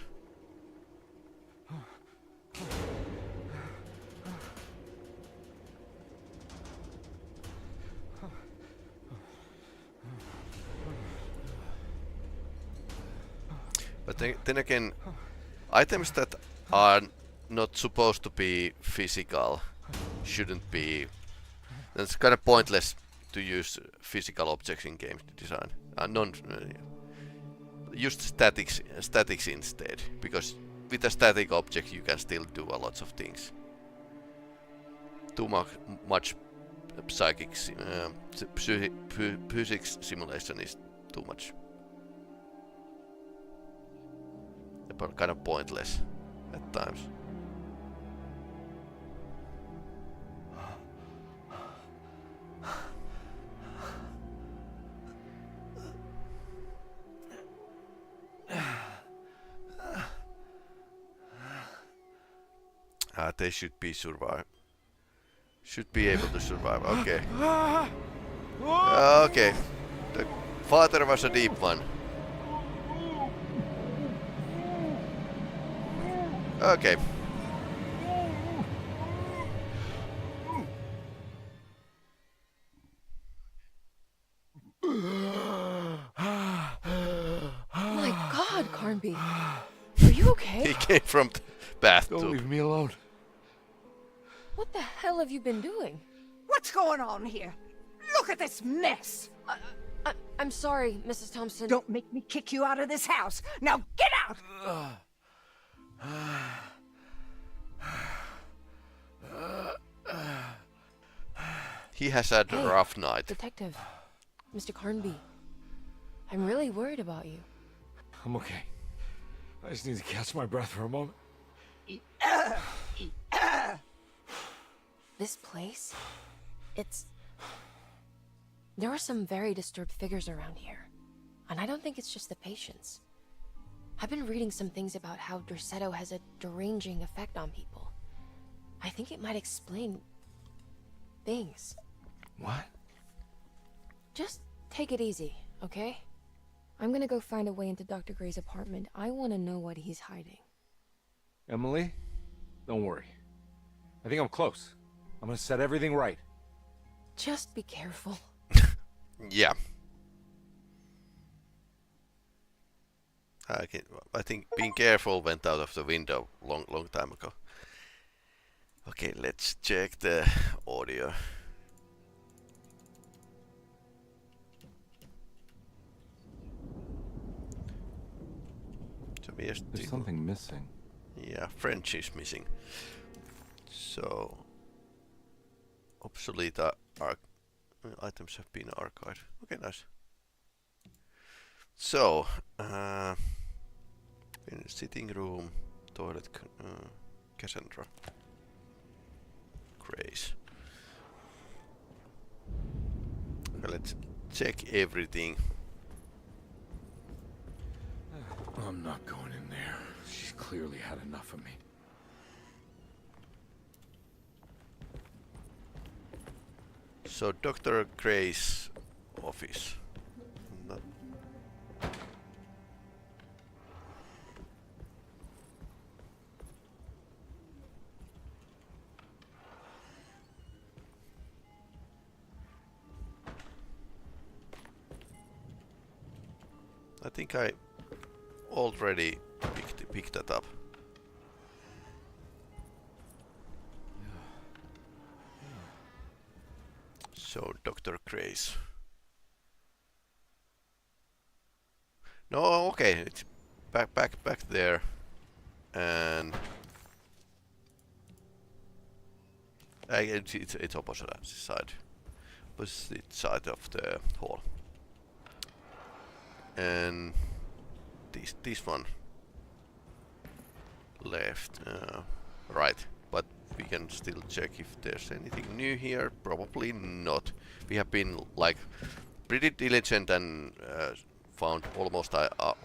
But then again, items that are not supposed to be physical shouldn't be. It's kind of pointless to use physical objects in games to design. Use statics instead, because with a static object you can still do a lot of things. Too much physics simulation is too much. Kind of pointless at times. They should be able to survive. Okay. Okay. The father was a deep one. Okay. My God, Carnby. Are you okay? He came from bathtub. Don't leave me alone. What the hell have you been doing? What's going on here? Look at this mess! I'm sorry, Mrs. Thompson. Don't make me kick you out of this house. Now get out! He has had a rough night. Detective, Mr. Carnby. I'm really worried about you. I'm okay. I just need to catch my breath for a moment. This place? There are some very disturbed figures around here. And I don't think it's just the patients. I've been reading some things about how Derceto has a deranging effect on people. I think it might explain things. What? Just take it easy, okay? I'm gonna go find a way into Dr. Gray's apartment. I want to know what he's hiding. Emily, don't worry. I think I'm close. I'm gonna set everything right. Just be careful. Yeah. I think being careful went out of the window long time ago. Okay, let's check the audio. So There's something missing. Yeah, French is missing. So obsolete items have been archived. Okay, nice. So in the sitting room, toilet, Cassandra, Grace. Okay, let's check everything. I'm not going in there. She's clearly had enough of me. So Dr. Gray's office. I think I already picked that up. So Dr. Gray's. No, okay, it's back there, and it's opposite side of the hall. And this one left, right, but we can still check if there's anything new here. Probably not. We have been like pretty diligent and found almost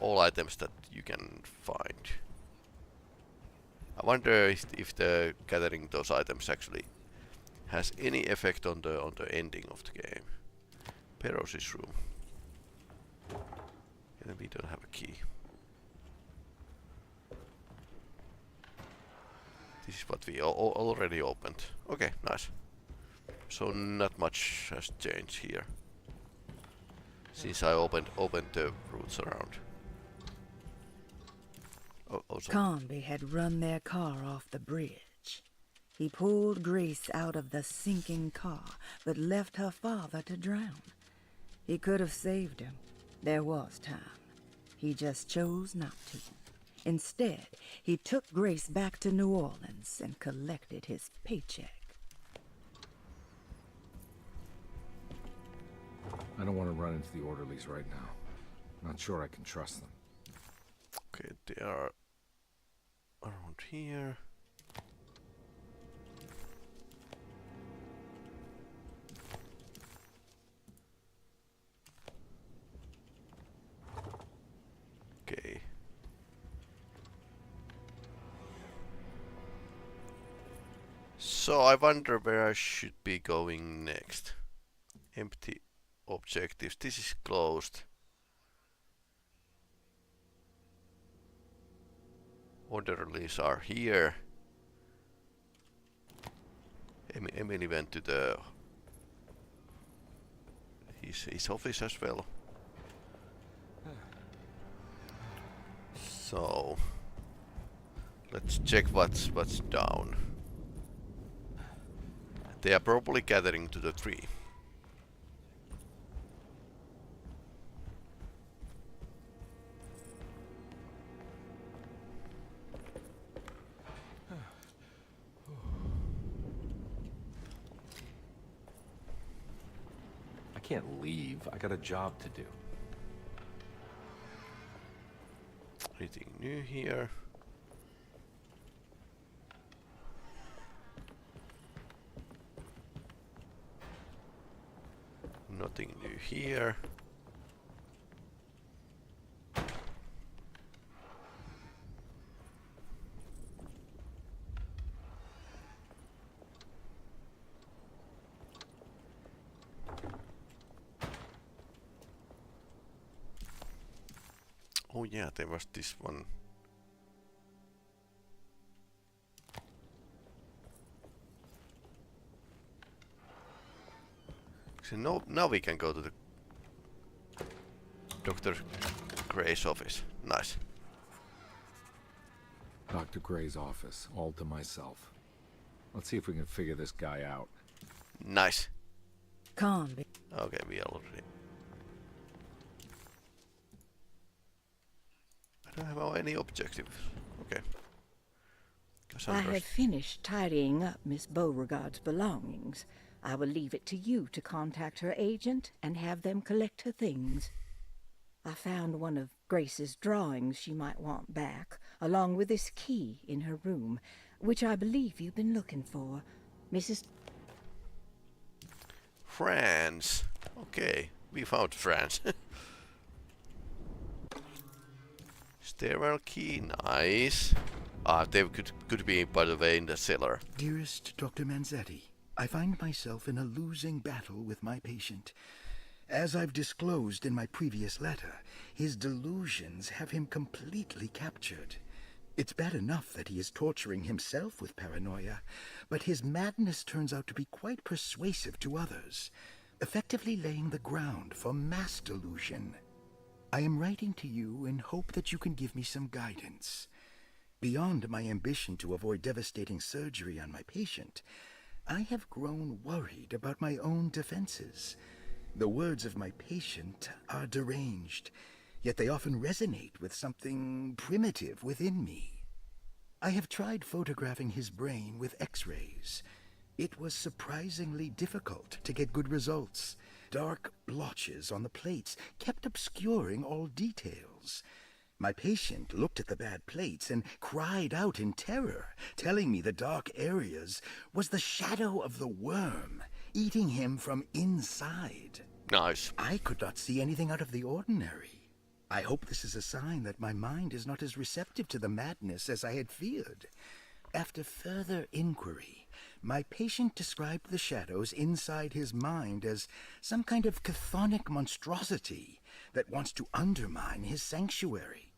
all items that you can find. I wonder if the gathering those items actually has any effect on the ending of the game. Peros's room. And we don't have a key. This is what we already opened. Okay, nice. So not much has changed here since I opened the routes around. Carnby had run their car off the bridge. He pulled Grace out of the sinking car, but left her father to drown. He could have saved him. There was time. He just chose not to. Instead, he took Grace back to New Orleans and collected his paycheck. I don't want to run into the orderlies right now. Not sure I can trust them. Okay, they are around here. Okay. So I wonder where I should be going next. Empty objectives. This is closed. Orderlies are here. Emily went to his office as well. So Let's check what's down. They are probably gathering to the tree. I can't leave. I got a job to do. Anything new here? Nothing new here. Oh yeah, there was this one. So now we can go to the Dr. Gray's office. Nice. Dr. Gray's office, all to myself. Let's see if we can figure this guy out. Nice. Carnby. Okay, we already. I don't have any objectives. Okay. I have finished tidying up Miss Beauregard's belongings. I will leave it to you to contact her agent and have them collect her things. I found one of Grace's drawings she might want back, along with this key in her room, which I believe you've been looking for. Mrs. France. Okay, we found France. Stairwell key, nice. They could be, by the way, in the cellar. Dearest Dr. Manzetti, I find myself in a losing battle with my patient. As I've disclosed in my previous letter, his delusions have him completely captured. It's bad enough that he is torturing himself with paranoia, but his madness turns out to be quite persuasive to others, effectively laying the ground for mass delusion. I am writing to you in hope that you can give me some guidance. Beyond my ambition to avoid devastating surgery on my patient, I have grown worried about my own defenses. The words of my patient are deranged, yet they often resonate with something primitive within me. I have tried photographing his brain with X-rays. It was surprisingly difficult to get good results. Dark blotches on the plates kept obscuring all details. My patient looked at the bad plates and cried out in terror, telling me the dark areas was the shadow of the worm eating him from inside. Nice. I could not see anything out of the ordinary. I hope this is a sign that my mind is not as receptive to the madness as I had feared. After further inquiry, my patient described the shadows inside his mind as some kind of chthonic monstrosity that wants to undermine his sanctuary.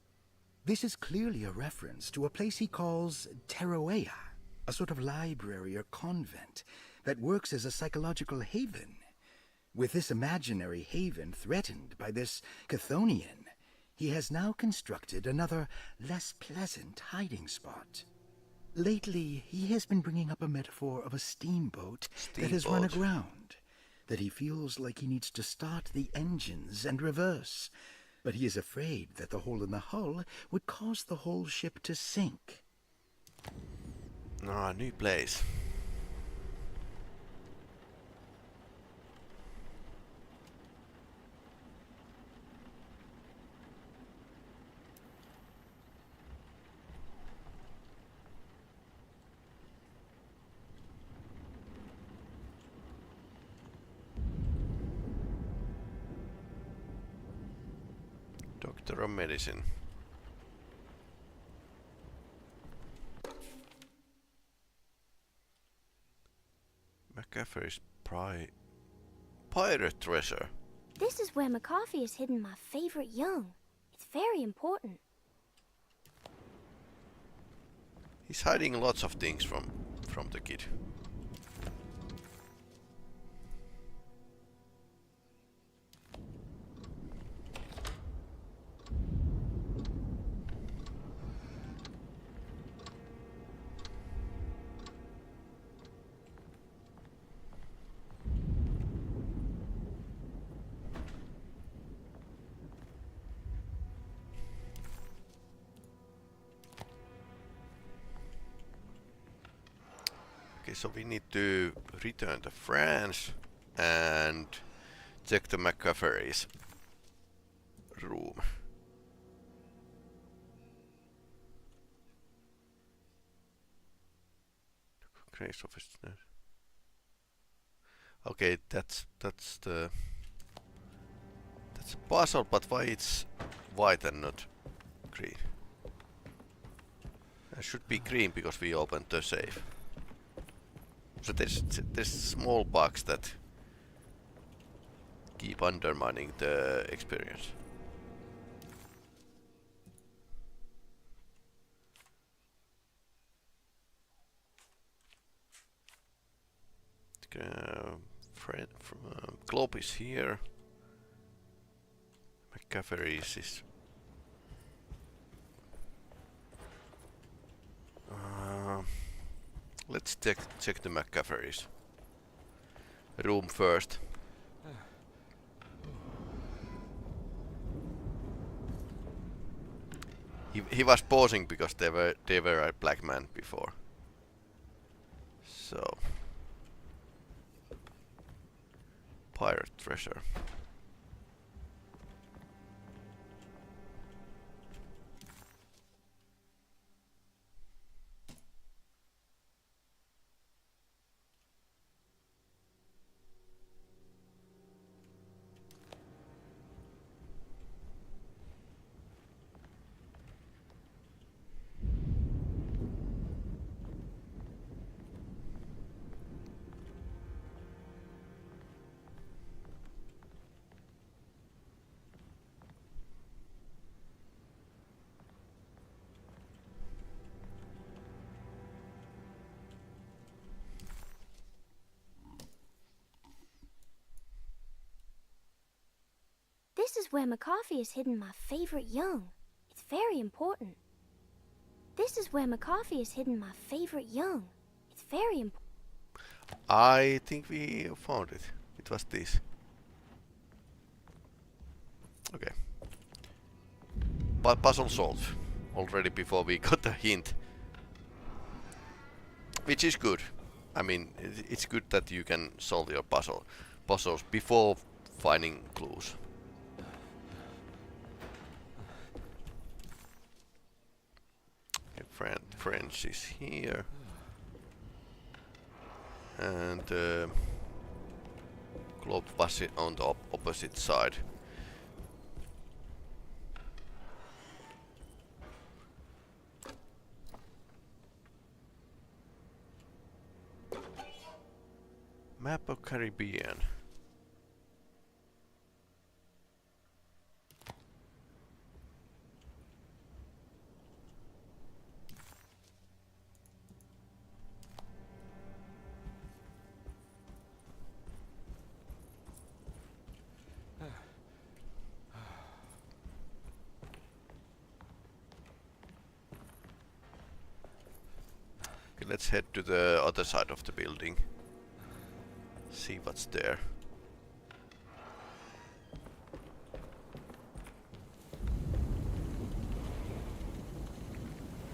This is clearly a reference to a place he calls Teroea, a sort of library or convent that works as a psychological haven. With this imaginary haven threatened by this Chthonian, he has now constructed another, less pleasant hiding spot. Lately, he has been bringing up a metaphor of a steamboat that has run aground, that he feels like he needs to start the engines and reverse, but he is afraid that the hole in the hull would cause the whole ship to sink. Ah, new place. Doctor of Medicine. McCaffrey's pirate treasure. This is where McCarthy has hidden my favorite young. It's very important. He's hiding lots of things from the kid. Okay, so we need to return to France and check the McCaffrey's room. Grace office. Okay, that's a puzzle, but why it's white and not green? It should be green because we opened the safe. So there's small bugs that keep undermining the experience. Globe is here. McCaffrey's is. Let's check the McCaffrey's room first. He was pausing because they were a black man before. So pirate treasure. This is where McCarthy has hidden my favorite young. It's very important. This is where McCarthy has hidden my favorite young. It's very important. I think we found it. It was this. Okay. But puzzle solved already before we got the hint. Which is good. I mean, it's good that you can solve your puzzles before finding clues. Okay, French is here. And globe was on the opposite side. Map of Caribbean. Okay, let's head to the other side of the building. See what's there.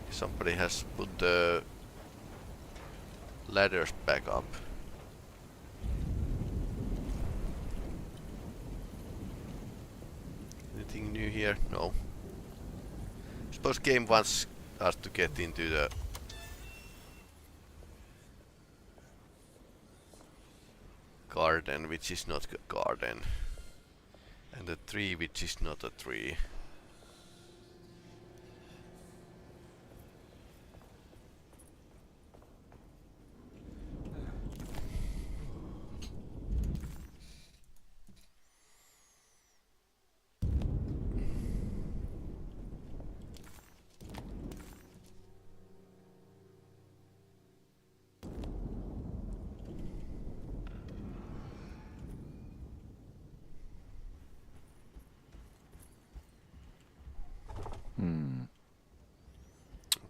Somebody has put the ladders back up. Anything new here? No. Suppose game wants us to get into the garden, which is not a garden, and a tree, which is not a tree.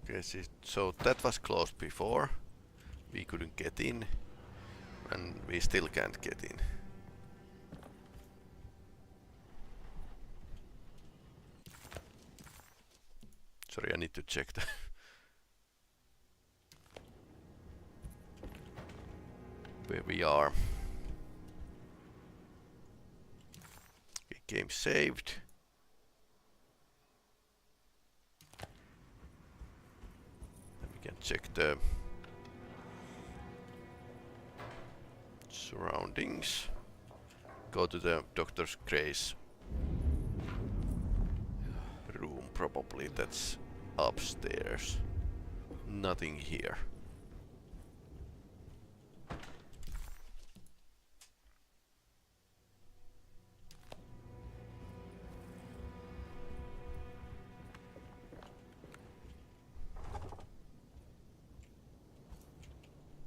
Okay, so that was closed before. We couldn't get in, and we still can't get in. Sorry, I need to check that. where we are. Okay, game saved. And we can check the surroundings. Go to the Dr. Gray's room, probably. That's upstairs. Nothing here.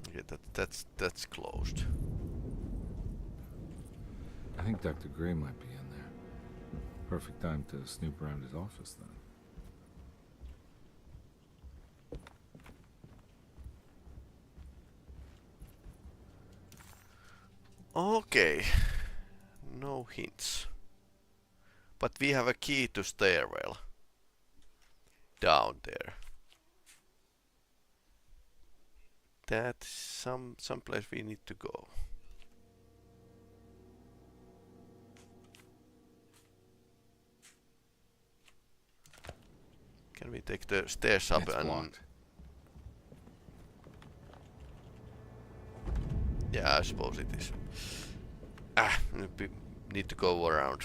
Okay, that's closed. I think Dr. Gray might be in there. Perfect time to snoop around his office then. Okay. No hints. But we have a key to stairwell. Down there. That's some place we need to go. Can we take the stairs up and blocked. Yeah, I suppose it is. We need to go around.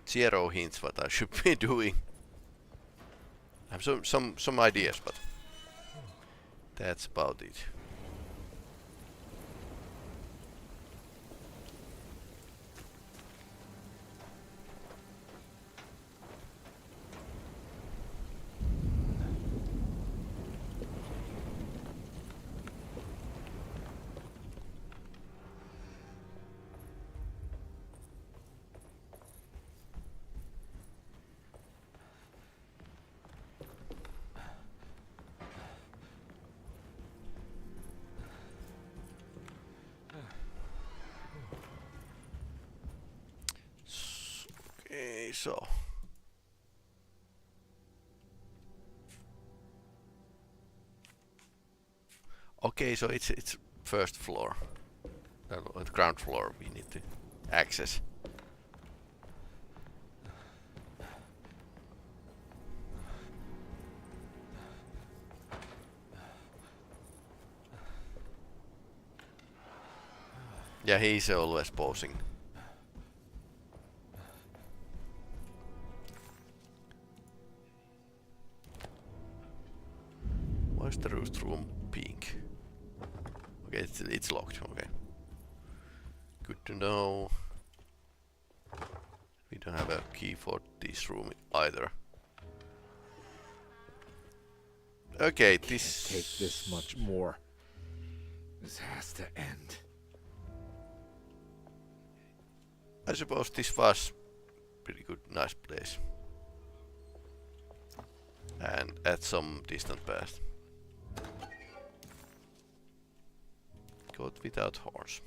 Zero hints what I should be doing. I have some ideas, but that's about it. Okay, so okay, so it's first floor. The ground floor we need to access. Yeah, he's always posing. Why is the roost room pink? Okay, it's locked. Okay, good to know. We don't have a key for this room either. Okay, this Take this much more. This has to end. I suppose this was pretty good, nice place. And at some distant past. Goat without horns.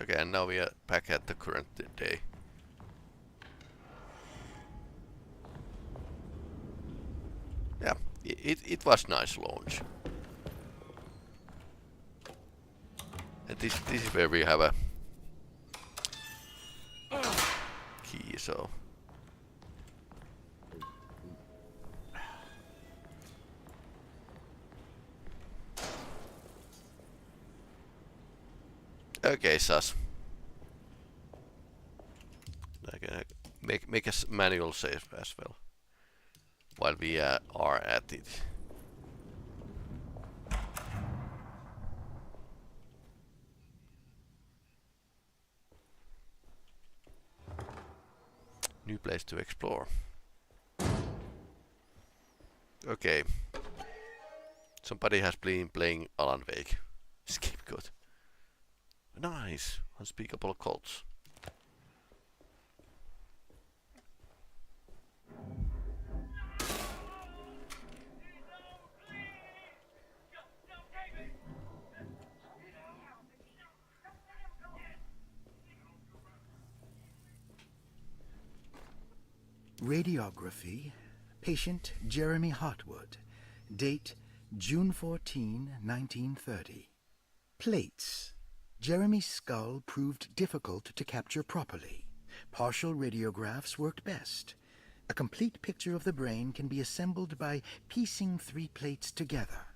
Okay, and now we are back at the current day. Yeah, it was nice launch. And this is where we have a key, so okay, sus. make a manual save as well while we are at it. New place to explore. Okay. Somebody has been playing Alan Wake. Scapegoat. Nice. Unspeakable cults. Radiography. Patient Jeremy Hartwood. Date June 14, 1930. Plates. Jeremy's skull proved difficult to capture properly. Partial radiographs worked best. A complete picture of the brain can be assembled by piecing 3 plates together.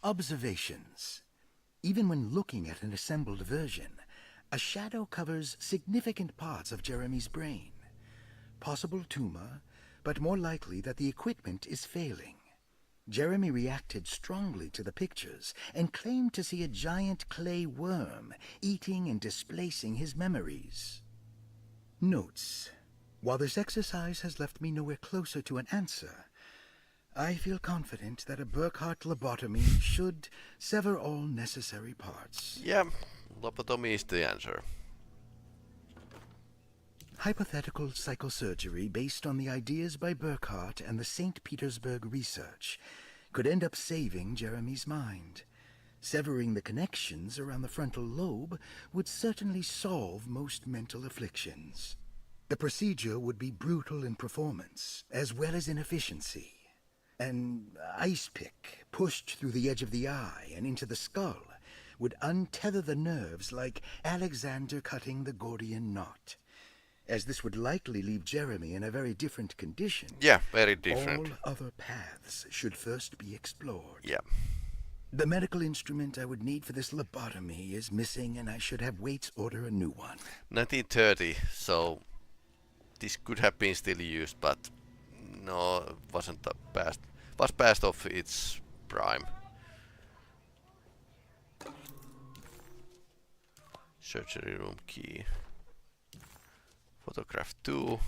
Observations. Even when looking at an assembled version, a shadow covers significant parts of Jeremy's brain. Possible tumor, but more likely that the equipment is failing. Jeremy reacted strongly to the pictures and claimed to see a giant clay worm eating and displacing his memories. Notes. While this exercise has left me nowhere closer to an answer, I feel confident that a Burkhardt lobotomy should sever all necessary parts. Yeah, lobotomy is the answer. Hypothetical psychosurgery based on the ideas by Burkhardt and the St. Petersburg research could end up saving Jeremy's mind. Severing the connections around the frontal lobe would certainly solve most mental afflictions. The procedure would be brutal in performance, as well as in efficiency. An ice pick pushed through the edge of the eye and into the skull would untether the nerves like Alexander cutting the Gordian knot. As this would likely leave Jeremy in a very different condition. Yeah, very different. All other paths should first be explored. Yeah. The medical instrument I would need for this lobotomy is missing, and I should have Waits order a new one. 1930, so this could have been still used, but no, it wasn't past. Was past of its prime. Surgery room key. Photograph 2.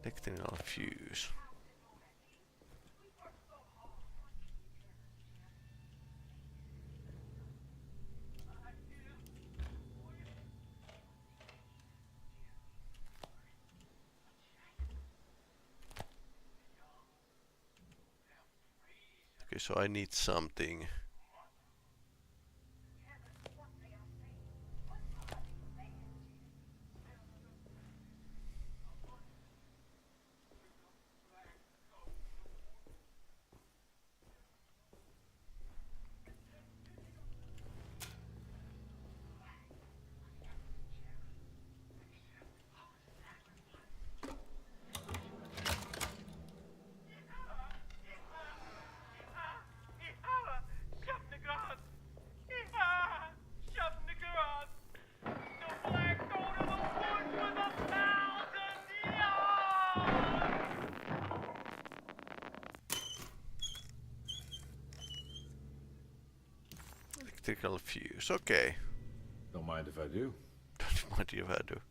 Electrical fuse. Okay, so I need something. Electrical fuse, okay. Don't mind if I do. Don't mind if I do.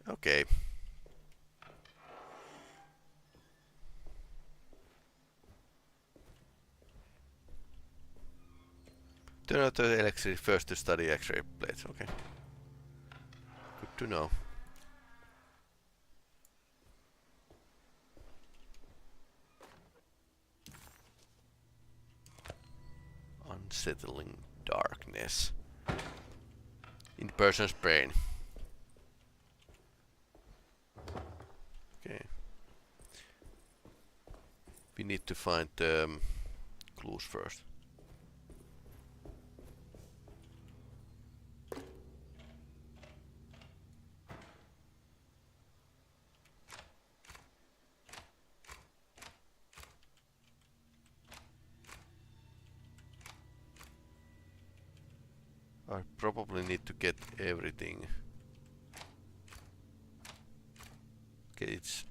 Okay. Turn out the electricity first to study X-ray plates, okay. Good to know. Unsettling darkness in the person's brain. Okay. We need to find the clues first. I probably need to get everything. Okay, it's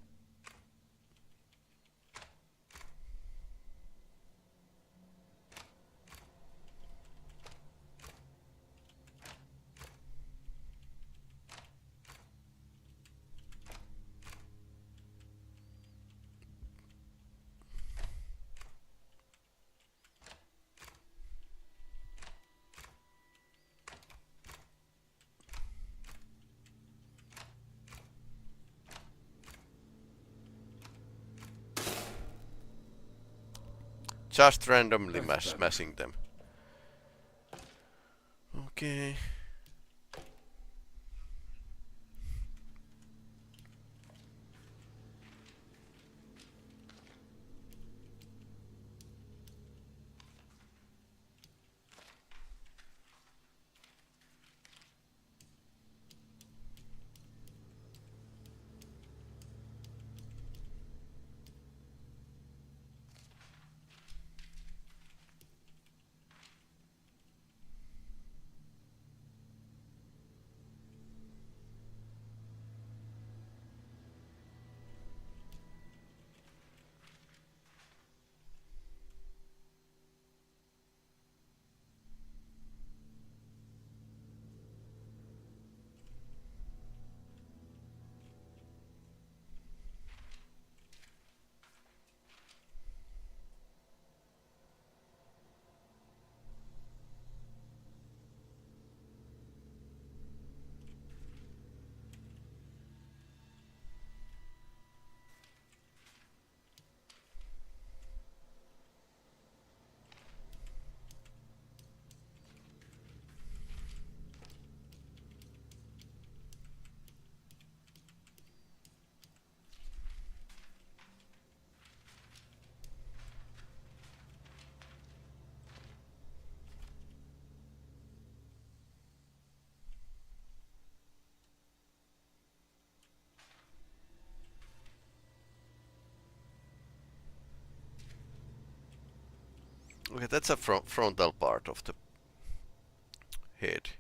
just randomly smashing them. Okay. Okay, that's a frontal part of the head.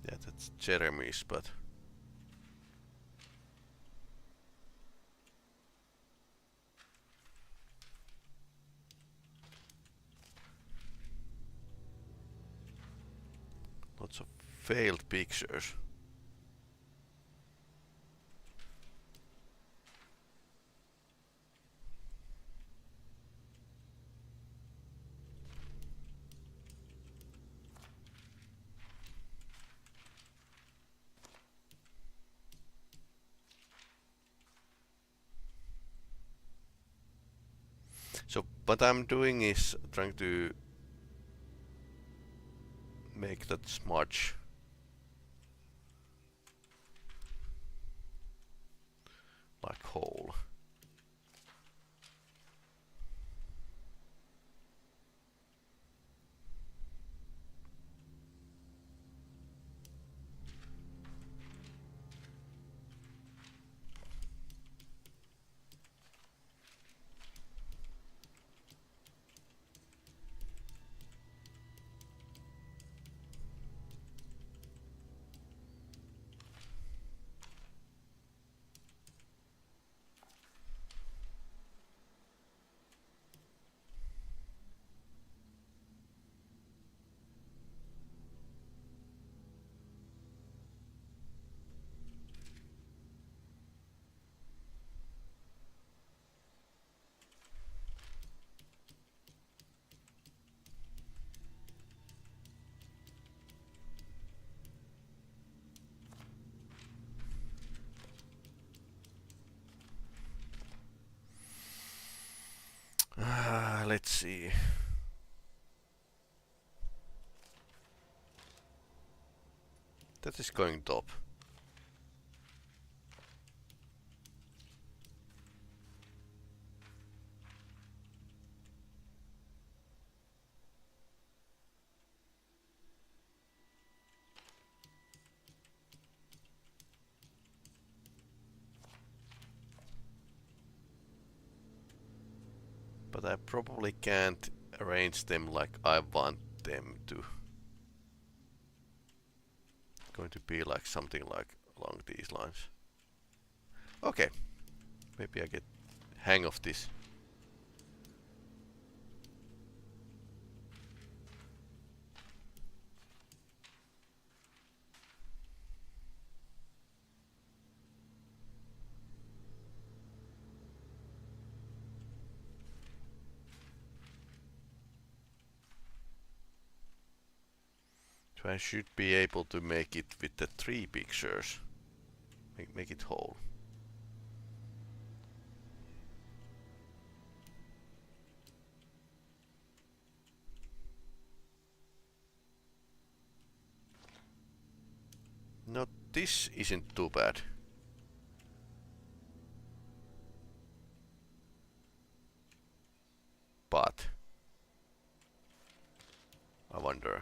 Yeah, that's Jeremy's, but lots of failed pictures. So what I'm doing is trying to make that smudge like whole. Let's see. That is going top. But I probably can't arrange them like I want them to. Going to be like something like along these lines. Okay, maybe I get hang of this. So I should be able to make it with the 3 pictures. Make it whole. No, this isn't too bad. But I wonder.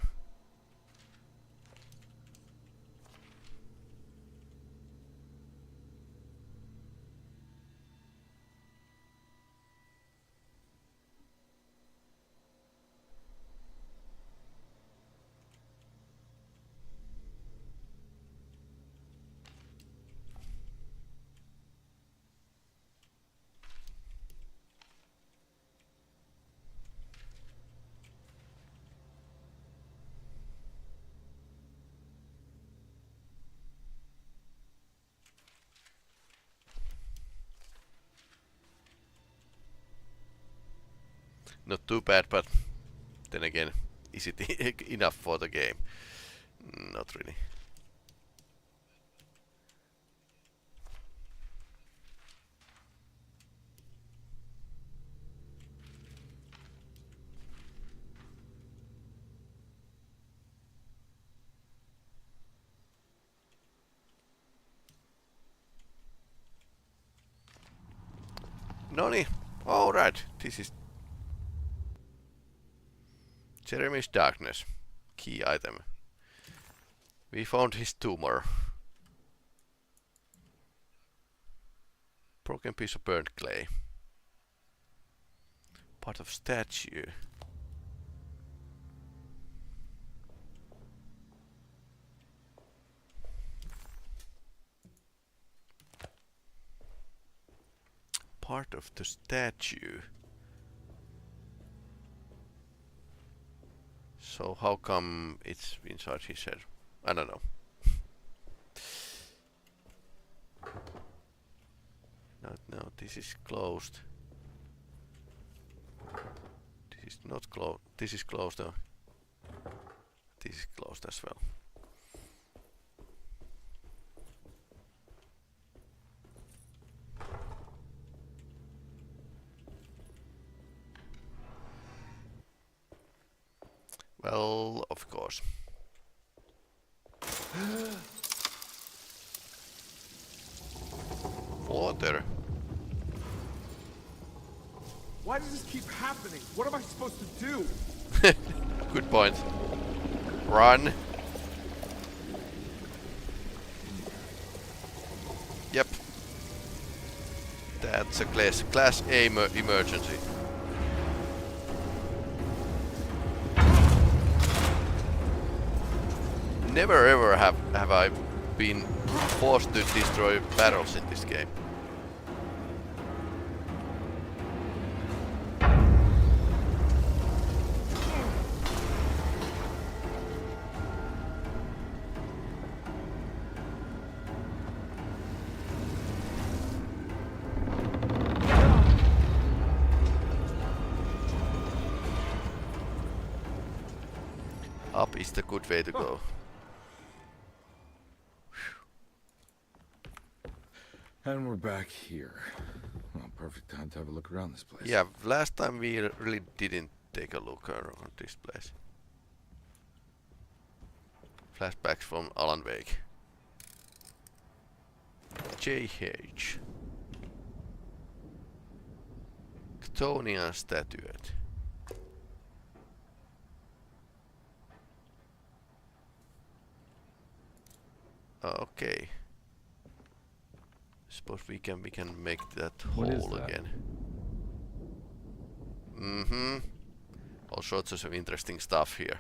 Not too bad, but then again, is it enough for the game? Not really. Noni, alright, this is Jeremy's darkness. Key item. We found his tumor. Broken piece of burnt clay. Part of statue. Part of the statue. So how come it's inside his head? I don't know. No, this is closed. This is not closed. This is closed though. This is closed as well. Well, of course. Water. Why does this keep happening? What am I supposed to do? Good point. Run. Yep. That's a class A emergency. Never ever have I been forced to destroy barrels in this game. Up is the good way to go. And we're back here. Oh Perfect time to have a look around this place. Yeah, last time we really didn't take a look around this place. Flashbacks from Alan Wake. JH. Chtonian statuette. Okay. Suppose we can make that What is hole that? again. Mm-hmm. All sorts of interesting stuff here.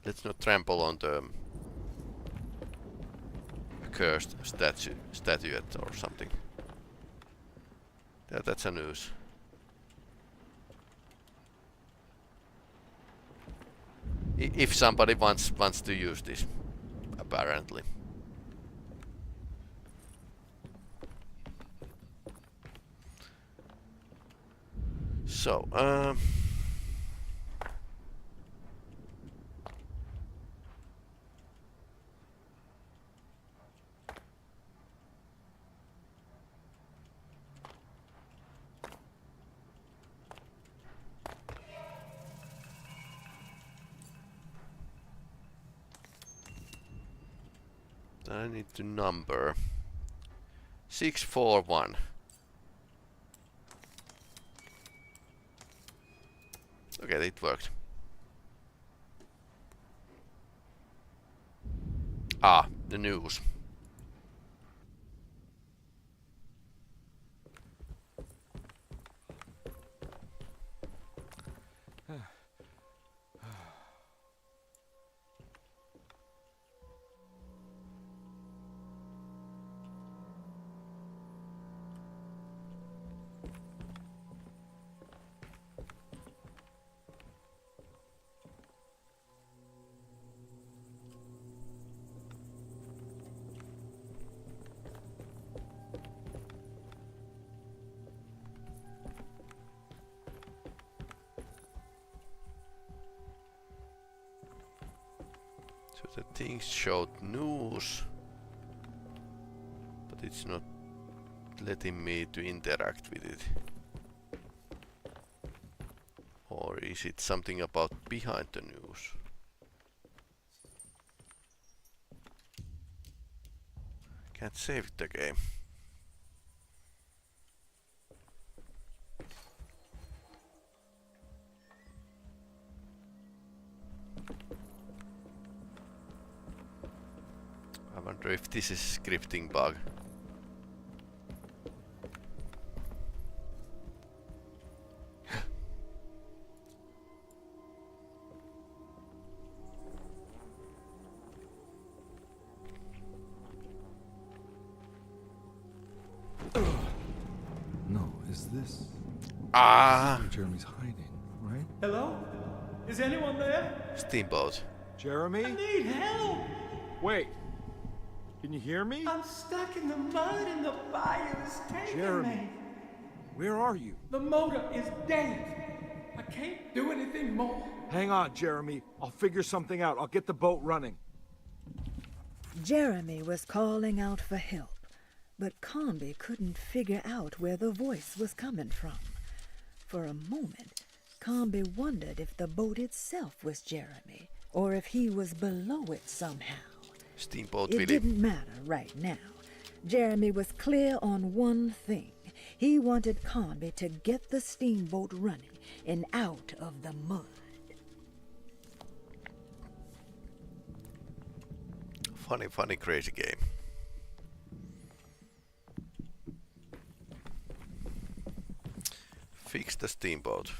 Let's not trample on the cursed statuette or something. Yeah, that's a news. If somebody wants to use this, apparently. So, I need to number 641. Okay, it worked. Ah, the news. So the things showed news, but it's not letting me to interact with it. Or is it something about behind the news? Can't save the game. I wonder if this is scripting bug. No, is this? Ah! This is where Jeremy's hiding, right? Hello? Is anyone there? Steamboat. Jeremy? I need help! Wait. Can you hear me? I'm stuck in the mud and the fire is taking Jeremy. me. Where are you? The motor is dead. I can't do anything more. Hang on, Jeremy. I'll figure something out. I'll get the boat running. Jeremy was calling out for help, but Carnby couldn't figure out where the voice was coming from. For a moment, Carnby wondered if the boat itself was Jeremy, or if he was below it somehow. Steamboat It Willie. didn't matter right now. Jeremy was clear on one thing. He wanted Carnby to get the steamboat running and out of the mud. Funny, crazy game. Fix the steamboat.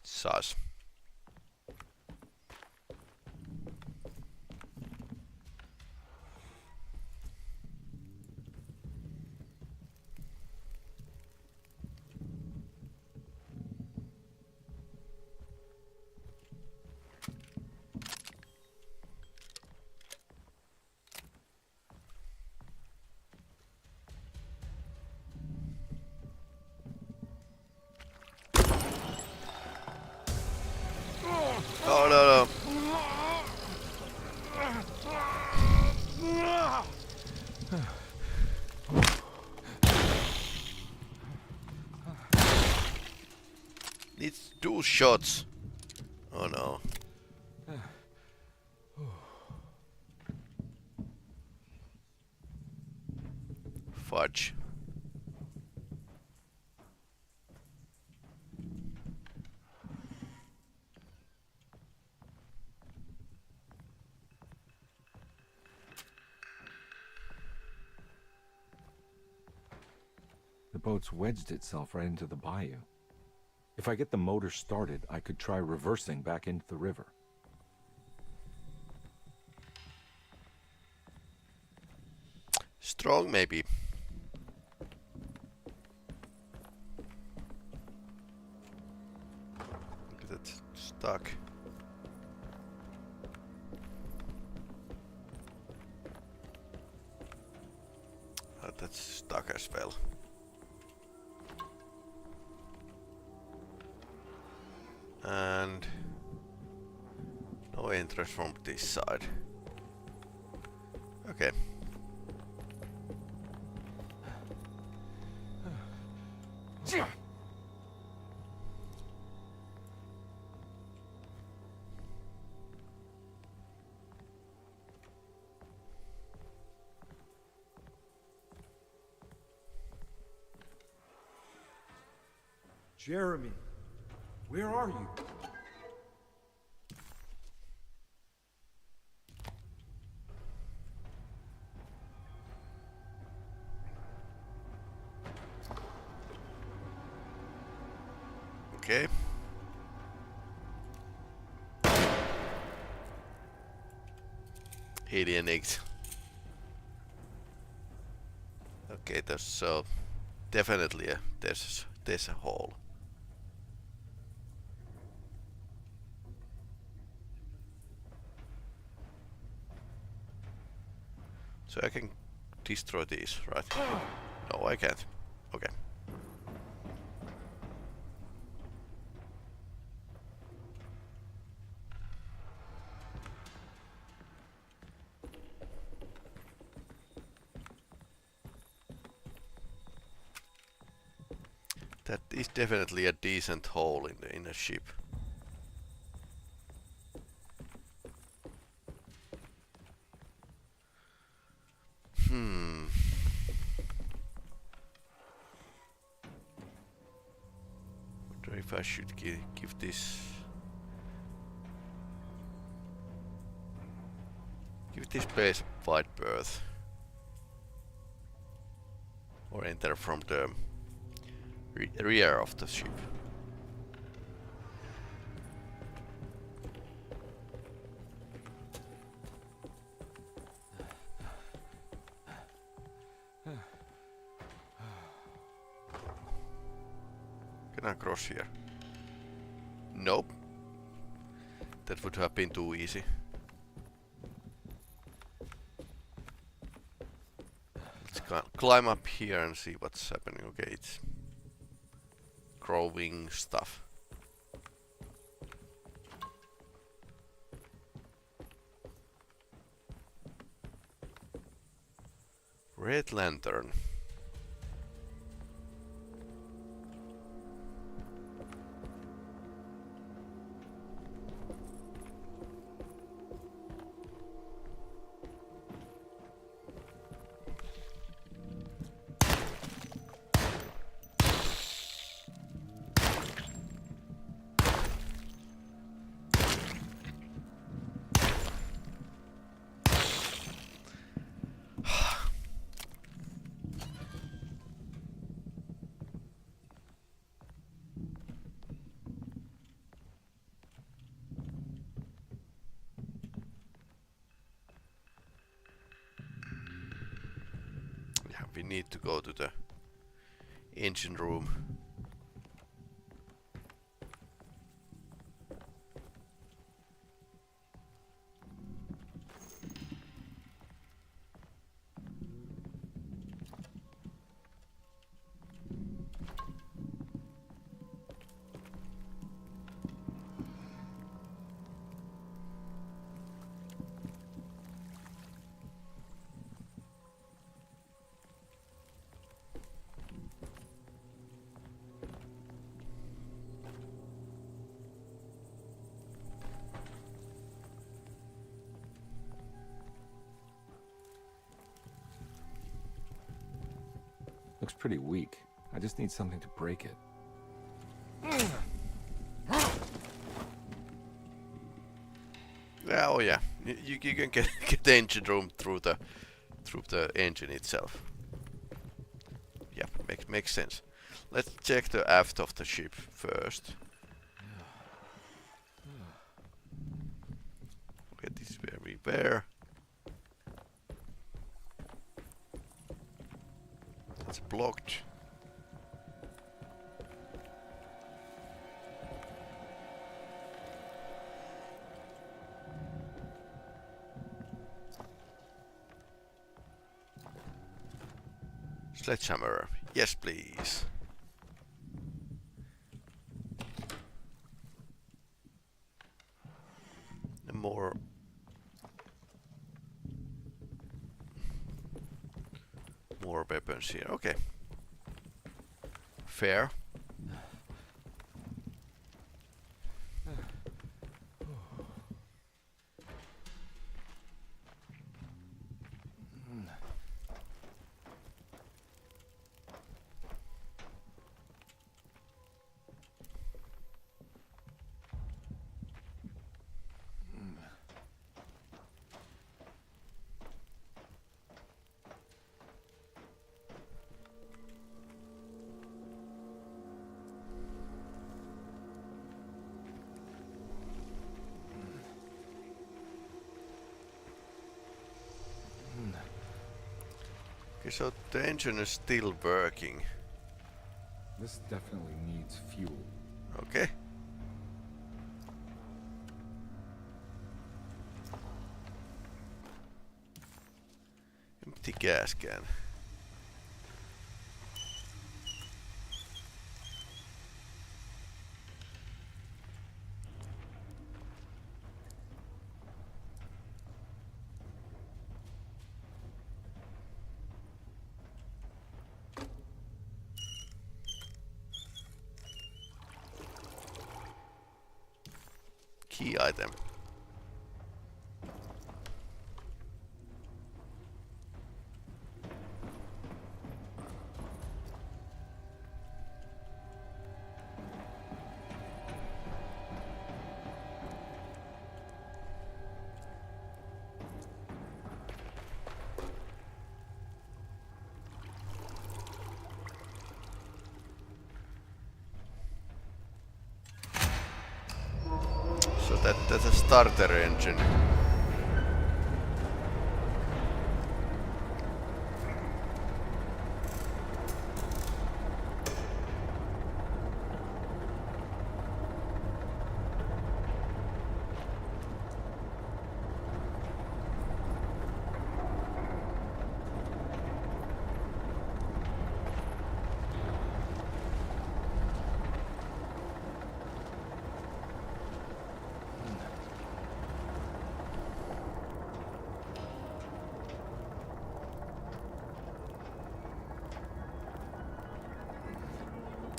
Sus. 2 shots. Oh no. Fudge. The boat's wedged itself right into the bayou. If I get the motor started, I could try reversing back into the river. Strong, maybe. Look at that, stuck. Oh, that's stuck as well. And no entrance from this side. Okay. Jeremy, where are you? Okay. Alien eggs. Okay, there's so definitely there's a hole. So I can destroy these, right? No, I can't. Okay. That is definitely a decent hole in a ship. Wonder if I should give this place wide berth or enter from the rear of the ship. Can I cross here? Nope. That would have been too easy. Let's climb up here and see what's happening. Okay, it's growing stuff. Red lantern. We need to go to the engine room. Looks pretty weak. I just need something to break it. Yeah, oh yeah, you can get the engine room through the engine itself. Yeah, makes sense. Let's check the aft of the ship first. Okay, this is where we were. It's blocked. Sledgehammer. Yes, please. More weapons here. Okay. Fair. Okay, so the engine is still working. This definitely needs fuel. Okay. Empty gas can. Key item. So that's a starter engine.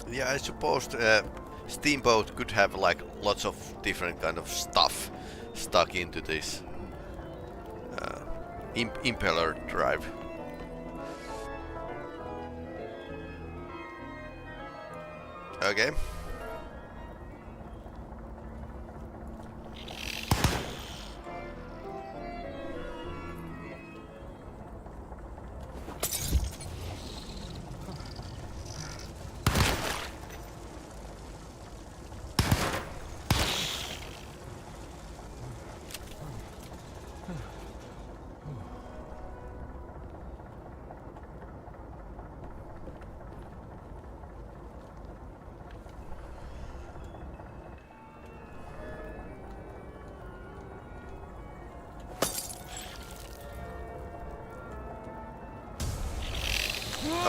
Yeah, I suppose steamboat could have like lots of different kind of stuff stuck into this impeller drive. Okay.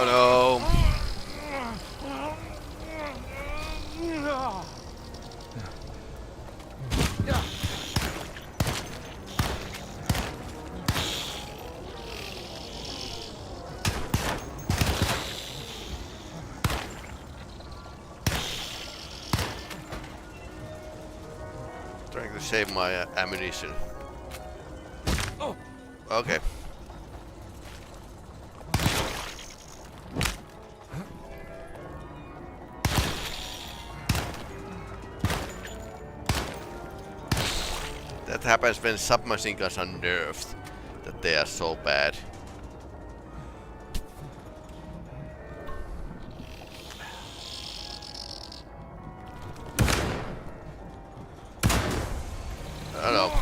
Oh no. Trying to save my ammunition. Okay. happens when submachine guns are nerfed, that they are so bad. I don't know.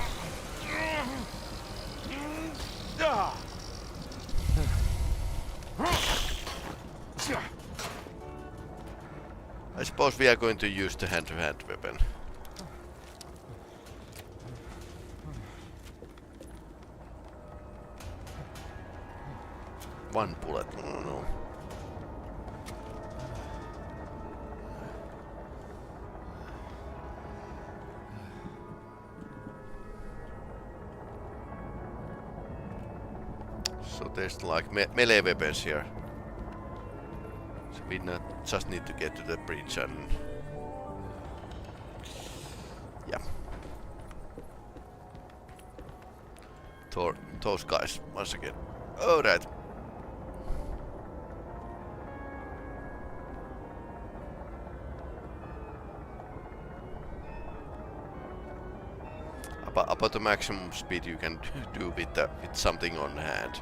I suppose we are going to use the hand-to-hand weapon. One bullet, oh no. So there's like melee weapons here. So we just need to get to the bridge and... yeah. Those guys, once again. Alright. About the maximum speed you can do with something on hand.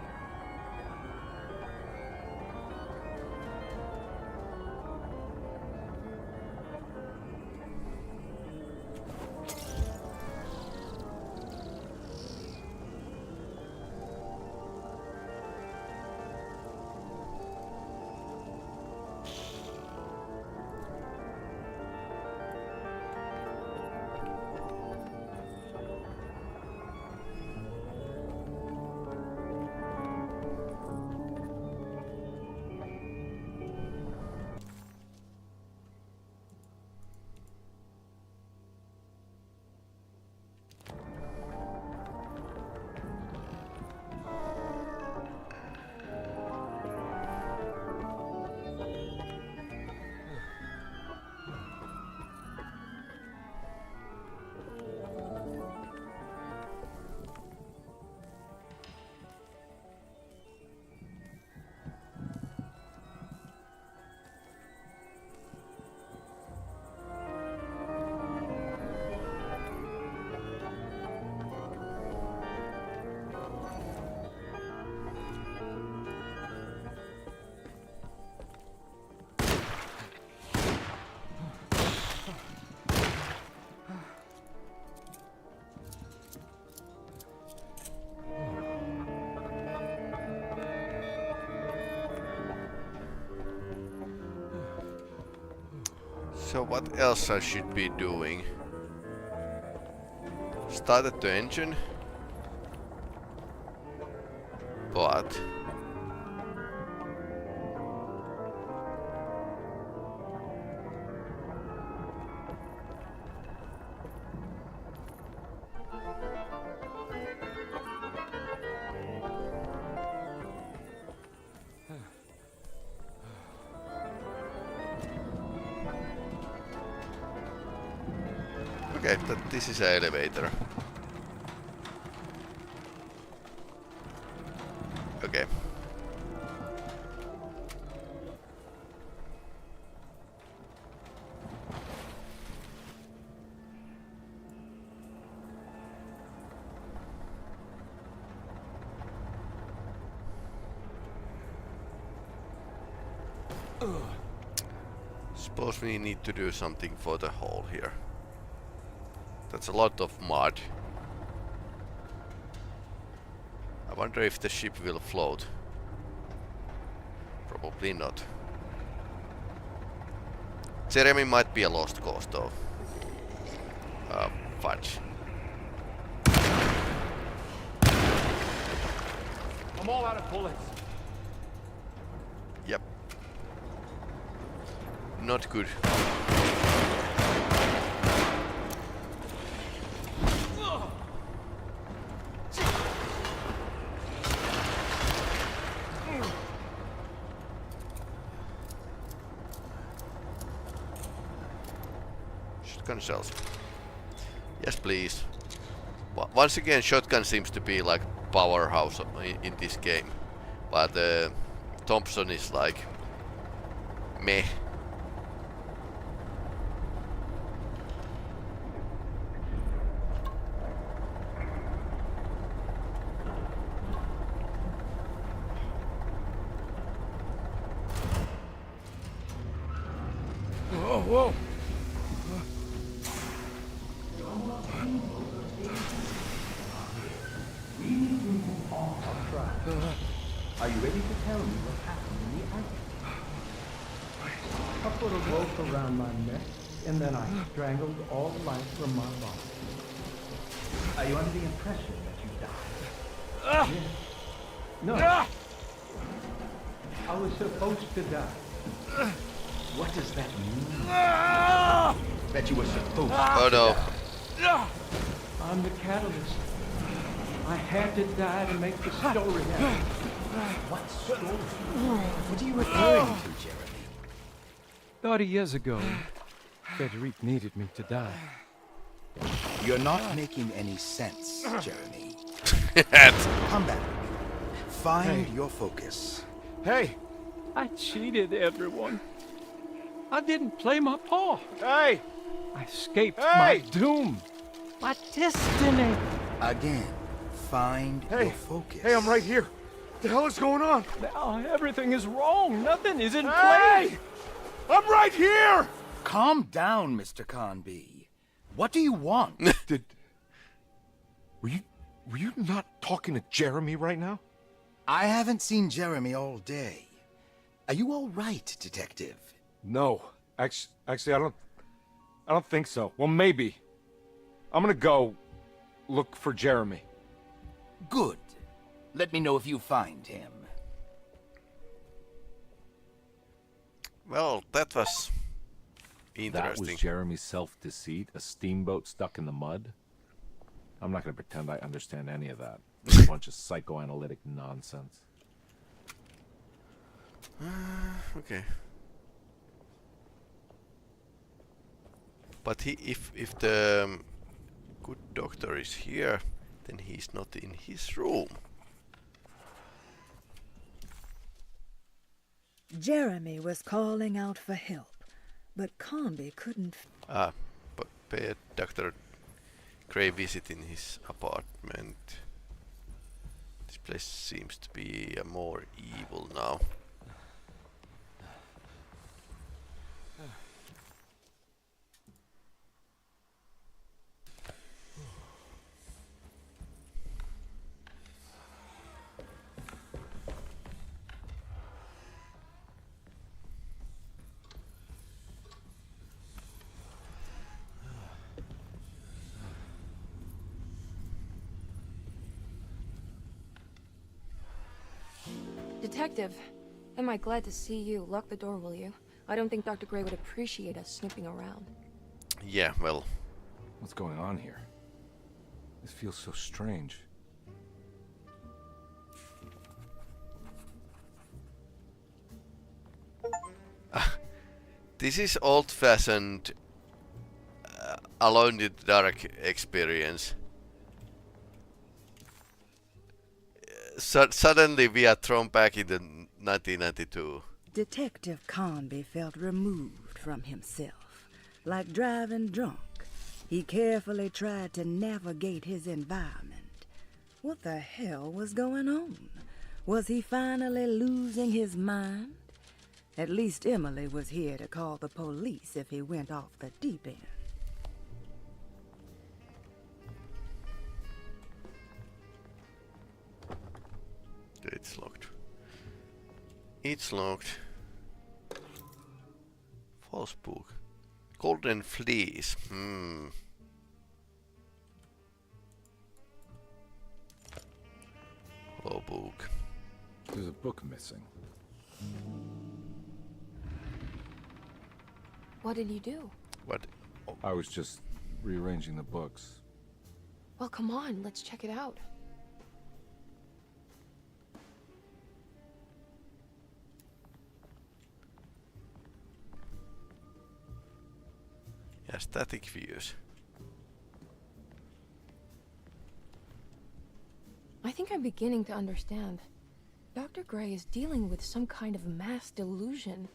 So what else I should be doing? Started the engine. But... okay, this is an elevator. Okay. Suppose we need to do something for the hole here. That's a lot of mud. I wonder if the ship will float. Probably not. Jeremy might be a lost cause though. Fudge. I'm all out of bullets. Yep. Not good. Shotgun shells. Yes, please. Once again, shotgun seems to be like powerhouse in this game, but Thompson is like meh. whoa. Are you ready to tell me what happened in the attic? I put a rope around my neck, and then I strangled all life from my body. Are you under the impression that you died? Yes. No. I was supposed to die. What does that mean? That you were supposed Oh to no. die. I'm the catalyst. I had to die to make the story happen. What story? What are you referring to, Jeremy? 30 years ago, Frederic needed me to die. You're not making any sense, Jeremy. Come back. Find your focus. Hey! I cheated everyone. I didn't play my part. Hey! I escaped my doom. My destiny. Again, find your focus. Hey, I'm right here. What the hell is going on? Now everything is wrong. Nothing is in place. I'm right here! Calm down, Mr. Carnby. What do you want? Were you not talking to Jeremy right now? I haven't seen Jeremy all day. Are you all right, Detective? No. Actually, I don't think so. Well, maybe. I'm gonna go look for Jeremy. Good. Let me know if you find him. Well, that was That interesting. was Jeremy's self-deceit, a steamboat stuck in the mud? I'm not gonna pretend I understand any of that. It's a bunch of psychoanalytic nonsense. Okay. But if the good doctor is here, then he's not in his room. Jeremy was calling out for help, but Carnby couldn't. But pay Dr. Gray visit in his apartment. This place seems to be more evil now. Detective, am I glad to see you. Lock the door, will you? I don't think Dr. Gray would appreciate us snooping around. Yeah, well. What's going on here? This feels so strange. This is old-fashioned Alone in the Dark experience. Suddenly we are thrown back into 1992. Detective Carnby felt removed from himself, like driving drunk. He carefully tried to navigate his environment. What the hell was going on? Was he finally losing his mind? At least Emily was here to call the police if he went off the deep end. It's locked. It's locked. False book. Golden fleece. Hello, book. There's a book missing. What did you do? What? I was just rearranging the books. Well, come on, let's check it out. Yeah, static views. I think I'm beginning to understand. Dr. Gray is dealing with some kind of mass delusion.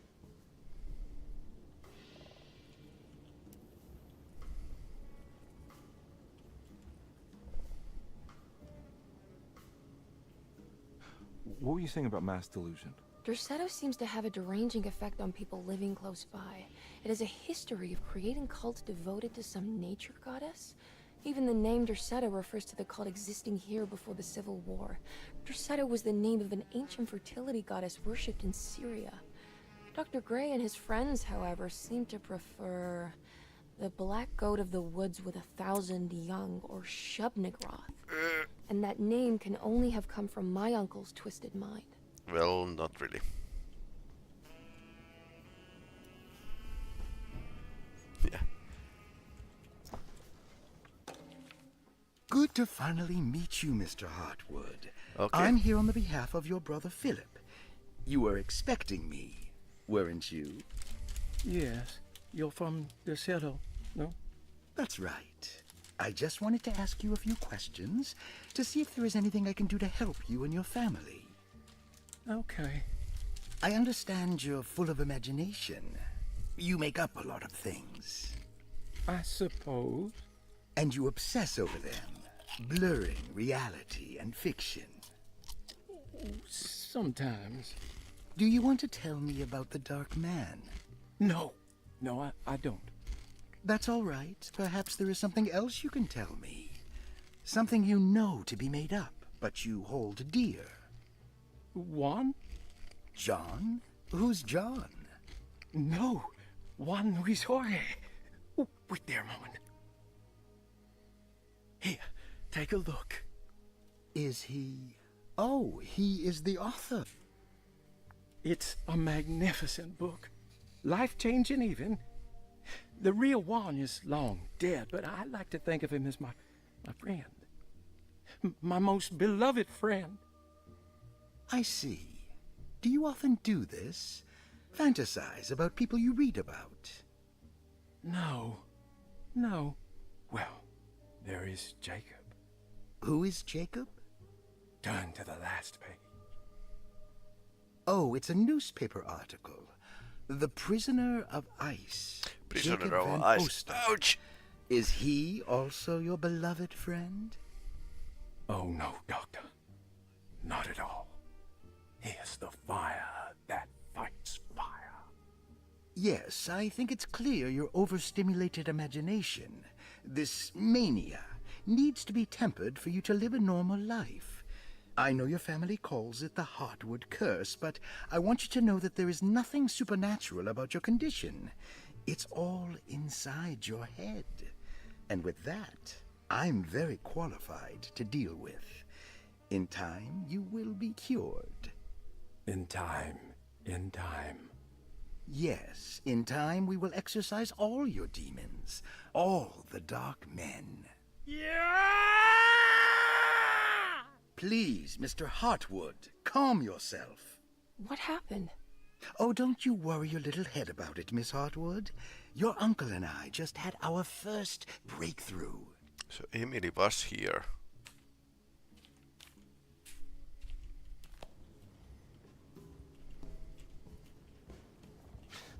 What were you saying about mass delusion? Derceto seems to have a deranging effect on people living close by. It has a history of creating cults devoted to some nature goddess. Even the name Derceto refers to the cult existing here before the Civil War. Derceto was the name of an ancient fertility goddess worshipped in Syria. Dr. Gray and his friends, however, seem to prefer the black goat of the woods with 1,000 young, or Shub-Nigroth. And that name can only have come from my uncle's twisted mind. Well, not really. Yeah. Good to finally meet you, Mr. Hartwood. Okay. I'm here on the behalf of your brother Philip. You were expecting me, weren't you? Yes. You're from Derceto, no? That's right. I just wanted to ask you a few questions to see if there is anything I can do to help you and your family. Okay. I understand you're full of imagination. You make up a lot of things. I suppose. And you obsess over them, blurring reality and fiction. Sometimes. Do you want to tell me about the Dark Man? No. No, I don't. That's all right. Perhaps there is something else you can tell me. Something you know to be made up, but you hold dear. Juan? John? Who's John? No. Juan Luis Jorge. Oh, wait there a moment. Here, take a look. Is he... Oh, he is the author. It's a magnificent book. Life-changing even. The real Juan is long dead, but I like to think of him as my friend. My most beloved friend. I see. Do you often do this? Fantasize about people you read about? No. No. Well, there is Jacob. Who is Jacob? Turn to the last page. Oh, it's a newspaper article. The Prisoner of Ice. Prisoner Jacob of Van Ice. Oster. Ouch! Is he also your beloved friend? Oh, no, Doctor. Not at all. He is the fire that fights fire. Yes, I think it's clear your overstimulated imagination, this mania, needs to be tempered for you to live a normal life. I know your family calls it the Hartwood curse, but I want you to know that there is nothing supernatural about your condition. It's all inside your head. And with that, I'm very qualified to deal with. In time, you will be cured. In time. In time. Yes, in time we will exorcise all your demons, all the dark men. Yeah! Please, Mr. Hartwood, calm yourself. What happened? Oh, don't you worry your little head about it, Miss Hartwood. Your uncle and I just had our first breakthrough. So Emily was here.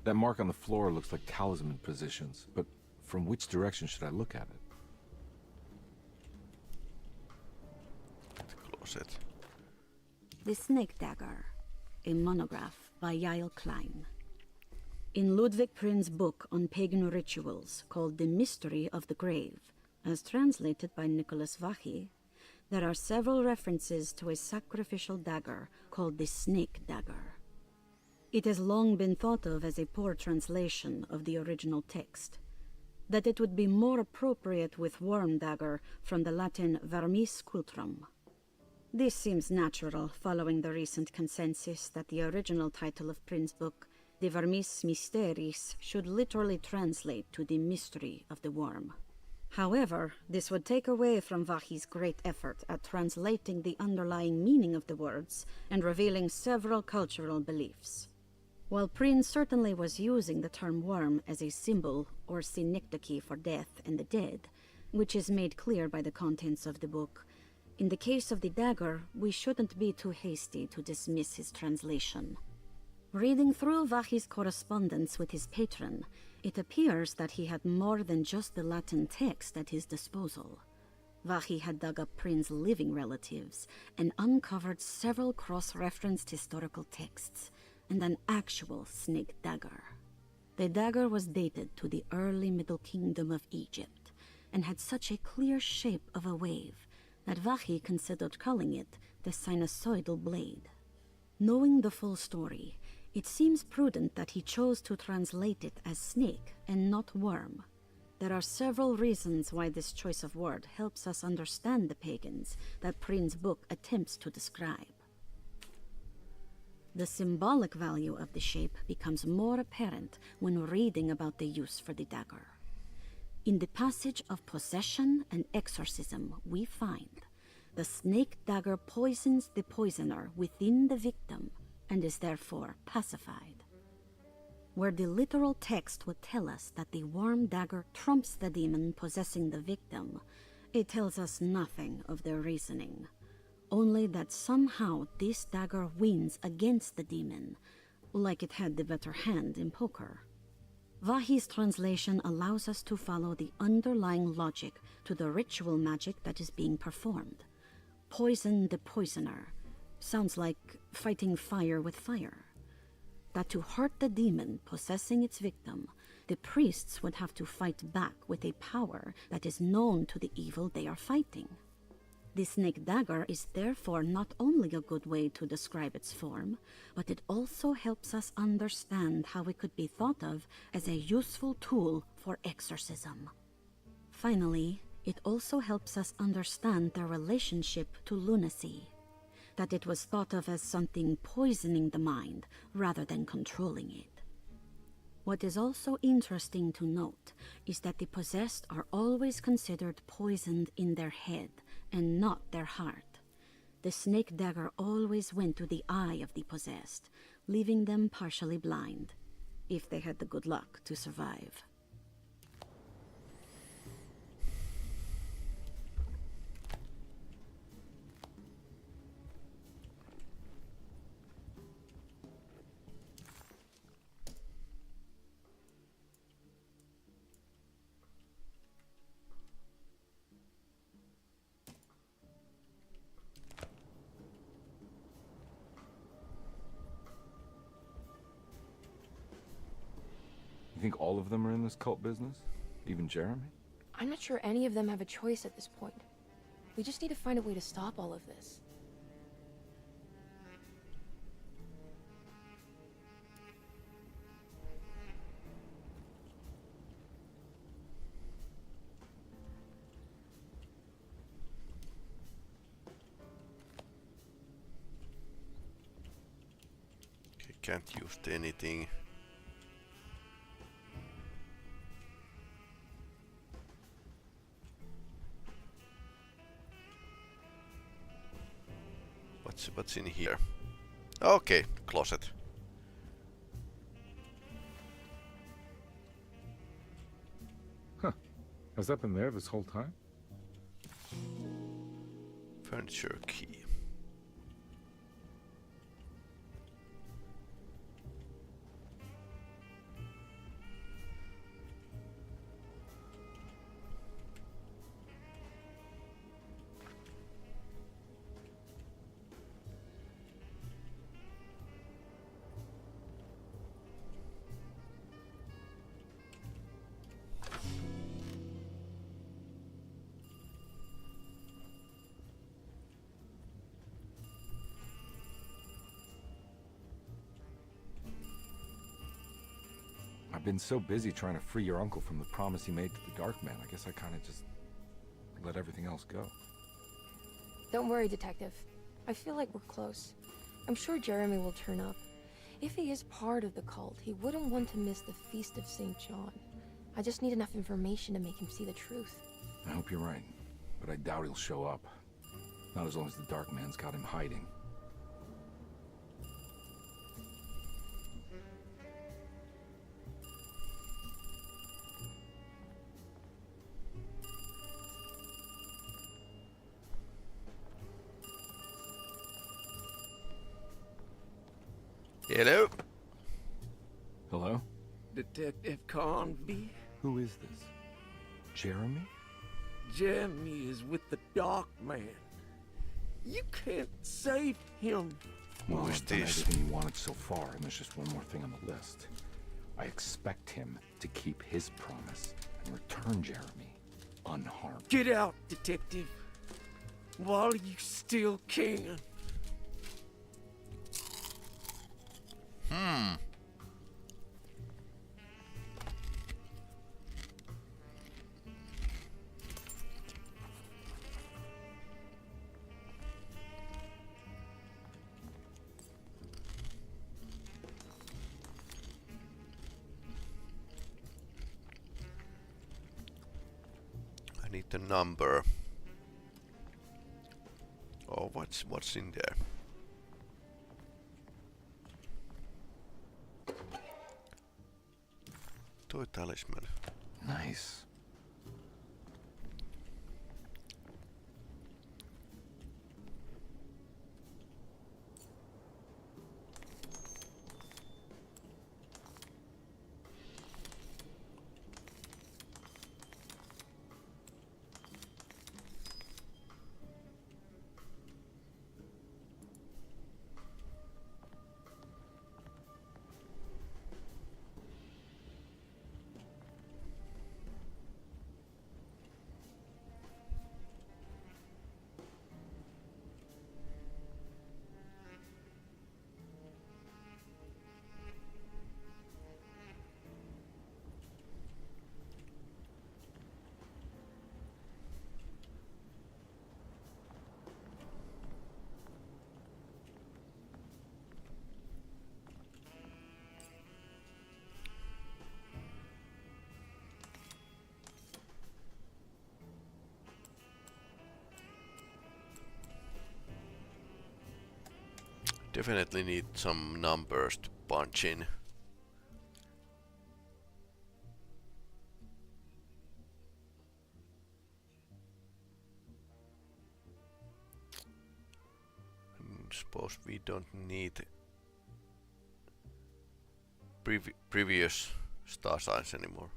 That mark on the floor looks like talisman positions, but from which direction should I look at it? Closet. The Snake Dagger, a monograph by Yael Klein. In Ludwig Prin's book on pagan rituals called The Mystery of the Grave, as translated by Nicholas Vachy, there are several references to a sacrificial dagger called the Snake Dagger. It has long been thought of as a poor translation of the original text, that it would be more appropriate with worm dagger from the Latin vermis cultrum. This seems natural following the recent consensus that the original title of Prin's book, De Vermis Mysteris, should literally translate to the mystery of the worm. However, this would take away from Vachy's great effort at translating the underlying meaning of the words and revealing several cultural beliefs. While Prin certainly was using the term worm as a symbol or synecdoche for death and the dead, which is made clear by the contents of the book, in the case of the dagger, we shouldn't be too hasty to dismiss his translation. Reading through Vachy's correspondence with his patron, it appears that he had more than just the Latin text at his disposal. Vahi had dug up Prin's living relatives and uncovered several cross-referenced historical texts and an actual snake dagger. The dagger was dated to the early Middle Kingdom of Egypt and had such a clear shape of a wave that Vahi considered calling it the sinusoidal blade. Knowing the full story, it seems prudent that he chose to translate it as snake and not worm. There are several reasons why this choice of word helps us understand the pagans that Prin's book attempts to describe. The symbolic value of the shape becomes more apparent when reading about the use for the dagger. In the passage of possession and exorcism, we find the snake dagger poisons the poisoner within the victim and is therefore pacified. Where the literal text would tell us that the worm dagger trumps the demon possessing the victim, it tells us nothing of their reasoning, only that somehow this dagger wins against the demon, like it had the better hand in poker. Vahi's translation allows us to follow the underlying logic to the ritual magic that is being performed. Poison the poisoner sounds like fighting fire with fire. That to hurt the demon possessing its victim, the priests would have to fight back with a power that is known to the evil they are fighting. The snake dagger is therefore not only a good way to describe its form, but it also helps us understand how it could be thought of as a useful tool for exorcism. Finally, it also helps us understand their relationship to lunacy, that it was thought of as something poisoning the mind rather than controlling it. What is also interesting to note is that the possessed are always considered poisoned in their head and not their heart. The snake dagger always went to the eye of the possessed, leaving them partially blind, if they had the good luck to survive. You think all of them are in this cult business? Even Jeremy? I'm not sure any of them have a choice at this point. We just need to find a way to stop all of this. Okay, can't use anything. What's in here? Okay, closet. Huh. Has that been there this whole time? Furniture key. I've been so busy trying to free your uncle from the promise he made to the Dark Man. I guess I kind of just let everything else go. Don't worry, Detective. I feel like we're close. I'm sure Jeremy will turn up. If he is part of the cult, he wouldn't want to miss the Feast of St. John. I just need enough information to make him see the truth. I hope you're right, but I doubt he'll show up. Not as long as the Dark Man's got him hiding. Hello? Hello? Detective Carnby? Who is this? Jeremy? Jeremy is with the Dark Man. You can't save him. Well, Who is I've done this? everything he wanted so far, and there's just one more thing on the list. I expect him to keep his promise and return Jeremy unharmed. Get out, detective. While you still can. I need the number. Oh, what's in there? Toy talisman. Nice. Definitely need some numbers to punch in. Suppose we don't need previous star signs anymore.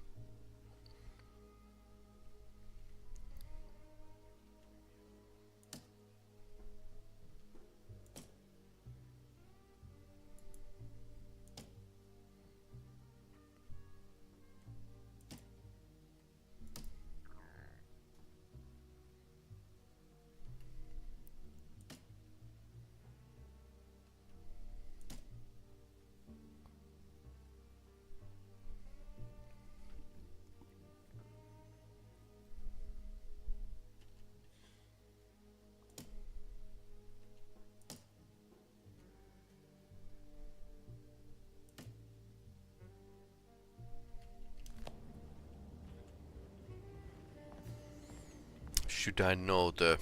Should I know the...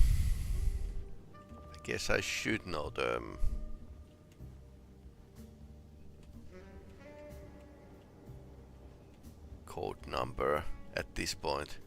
I guess I should know the... code number at this point.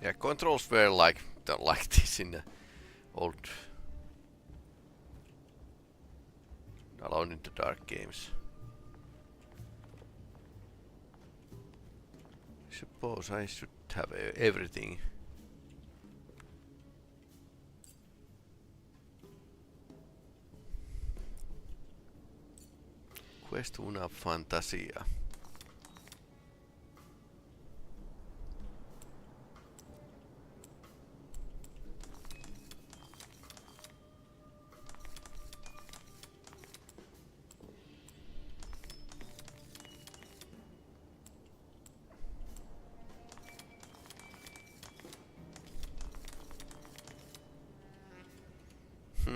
Yeah, controls were like this in the old Alone in the Dark games. Suppose I should have everything. Quest una fantasia.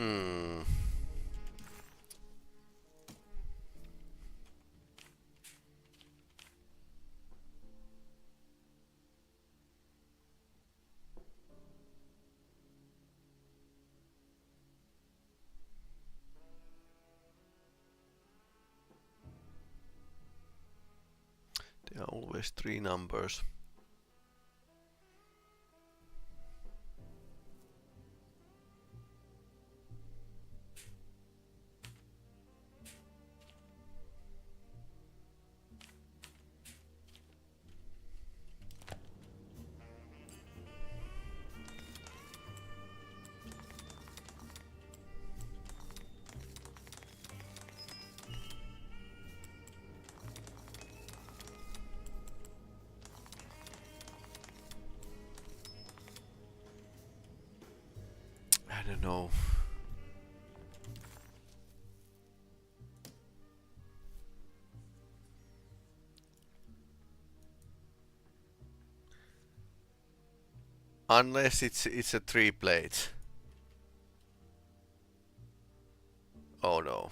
Hmm. There are always 3 numbers. I don't know. Unless it's a 3 plate. Oh no.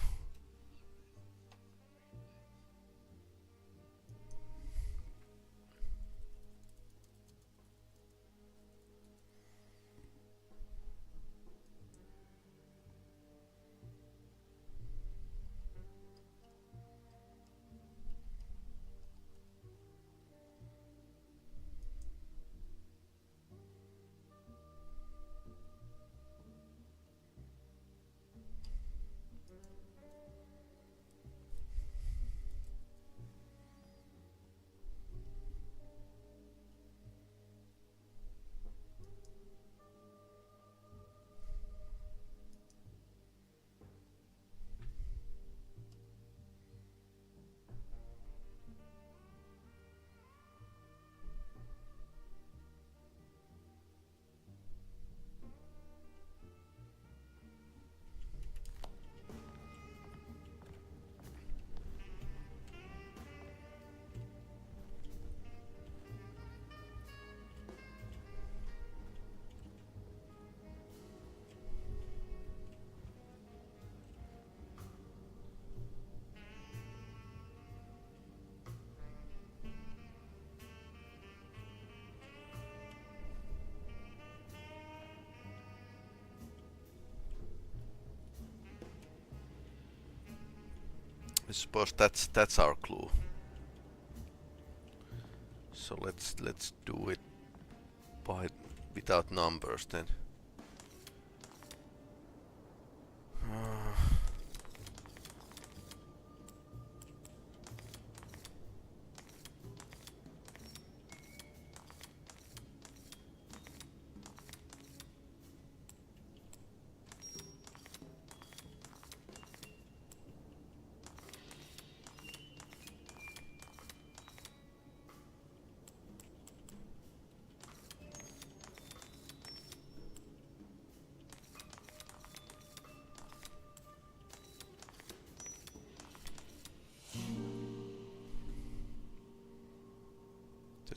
I suppose that's our clue. So let's do it without numbers then.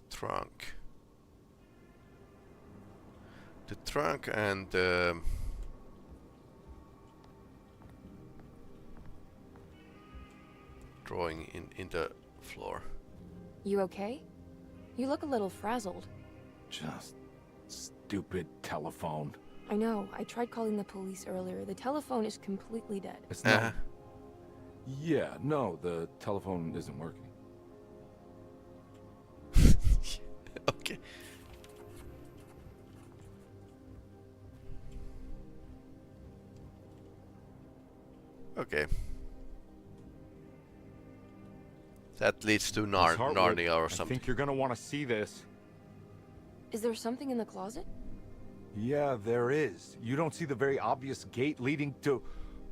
Trunk. The trunk and drawing in the floor. You okay? You look a little frazzled. Just stupid telephone. I know. I tried calling the police earlier. The telephone is completely dead. It's not. Yeah, no, the telephone isn't working. Okay. Okay. That leads to Narnia or I something. think you're gonna want to see this. Is there something in the closet? Yeah, there is. You don't see the very obvious gate leading to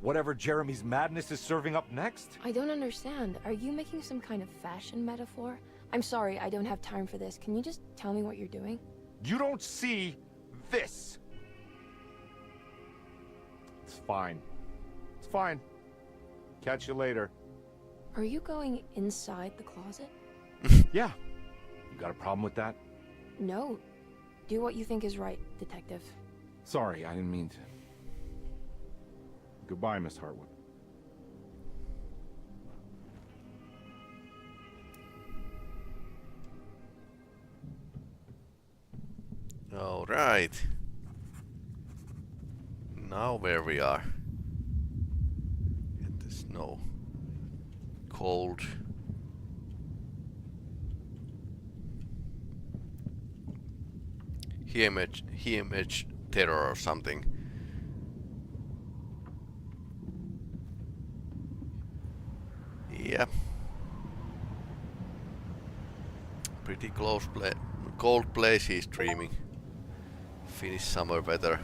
whatever Jeremy's madness is serving up next? I don't understand. Are you making some kind of fashion metaphor? I'm sorry, I don't have time for this. Can you just tell me what you're doing? You don't see this. It's fine. It's fine. Catch you later. Are you going inside the closet? Yeah. You got a problem with that? No. Do what you think is right, detective. Sorry, I didn't mean to. Goodbye, Miss Hartwood. All right. Now where we are. In the snow. Cold. Image terror or something. Yeah. Pretty cold place he's dreaming. Finnish summer weather.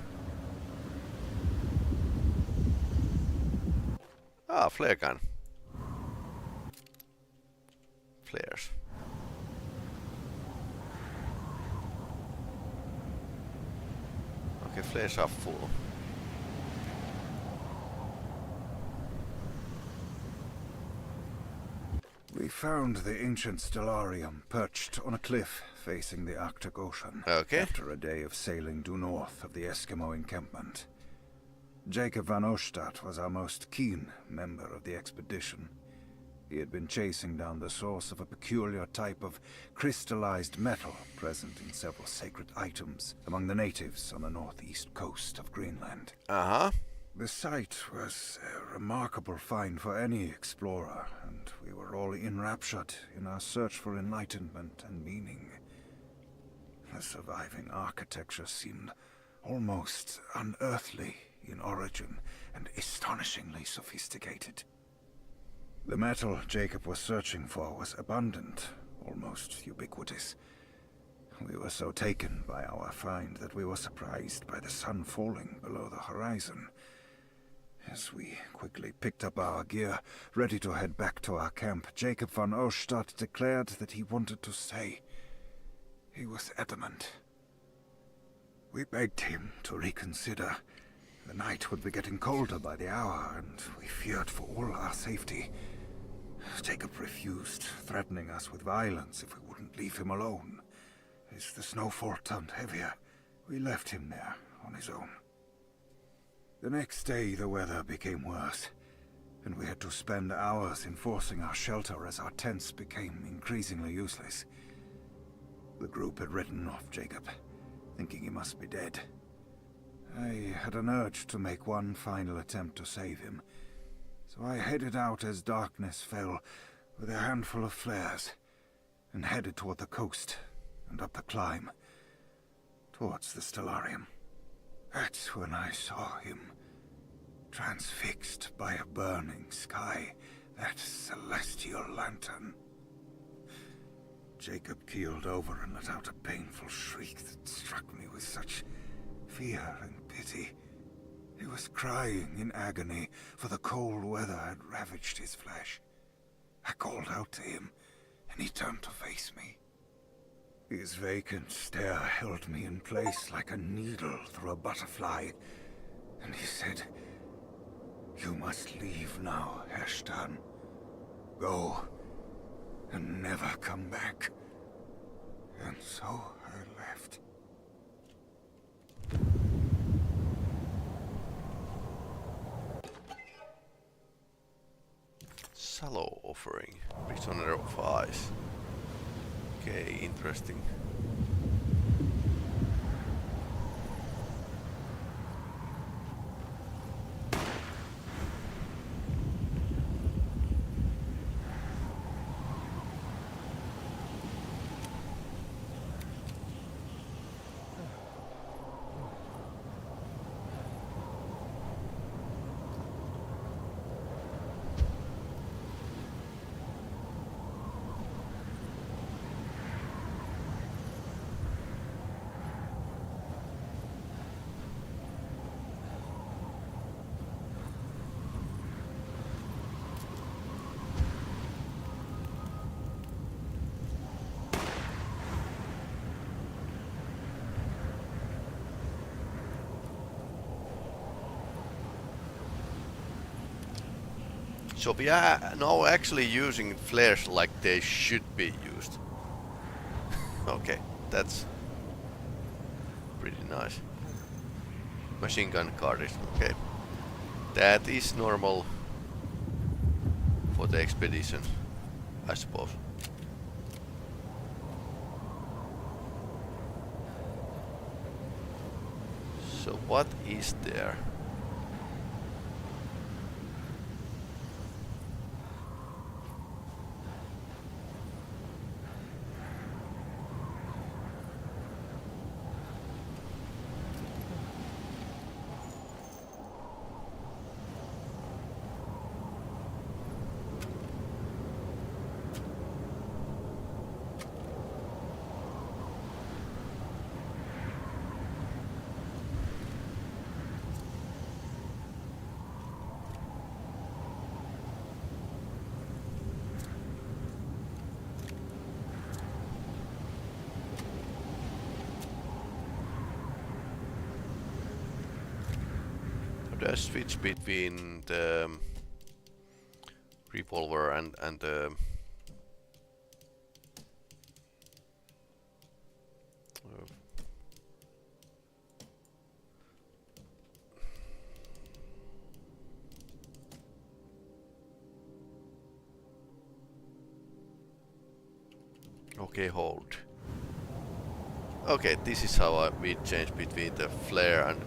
Ah, flare gun. Flares. Okay, flares are full. We found the ancient stellarium perched on a cliff facing the Arctic Ocean. Okay. After a day of sailing due north of the Eskimo encampment. Jacob van Oostad was our most keen member of the expedition. He had been chasing down the source of a peculiar type of crystallized metal present in several sacred items among the natives on the northeast coast of Greenland. Uh-huh. The site was a remarkable find for any explorer, and we were all enraptured in our search for enlightenment and meaning. The surviving architecture seemed almost unearthly in origin and astonishingly sophisticated. The metal Jacob was searching for was abundant, almost ubiquitous. We were so taken by our find that we were surprised by the sun falling below the horizon. As we quickly picked up our gear, ready to head back to our camp, Jacob van Oostad declared that he wanted to stay. He was adamant. We begged him to reconsider. The night would be getting colder by the hour, and we feared for all our safety. Jacob refused, threatening us with violence if we wouldn't leave him alone. As the snowfall turned heavier, we left him there on his own. The next day the weather became worse, and we had to spend hours enforcing our shelter as our tents became increasingly useless. The group had written off Jacob, thinking he must be dead. I had an urge to make one final attempt to save him, so I headed out as darkness fell with a handful of flares, and headed toward the coast and up the climb, towards the stellarium. That's when I saw him, transfixed by a burning sky, that celestial lantern. Jacob keeled over and let out a painful shriek that struck me with such fear and pity. He was crying in agony, for the cold weather had ravaged his flesh. I called out to him, and he turned to face me. His vacant stare held me in place like a needle through a butterfly, and he said, "You must leave now, Ashton. Go, and never come back." And so I left. Sallow offering. Prisoner of Ice. Okay, interesting. So we are now actually using flares like they should be used. Okay, that's pretty nice. Machine gun cartridge, okay. That is normal for the expedition, I suppose. So what is there? The switch between the revolver and the okay, hold. Okay, this is how we change between the flare and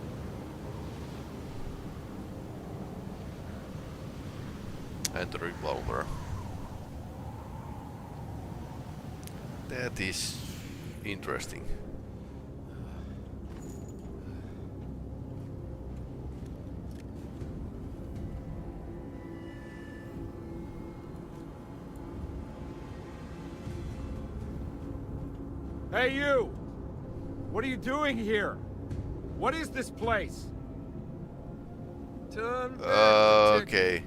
the revolver. That is interesting. Hey, you! What are you doing here? What is this place? Turn back, Okay.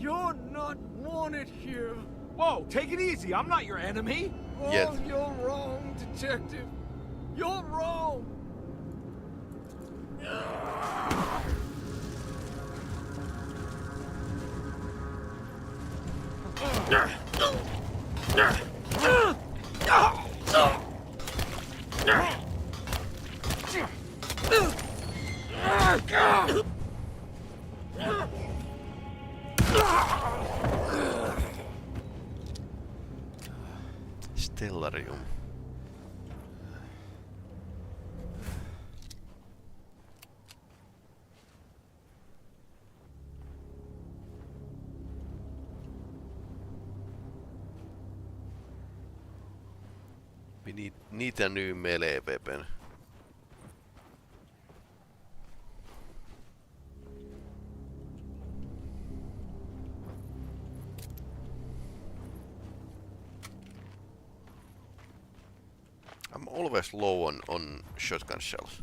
You're not wanted here. Whoa, take it easy. I'm not your enemy. Oh, Yet. you're wrong, detective. You're wrong. Stellarium. We need a new melee weapon. I'm always low on shotgun shells.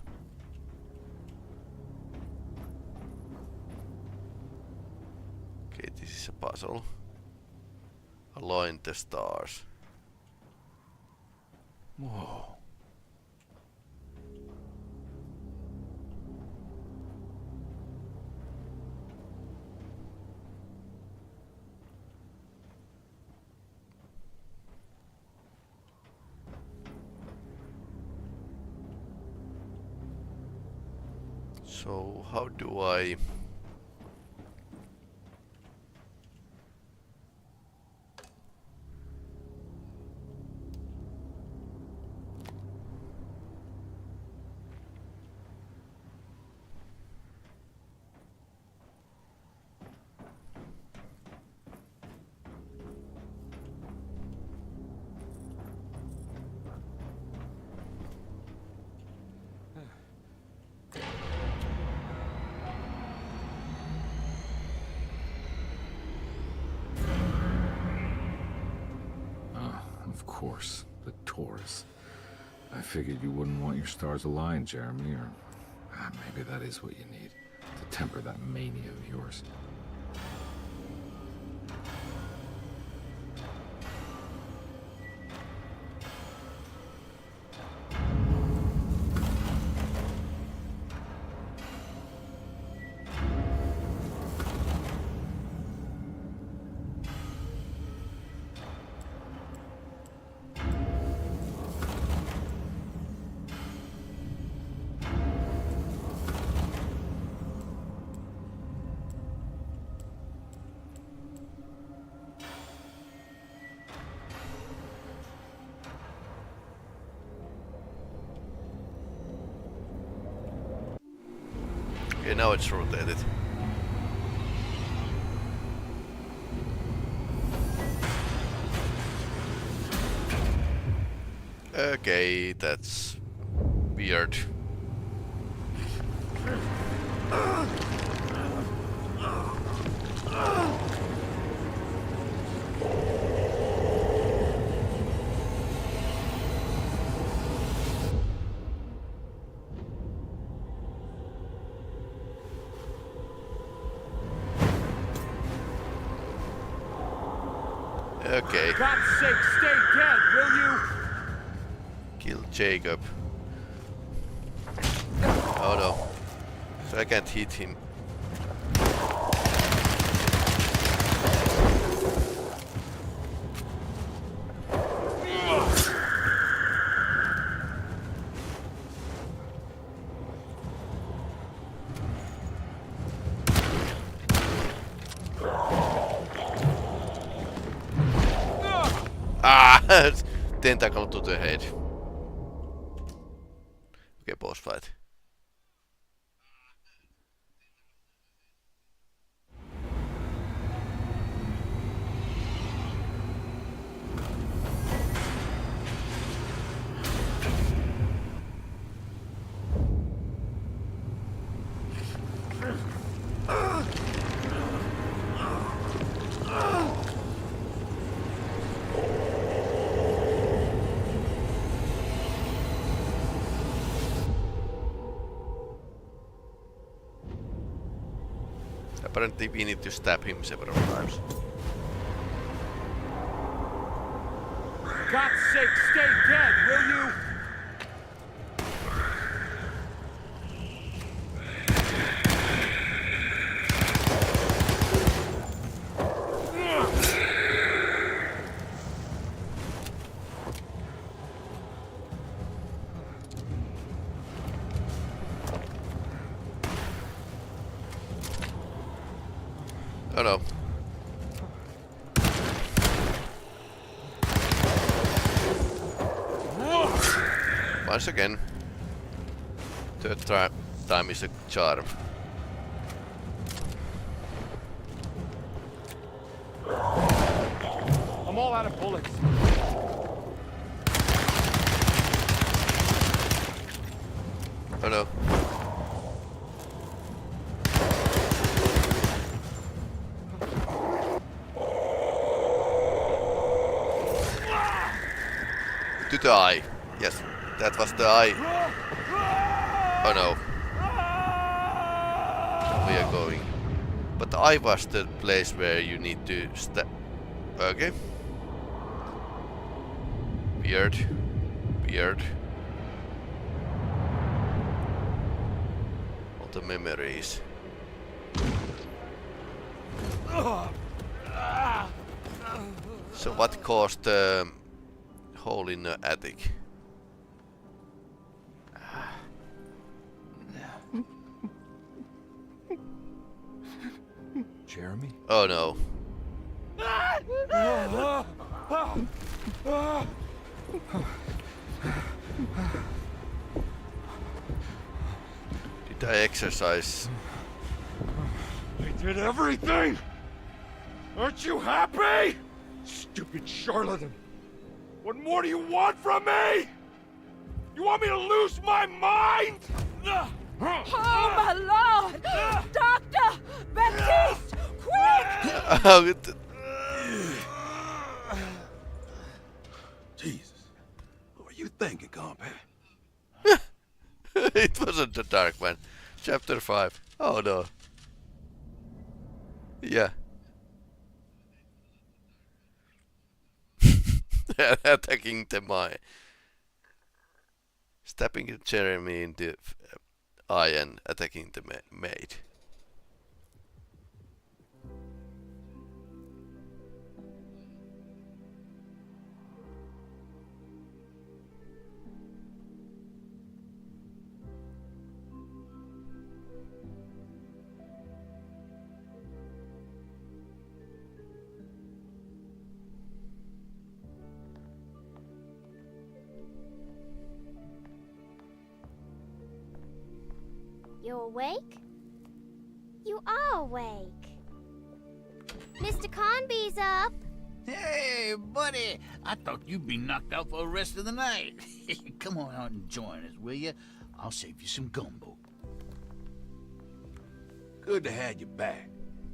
Okay, this is a puzzle. Align the stars. Whoa. So how do I... Of course, the Taurus. I figured you wouldn't want your stars aligned, Jeremy, or maybe that is what you need to temper that mania of yours. Okay, now it's rotated. Okay, that's weird. Okay. God's sake, stay dead, will you? Kill Jacob. Oh no. So I can't hit him. Ah! Tentacle to the head. Okay, boss fight. Apparently we need to stab him several times. God's sake, stay dead, will you? Oh no. Once again. Third time is a charm. I'm all out of bullets. Oh no. To the eye. Yes, that was the eye. Oh no. We are going. But the eye was the place where you need to step. Okay. Weird. Weird. All the memories. So what caused the hole in the attic? Jeremy? Oh no. Did I exercise? I did everything! Aren't you happy? Stupid charlatan! What more do you want from me? You want me to lose my mind? Oh, my Lord! Doctor! Baptiste! Quick! Jesus. What were you thinking, Carnby? It wasn't the dark man. Chapter 5. Oh no. Yeah. Attacking the mine. Stabbing Jeremy in the eye and attacking the maid. You awake? are awake. Mr. Carnby's up. Hey, buddy! I thought you'd be knocked out for the rest of the night. Come on out and join us, will you? I'll save you some gumbo. Good to have you back.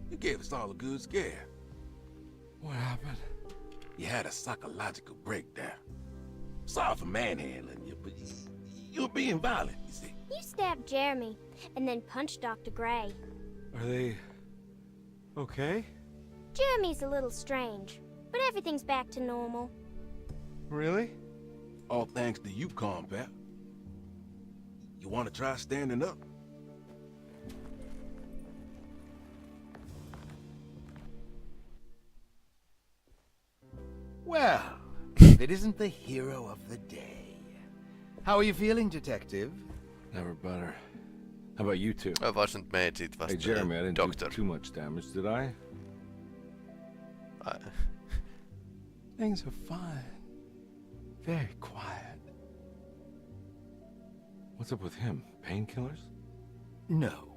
You gave us all a good scare. What happened? You had a psychological breakdown. Sorry for manhandling you, but you were being violent, you see. You stabbed Jeremy and then punched Dr. Gray. Are they okay? Jeremy's a little strange, but everything's back to normal. Really? All thanks to you, combat. You want to try standing up? Well, if it isn't the hero of the day. How are you feeling, Detective? Never better. How about you two? I wasn't made, it was Hey, the Jeremy, I didn't doctor. do too much damage, did I? Things are fine. Very quiet. What's up with him? Painkillers? No.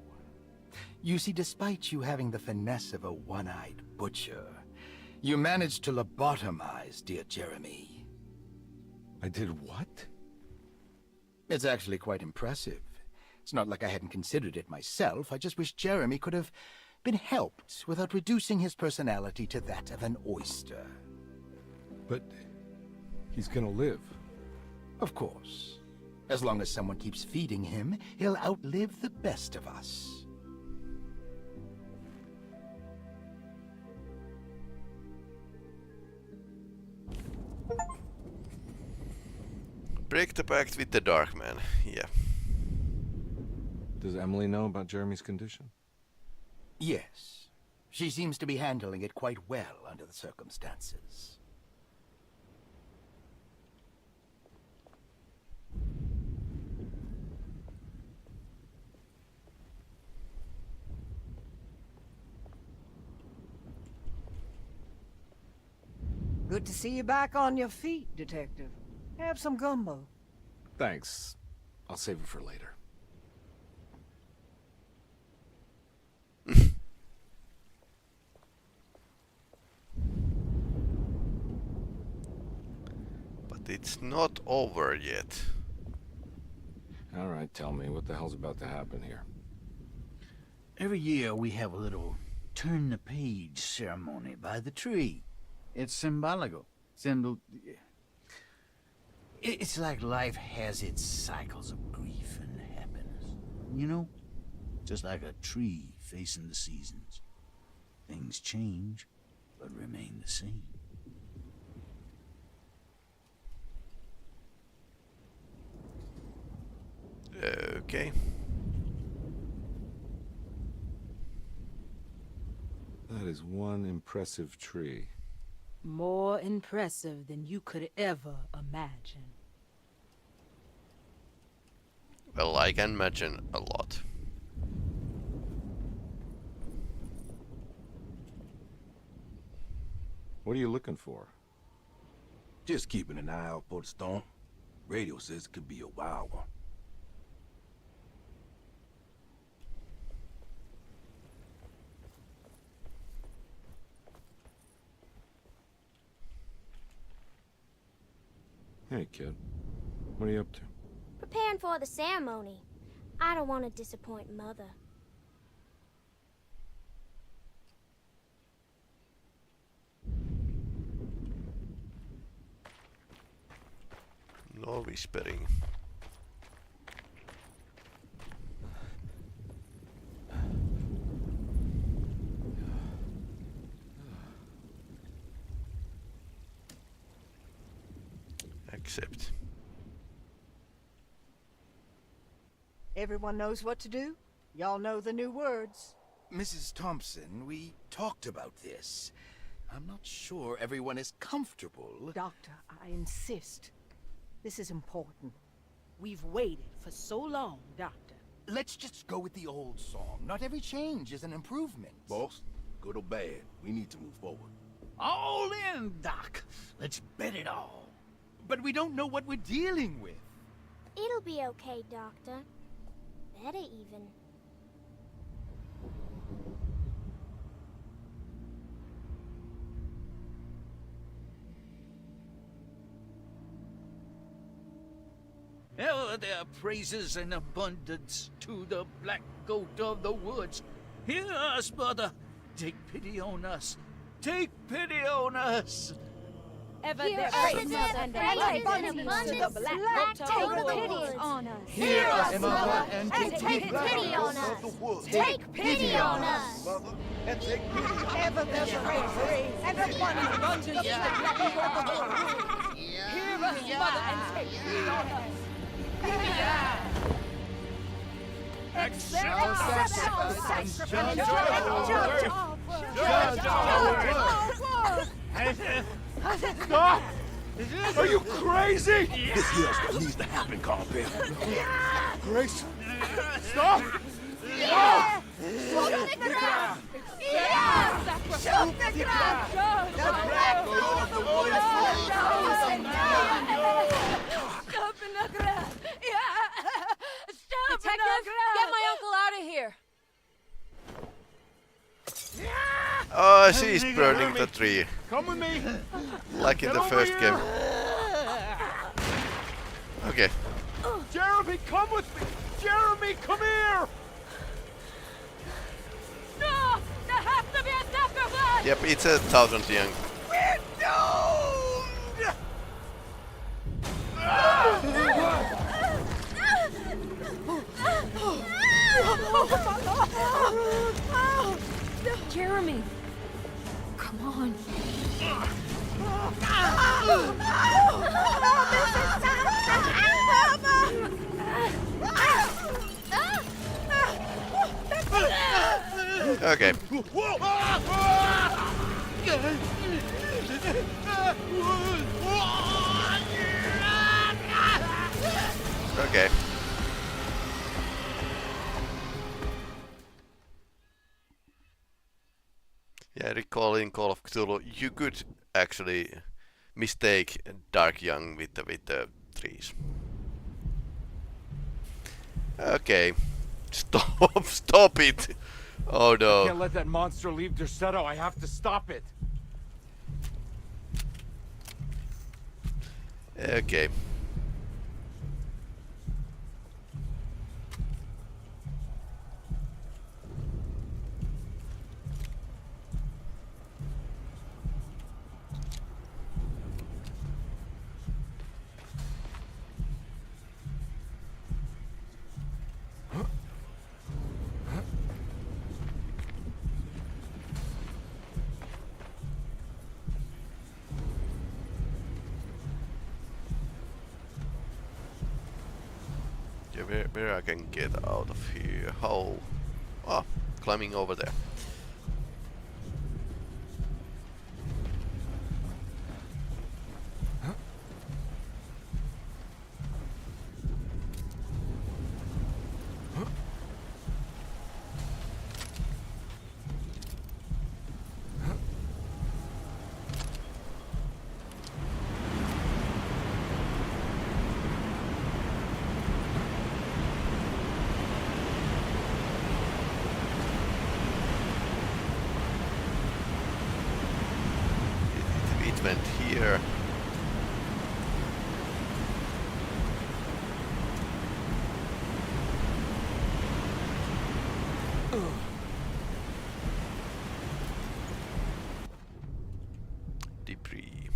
You see, despite you having the finesse of a one-eyed butcher, you managed to lobotomize dear Jeremy. I did what? It's actually quite impressive. It's not like I hadn't considered it myself. I just wish Jeremy could have been helped without reducing his personality to that of an oyster. But he's gonna live. Of course. As long as someone keeps feeding him, he'll outlive the best of us. Break the pact with the Dark Man. Yeah. Does Emily know about Jeremy's condition? Yes. She seems to be handling it quite well under the circumstances. Good to see you back on your feet, Detective. Have some gumbo. Thanks. I'll save it for later. But it's not over yet. Alright, tell me, what the hell's about to happen here? Every year we have a little turn-the-page ceremony by the tree. It's symbolical. It's like life has its cycles of grief and happiness. You know? Just like a tree facing the seasons. Things change, but remain the same. Okay. That is one impressive tree. More impressive than you could ever imagine. Well, I can imagine a lot. What are you looking for? Just keeping an eye out for the storm. Radio says it could be a wild one. Hey, kid. What are you up to? Preparing for the ceremony. I don't want to disappoint Mother. No whispering. Accept. Everyone knows what to do? Y'all know the new words. Mrs. Thompson, we talked about this. I'm not sure everyone is comfortable. Doctor, I insist. This is important. We've waited for so long, Doctor. Let's just go with the old song. Not every change is an improvement. Boss, good or bad, we need to move forward. All in, Doc. Let's bet it all. But we don't know what we're dealing with. It'll be okay, Doctor. Better even. Hell, there are praises and abundance to the black goat of the woods. Hear us, brother. Take pity on us. Take pity on us. Ever Hear there us, praises mother, and and abundance abundance to the black goat of the pity woods. on us. Hear us, mother, and take pity on us. Take pity on us. and take pity. Ever there praises and abundance to the black goat of the woods. Hear us, mother, and take pity on us. Accept our sacrifice and judge our work. Stop! Are you crazy? This here's what needs to happen, Carnby. Grace, stop! Yeah! No! Shoot the ground! Yeah! Shoot the ground! The black goat of the woods Stop in the ground! Yeah! Stop in the ground! Get my uncle out of here! Oh, she's burning the tree. Come with me! Like in Get the over first here. game. Okay. Jeremy, come with me! Jeremy, come here! No! There has to be a sacrifice! Yep, it's 1,000 young. We're doomed! Jeremy! Come on. Okay. Okay. Yeah, recalling Call of Cthulhu, you could actually mistake Dark Young with the trees. Okay. Stop it! Oh I no. can't let that monster leave Derceto. I have to stop it. Okay. Yeah, where I can get out of here? How? Ah, climbing over there. It went here. Debris.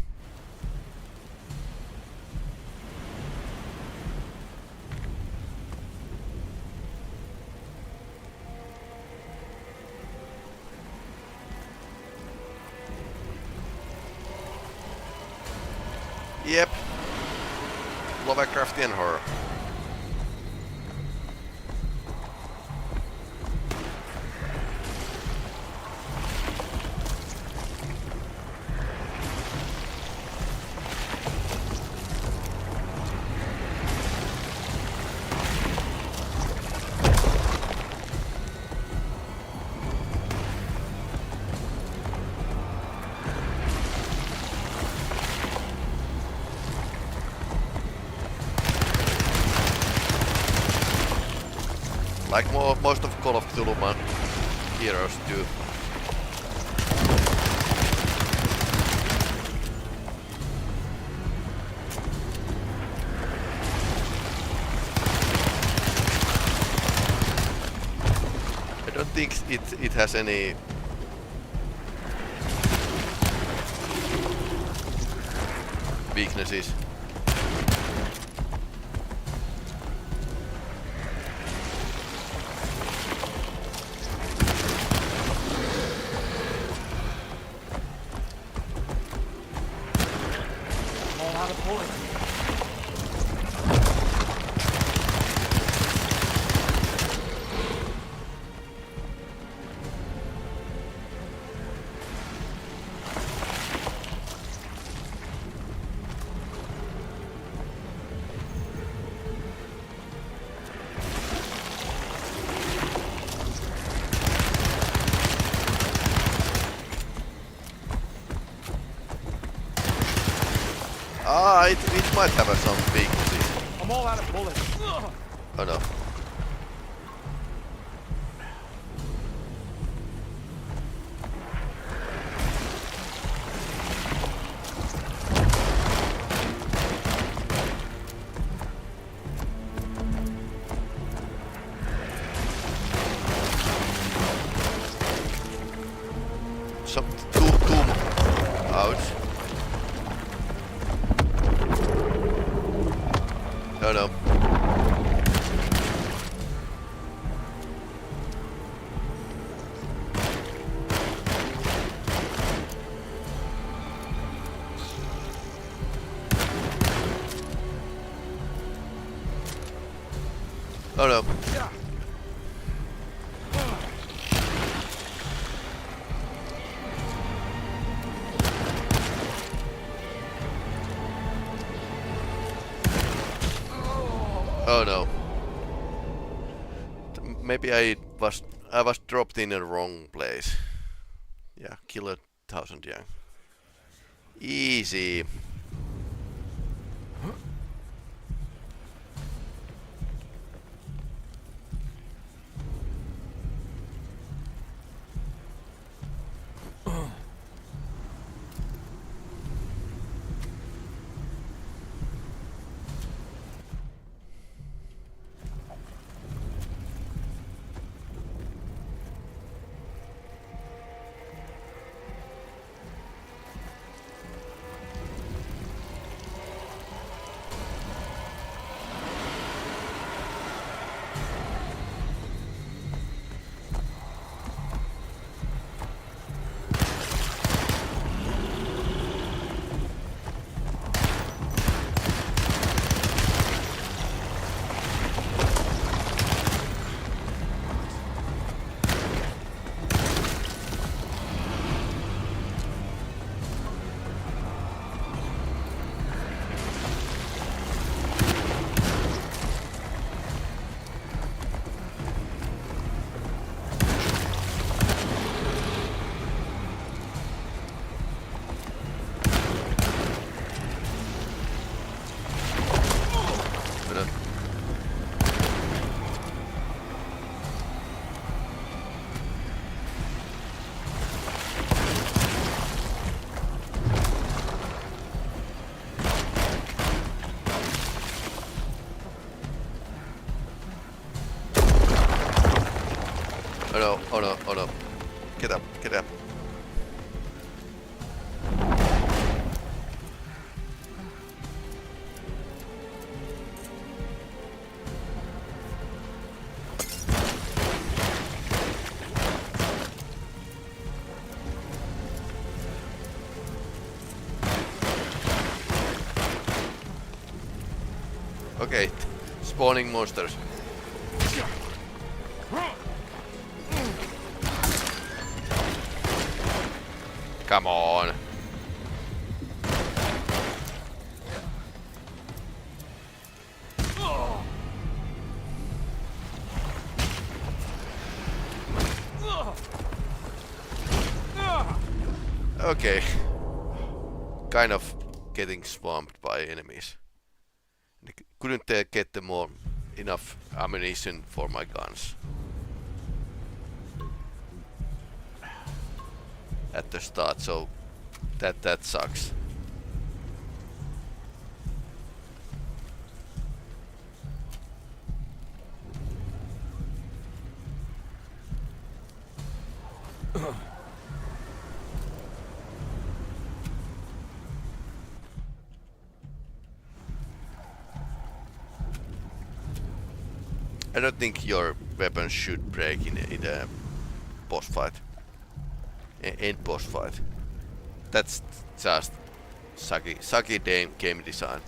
Yep. Lovecraftian horror. Like most of Call of Cthulhu heroes do. think it has any weaknesses. All out of bullets. It might have some weaknesses. I'm all out of bullets. Oh no. Some two ouch. Oh no. Oh no. Oh no. Maybe I was dropped in the wrong place. Yeah, kill 1,000 young. Easy. Oh no, oh no, oh no. Get up, get up. Okay, spawning monsters. Come on. Okay. Kind of getting swamped by enemies. Couldn't get the more enough ammunition for my guns at the start, so that sucks. I don't think your weapon should break in a boss fight. End boss fight. That's just sucky game design.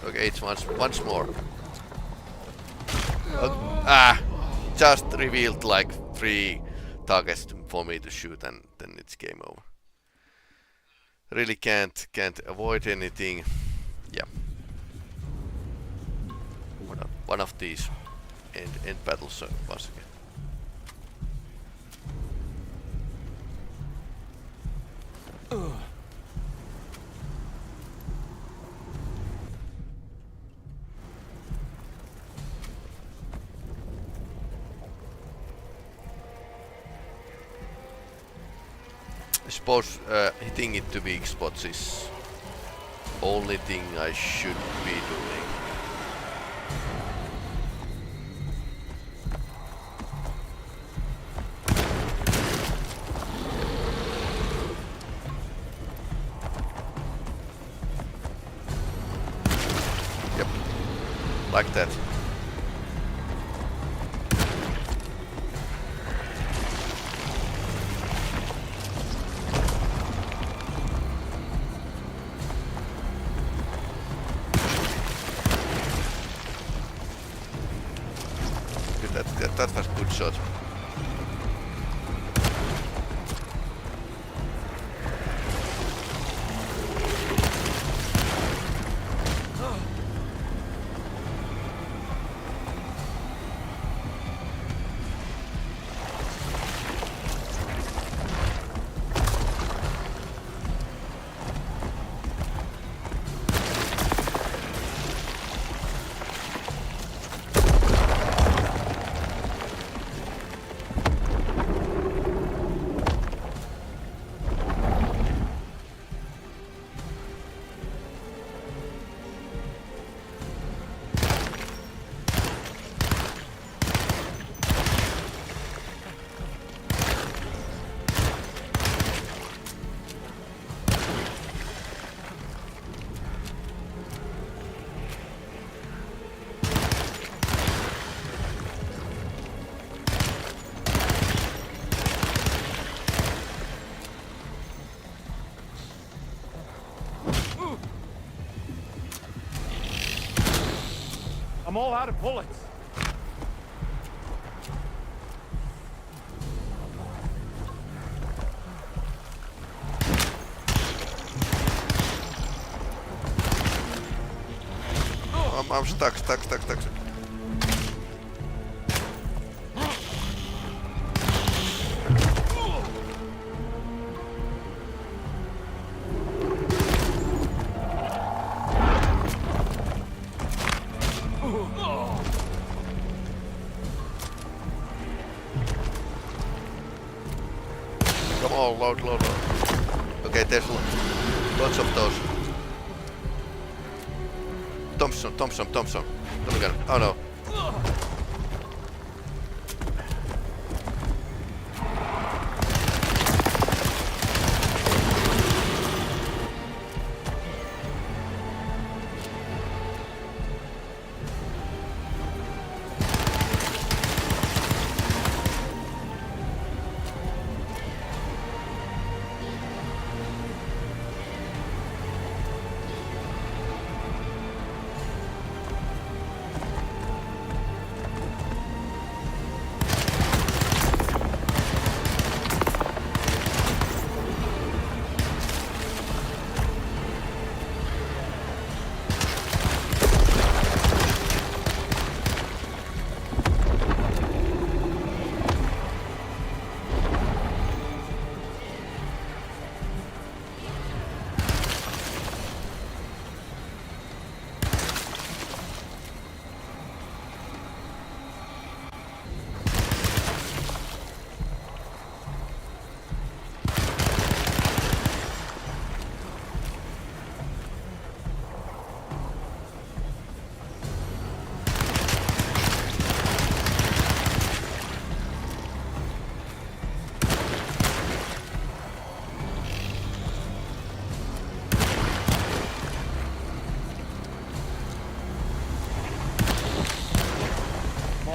Okay, it's once more. Just revealed like 3 targets for me to shoot, and then it's game over. Really can't avoid anything. Yeah. One of these end battles once again. I suppose hitting it to weak spots is only thing I should be doing. Yep, like that. That was a good shot. I'm all out of bullets. I'm stuck. Oh, load. Okay, there's lots of those. Thompson. Tommy gun. Oh no.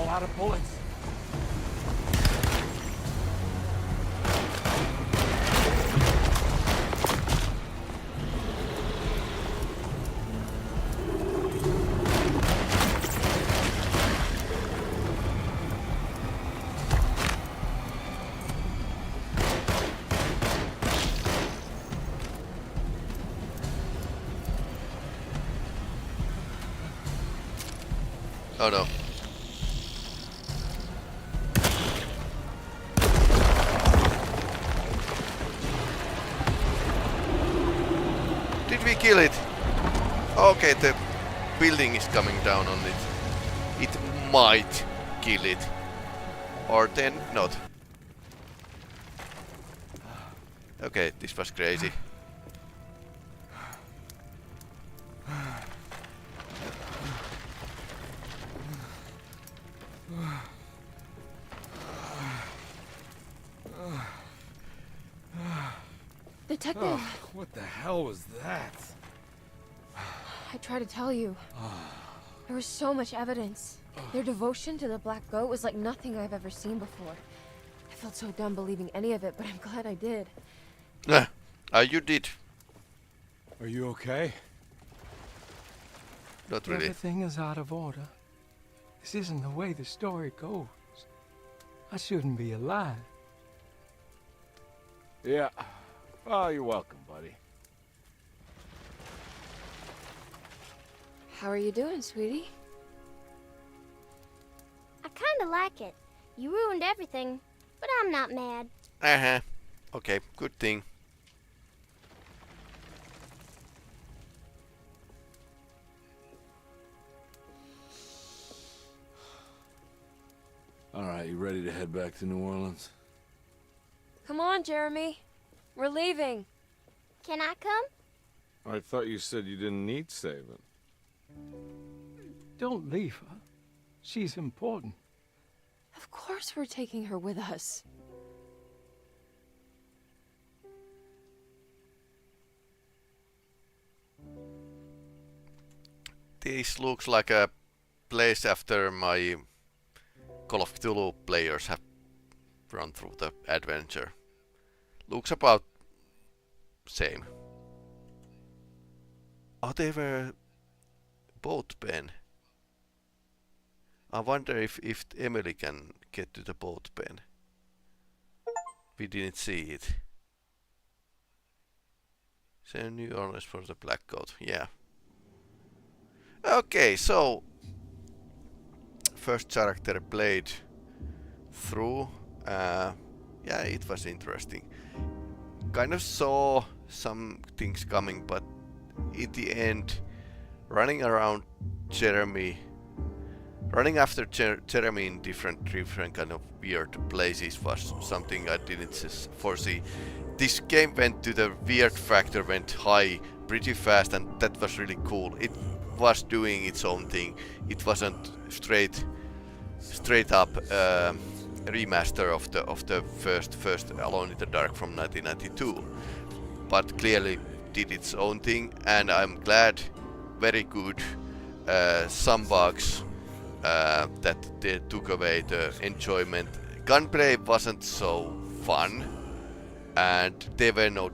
Out of bullets. Oh no. Did we kill it? Okay, the building is coming down on it. It might kill it. Or then not. Okay, this was crazy. Detective! Oh, what the hell was that? I tried to tell you. There was so much evidence. Their devotion to the Black Goat was like nothing I've ever seen before. I felt so dumb believing any of it, but I'm glad I did. You did. Are you okay? Not really. Everything is out of order. This isn't the way the story goes. I shouldn't be alive. Yeah. Oh, you're welcome, buddy. How are you doing, sweetie? I kinda like it. You ruined everything, but I'm not mad. Uh-huh. Okay, good thing. Alright, you ready to head back to New Orleans? Come on, Jeremy. We're leaving. Can I come? I thought you said you didn't need saving. Don't leave her. She's important. Of course we're taking her with us. This looks like a place after my Call of Cthulhu players have run through the adventure. Looks about same. Oh, they were boat pen. I wonder if Emily can get to the boat pen. We didn't see it. So New Orleans for the Black Goat, yeah. Okay, so first character played through. Yeah, it was interesting. Kind of saw some things coming, but in the end, running around Jeremy, running after Jeremy in different kind of weird places was something I didn't foresee. This game went to the weird factor, went high pretty fast, and that was really cool. It was doing its own thing. It wasn't straight up remaster of the first Alone in the Dark from 1992, but clearly did its own thing, and I'm glad. Very good. Some bugs that they took away the enjoyment. Gunplay wasn't so fun, and there were no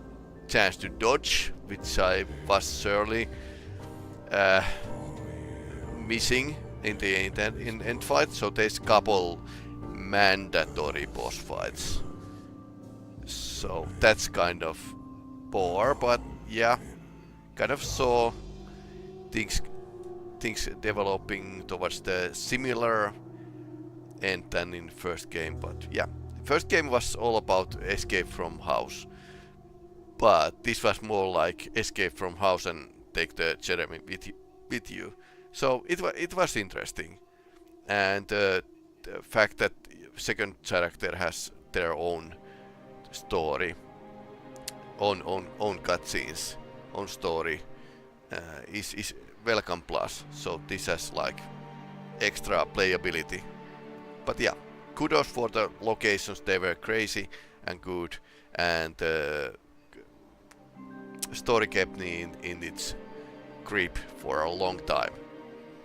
chance to dodge, which I was surely missing in the end fight. So there's a couple mandatory boss fights. So that's kind of poor, but yeah, kind of saw things developing towards the similar end than in first game. But yeah, first game was all about escape from house, but this was more like escape from house and take the Jeremy with you. So it was interesting, and the fact that second character has their own story, own cutscenes, own story, is welcome plus. So this has like extra playability. But yeah, kudos for the locations. They were crazy and good, and story kept me in its grip for a long time.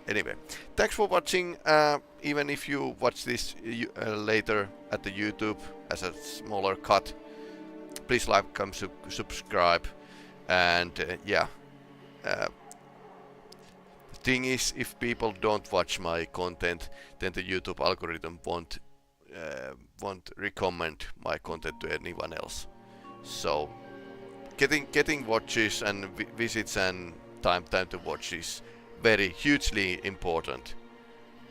Anyway, thanks for watching. Even if you watch this later at the YouTube as a smaller cut, please like, come subscribe, and yeah. The thing is, if people don't watch my content, then the YouTube algorithm won't recommend my content to anyone else. So getting watches and visits and time to watch is very hugely important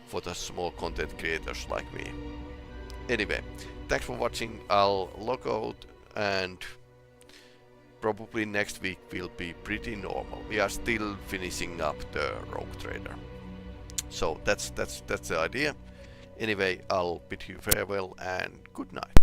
for the small content creators like me. Anyway, thanks for watching. I'll log out, and probably next week will be pretty normal. We are still finishing up the Rogue Trader. So that's the idea. Anyway, I'll bid you farewell and good night.